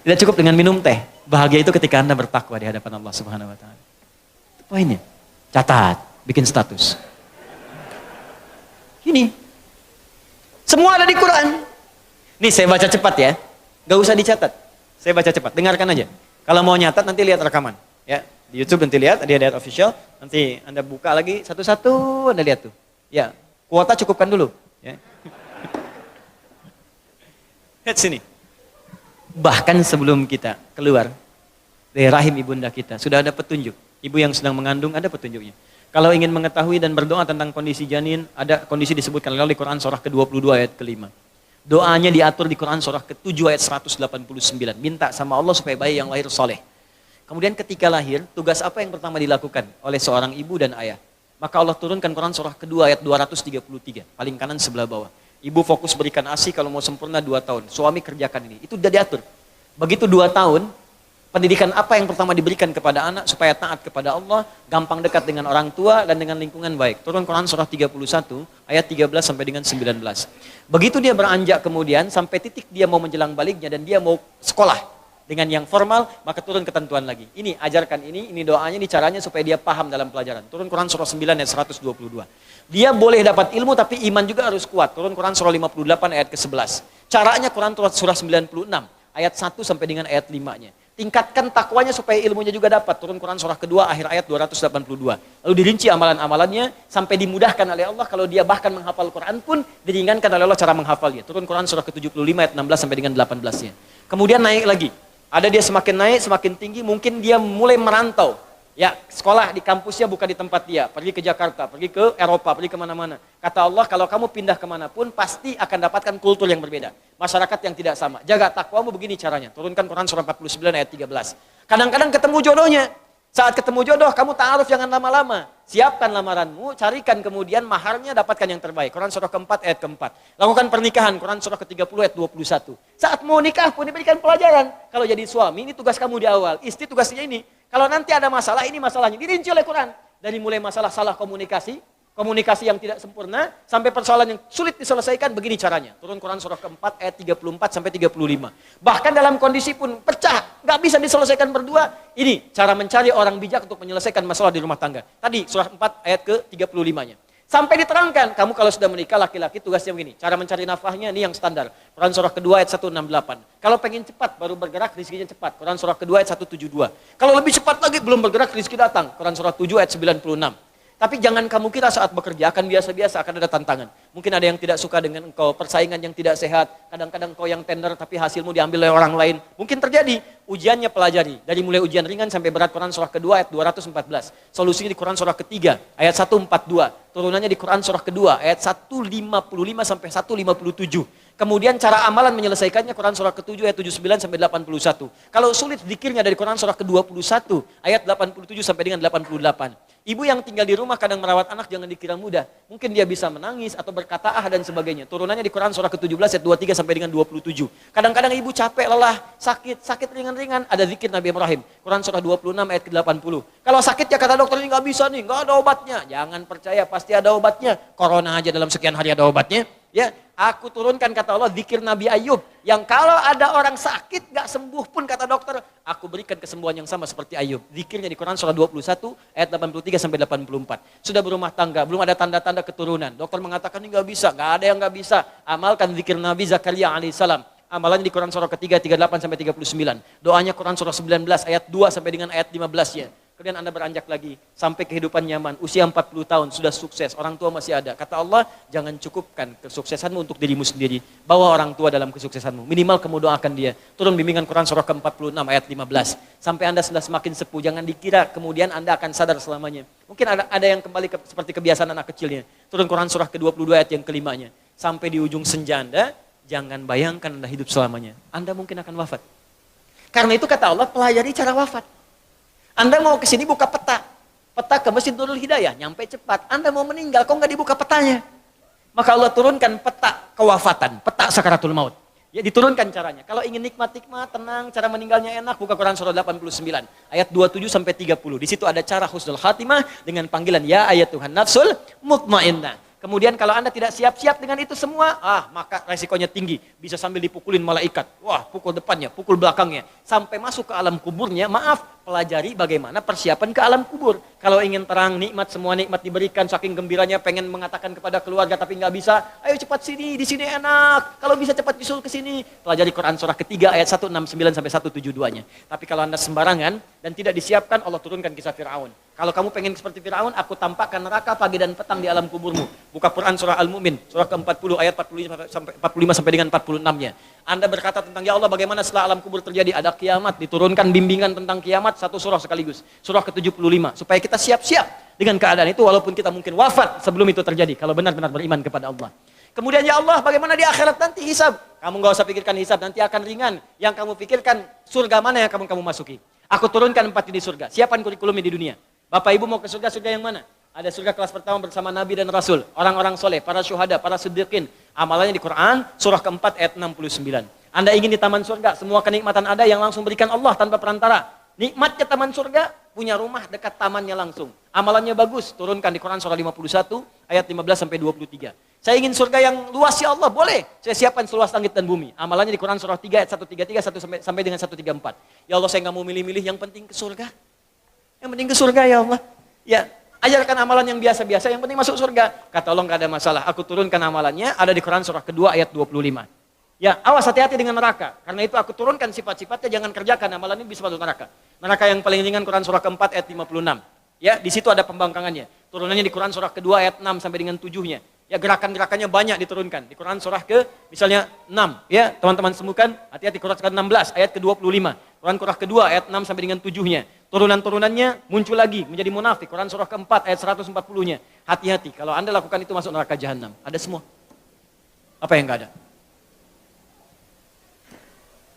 Tidak cukup dengan minum teh. Bahagia itu ketika Anda bertakwa di hadapan Allah Subhanahu wa taala. Itu poinnya. Catat, bikin status. Ini. Semua ada di Quran. Nih saya baca cepat ya. Gak usah dicatat. Saya baca cepat, dengarkan aja. Kalau mau nyatat nanti lihat rekaman. Ya, di YouTube nanti lihat, ada ayat official. Nanti Anda buka lagi satu-satu, Anda lihat tuh. Ya, kuota cukupkan dulu. Ya. Lihat sini. Bahkan sebelum kita keluar dari rahim ibunda kita, sudah ada petunjuk. Ibu yang sedang mengandung ada petunjuknya. Kalau ingin mengetahui dan berdoa tentang kondisi janin, ada kondisi disebutkan oleh Quran surah ke-22 ayat ke-5. Doanya diatur di Quran surah ke-7 ayat 189. Minta sama Allah supaya bayi yang lahir soleh. Kemudian ketika lahir, tugas apa yang pertama dilakukan oleh seorang ibu dan ayah? Maka Allah turunkan Quran surah ke-2 ayat 233. Paling kanan sebelah bawah. Ibu fokus berikan ASI kalau mau sempurna 2 tahun. Suami kerjakan ini. Itu sudah diatur. Begitu 2 tahun, pendidikan apa yang pertama diberikan kepada anak supaya taat kepada Allah, gampang dekat dengan orang tua dan dengan lingkungan baik. Turun Quran surah 31 ayat 13 sampai dengan 19. Begitu dia beranjak kemudian sampai titik dia mau menjelang baliknya dan dia mau sekolah dengan yang formal, maka turun ketentuan lagi. Ini ajarkan ini doanya, ini caranya supaya dia paham dalam pelajaran. Turun Quran surah 9 ayat 122. Dia boleh dapat ilmu tapi iman juga harus kuat. Turun Quran surah 58 ayat ke-11. Caranya Quran surah 96 ayat 1 sampai dengan ayat 5-nya. Tingkatkan takwanya supaya ilmunya juga dapat. Turun Quran surah kedua akhir ayat 282. Lalu dirinci amalan-amalannya sampai dimudahkan oleh Allah. Kalau dia bahkan menghafal Quran pun diringankan oleh Allah cara menghafalnya. Turun Quran surah ke-75 ayat 16 sampai dengan 18-nya. Kemudian naik lagi. Ada dia semakin naik, semakin tinggi, mungkin dia mulai merantau. Ya, sekolah di kampusnya bukan di tempat dia. Pergi ke Jakarta, pergi ke Eropa, pergi kemana-mana. Kata Allah, kalau kamu pindah kemanapun, pasti akan dapatkan kultur yang berbeda. Masyarakat yang tidak sama. Jaga takwamu begini caranya. Turunkan Quran surah 49 ayat 13. Kadang-kadang ketemu jodohnya. Saat ketemu jodoh, kamu ta'aruf jangan lama-lama. Siapkan lamaranmu, carikan kemudian maharnya, dapatkan yang terbaik. Quran surah keempat ayat keempat. Lakukan pernikahan, Quran surah ke-30 ayat 21. Saat mau nikah pun diberikan pelajaran. Kalau jadi suami, ini tugas kamu di awal. Istri tugasnya ini. Kalau nanti ada masalah, ini masalahnya. Dirinci oleh Quran. Dari mulai masalah salah komunikasi, komunikasi yang tidak sempurna, sampai persoalan yang sulit diselesaikan, begini caranya. Turun Quran surah keempat ayat 34 sampai 35. Bahkan dalam kondisi pun pecah, nggak bisa diselesaikan berdua. Ini cara mencari orang bijak untuk menyelesaikan masalah di rumah tangga. Tadi surah 4 ayat ke-35-nya. Sampai diterangkan, kamu kalau sudah menikah laki-laki tugasnya begini. Cara mencari nafkahnya ini yang standar. Quran surah kedua ayat 168. Kalau pengen cepat baru bergerak, rezekinya cepat. Quran surah kedua ayat 172. Kalau lebih cepat lagi belum bergerak, rezeki datang. Quran surah 7 ayat 96. Tapi jangan kamu kira saat bekerja akan biasa-biasa, akan ada tantangan. Mungkin ada yang tidak suka dengan engkau, persaingan yang tidak sehat. Kadang-kadang engkau yang tender tapi hasilmu diambil oleh orang lain. Mungkin terjadi. Ujiannya pelajari. Dari mulai ujian ringan sampai berat. Quran surah kedua ayat 214. Solusinya di Quran surah ketiga ayat 142. Turunannya di Quran surah kedua ayat 155 sampai 157. Kemudian cara amalan menyelesaikannya Quran surah ke-7 ayat 79 sampai 81. Kalau sulit zikirnya dari Quran surah ke-21 ayat 87 sampai dengan 88. Ibu yang tinggal di rumah kadang merawat anak jangan dikira mudah. Mungkin dia bisa menangis atau berkata dan sebagainya. Turunannya di Quran surah ke-17 ayat 23 sampai dengan 27. Kadang-kadang ibu capek, lelah, sakit ringan-ringan, ada zikir Nabi Ibrahim. Quran surah 26 ayat ke-80. Kalau sakit ya kata dokter ini nggak bisa nih, nggak ada obatnya. Jangan percaya, pasti ada obatnya. Corona aja dalam sekian hari ada obatnya. Ya, aku turunkan kata Allah zikir Nabi Ayub yang kalau ada orang sakit gak sembuh pun kata dokter, aku berikan kesembuhan yang sama seperti Ayub. Zikirnya di Quran surah 21 ayat 83 sampai 84. Sudah berumah tangga, belum ada tanda-tanda keturunan. Dokter mengatakan ini gak bisa, gak ada yang gak bisa. Amalkan zikir Nabi Zakaria alaihissalam. Amalannya di Quran surah ketiga 38 sampai 39. Doanya Quran surah 19 ayat 2 sampai dengan ayat 15-nya. Kemudian Anda beranjak lagi sampai kehidupan nyaman, usia 40 tahun, sudah sukses, orang tua masih ada. Kata Allah, jangan cukupkan kesuksesanmu untuk dirimu sendiri. Bawa orang tua dalam kesuksesanmu. Minimal kamu doakan dia. Turun bimbingan Quran surah ke-46 ayat 15. Sampai Anda sudah semakin sepuh, jangan dikira kemudian Anda akan sadar selamanya. Mungkin ada yang kembali seperti kebiasaan anak kecilnya. Turun Quran surah ke-22 ayat yang kelimanya. Sampai di ujung senja Anda, jangan bayangkan Anda hidup selamanya. Anda mungkin akan wafat. Karena itu kata Allah, pelajari cara wafat. Anda mau ke sini buka peta ke Masjid Nurul Hidayah, nyampe cepat. Anda mau meninggal, kok nggak dibuka petanya? Maka Allah turunkan peta kewafatan, peta sakaratul maut. Ya diturunkan caranya. Kalau ingin nikmat, tenang, cara meninggalnya enak, buka Quran surah 89 ayat 27 sampai 30. Di situ ada cara husnul khatimah dengan panggilan ya ayat Tuhan nafsul mutmainnah. Kemudian kalau Anda tidak siap-siap dengan itu semua, maka resikonya tinggi. Bisa sambil dipukulin malaikat. Wah, pukul depannya, pukul belakangnya. Sampai masuk ke alam kuburnya, pelajari bagaimana persiapan ke alam kubur. Kalau ingin terang, nikmat, semua nikmat diberikan, saking gembiranya pengen mengatakan kepada keluarga tapi nggak bisa, ayo cepat sini, di sini enak. Kalau bisa cepat nyusul ke sini. Pelajari Quran surah ketiga ayat 169 sampai 172-nya. Tapi kalau Anda sembarangan dan tidak disiapkan, Allah turunkan kisah Fir'aun. Kalau kamu pengen seperti Fir'aun, aku tampakkan neraka pagi dan petang di alam kuburmu. Buka Quran surah Al-Mu'min, surah ke-40 ayat 45 sampai dengan 46-nya. Anda berkata tentang ya Allah bagaimana setelah alam kubur terjadi, ada kiamat, diturunkan bimbingan tentang kiamat, satu surah sekaligus. Surah ke-75, supaya kita siap-siap dengan keadaan itu walaupun kita mungkin wafat sebelum itu terjadi, kalau benar-benar beriman kepada Allah. Kemudian ya Allah bagaimana di akhirat nanti hisab. Kamu gak usah pikirkan hisab, nanti akan ringan. Yang kamu pikirkan surga mana yang kamu masuki. Aku turunkan 4 di surga, siapkan kurikulumnya di dunia. Bapak Ibu mau ke surga yang mana? Ada surga kelas pertama bersama Nabi dan Rasul, orang-orang soleh, para syuhada, para siddiqin. Amalannya di Quran, surah keempat ayat 69. Anda ingin di taman surga, semua kenikmatan ada yang langsung berikan Allah tanpa perantara. Nikmatnya taman surga, punya rumah dekat tamannya langsung. Amalannya bagus, turunkan di Quran surah 51 ayat 15 sampai 23. Saya ingin surga yang luas ya Allah, boleh. Saya siapkan seluas langit dan bumi. Amalannya di Quran surah 3 ayat 133 sampai dengan 134. Ya Allah saya nggak mau milih-milih, yang penting ke surga. Yang penting ke surga ya Allah. Ya, ajarkan amalan yang biasa-biasa, yang penting masuk surga. Kata Allah nggak ada masalah. Aku turunkan amalannya, ada di Quran surah kedua ayat 25. Ya, awas hati-hati dengan neraka. Karena itu aku turunkan sifat-sifatnya, jangan kerjakan amalan ini bisa masuk neraka. Neraka yang paling ringan Quran surah keempat ayat 56. Ya, di situ ada pembangkangannya. Turunannya di Quran surah kedua ayat 6 sampai dengan 7-nya. Ya, gerakan-gerakannya banyak diturunkan. Di Quran surah misalnya 6. Ya, teman-teman semukan, hati-hati Quran surah 16 ayat ke-25. Quran surah kedua ayat 6 sampai dengan 7-nya. Turunan-turunannya muncul lagi menjadi munafik. Quran surah keempat ayat 140-nya. Hati-hati, kalau Anda lakukan itu masuk neraka jahanam. Ada semua. Apa yang enggak ada?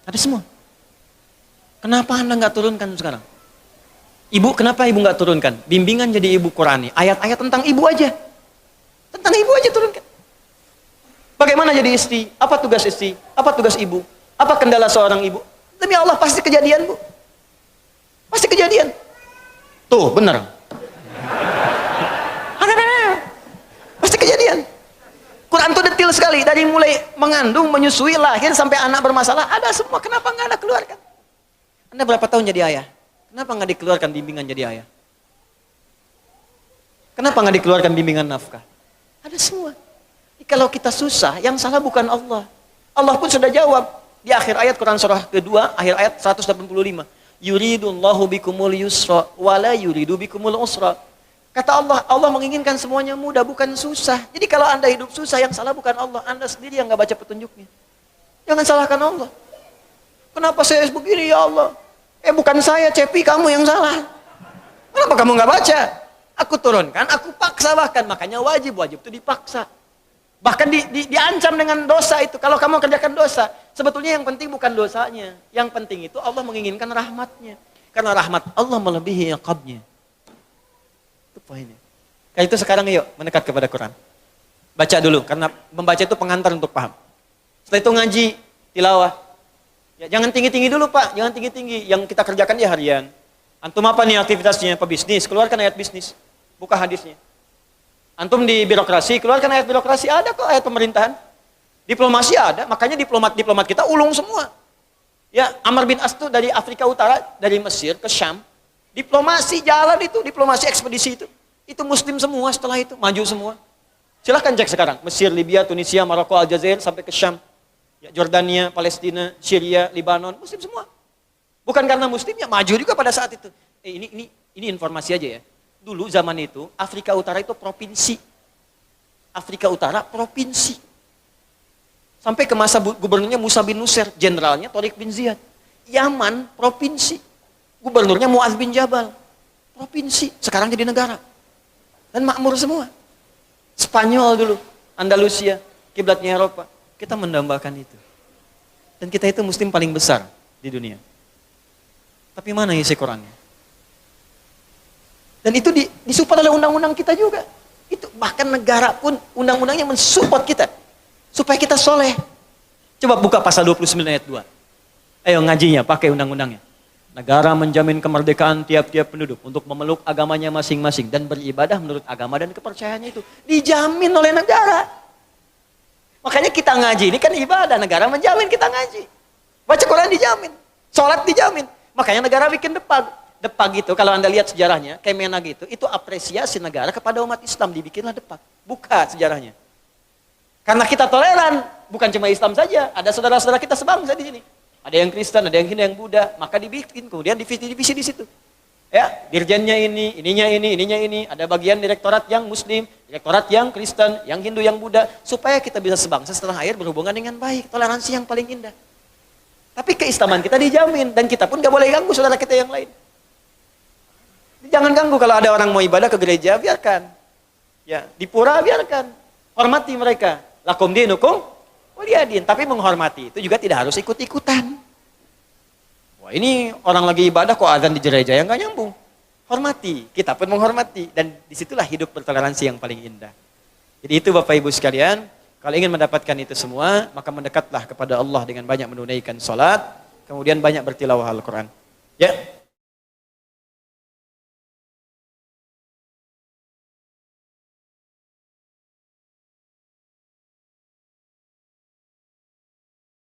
Ada semua. Kenapa Anda enggak turunkan sekarang? Ibu, kenapa ibu enggak turunkan? Bimbingan jadi ibu Qurani. Ayat-ayat tentang ibu aja. Tentang ibu aja turunkan. Bagaimana jadi istri? Apa tugas istri? Apa tugas ibu? Apa kendala seorang ibu? Demi Allah pasti kejadian, Bu. Pasti kejadian. Tuh, benar. Pasti kejadian. Quran itu detail sekali. Dari mulai mengandung, menyusui, lahir, sampai anak bermasalah. Ada semua. Kenapa nggak Anda keluarkan? Anda berapa tahun jadi ayah? Kenapa nggak dikeluarkan bimbingan jadi ayah? Kenapa nggak dikeluarkan bimbingan nafkah? Ada semua. Kalau kita susah, yang salah bukan Allah. Allah pun sudah jawab. Di akhir ayat Quran surah kedua, akhir ayat 185. Yuridullahu bikumul yusra wala yuridu bikumul usra. Kata Allah, Allah menginginkan semuanya mudah, bukan susah. Jadi kalau Anda hidup susah, yang salah bukan Allah. Anda sendiri yang nggak baca petunjuknya. Jangan salahkan Allah. Kenapa saya begini ya Allah? Bukan saya, Cepi, kamu yang salah. Kenapa kamu nggak baca? Aku turunkan, aku paksa bahkan. Makanya wajib itu dipaksa. Bahkan diancam dengan dosa itu. Kalau kamu kerjakan dosa, sebetulnya yang penting bukan dosanya. Yang penting itu Allah menginginkan rahmatnya. Karena rahmat Allah melebihi iqabnya. Itu poinnya. Kayak itu sekarang yuk mendekat kepada Quran. Baca dulu, karena membaca itu pengantar untuk paham. Setelah itu ngaji, tilawah. Ya, jangan tinggi-tinggi dulu Pak, jangan tinggi-tinggi. Yang kita kerjakan di harian. Antum apa nih aktivitasnya? Pebisnis, keluarkan ayat bisnis. Buka hadisnya. Antum di birokrasi, keluarkan ayat birokrasi. Ada kok ayat pemerintahan. Diplomasi ada, makanya diplomat kita ulung semua. Ya, Amr bin As itu dari Afrika Utara, dari Mesir ke Syam. Diplomasi jalan itu, diplomasi ekspedisi itu. Itu muslim semua setelah itu, maju semua. Silahkan cek sekarang, Mesir, Libya, Tunisia, Maroko, Aljazair, sampai ke Syam. Ya, Jordania, Palestina, Syria, Libanon, muslim semua. Bukan karena muslimnya, maju juga pada saat itu. Ini informasi aja ya. Dulu zaman itu, Afrika Utara itu provinsi. Afrika Utara provinsi. Sampai ke masa gubernurnya Musa bin Nusir, jenderalnya Tariq bin Ziyad. Yaman, provinsi. Gubernurnya Mu'adz bin Jabal. Provinsi, sekarang jadi negara. Dan makmur semua. Spanyol dulu, Andalusia, kiblatnya Eropa. Kita mendambakan itu. Dan kita itu muslim paling besar di dunia. Tapi mana isi Qurannya? Dan itu disupport oleh undang-undang kita juga. Itu bahkan negara pun undang-undangnya mensupport kita. Supaya kita soleh. Coba buka pasal 29 ayat 2. Ayo ngajinya, pakai undang-undangnya. Negara menjamin kemerdekaan tiap-tiap penduduk untuk memeluk agamanya masing-masing dan beribadah menurut agama dan kepercayaannya itu. Dijamin oleh negara. Makanya kita ngaji ini kan ibadah, negara menjamin kita ngaji. Baca Quran dijamin, sholat dijamin. Makanya negara bikin depag. Depag itu kalau Anda lihat sejarahnya, Kemenag itu apresiasi negara kepada umat Islam, dibikinlah depag. Buka sejarahnya. Karena kita toleran, bukan cuma Islam saja, ada saudara-saudara kita sebangsa di sini. Ada yang Kristen, ada yang Hindu, yang Buddha, maka dibikin, kemudian divisi di situ. Ya, dirjennya ini, ininya ini, ada bagian direktorat yang Muslim, direktorat yang Kristen, yang Hindu, yang Buddha, supaya kita bisa sebangsa setelah akhir berhubungan dengan baik, toleransi yang paling indah. Tapi keislaman kita dijamin, dan kita pun gak boleh ganggu saudara kita yang lain. Jangan ganggu kalau ada orang mau ibadah ke gereja, biarkan. Ya, di pura biarkan. Hormati mereka. Lakum dinukum waliyadin. Tapi menghormati itu juga tidak harus ikut-ikutan. Wah, ini orang lagi ibadah kok azan di gereja yang gak nyambung. Hormati, kita pun menghormati. Dan disitulah hidup bertoleransi yang paling indah. Jadi itu Bapak Ibu sekalian, kalau ingin mendapatkan itu semua, maka mendekatlah kepada Allah dengan banyak menunaikan salat, kemudian banyak bertilawah Al-Quran. Ya.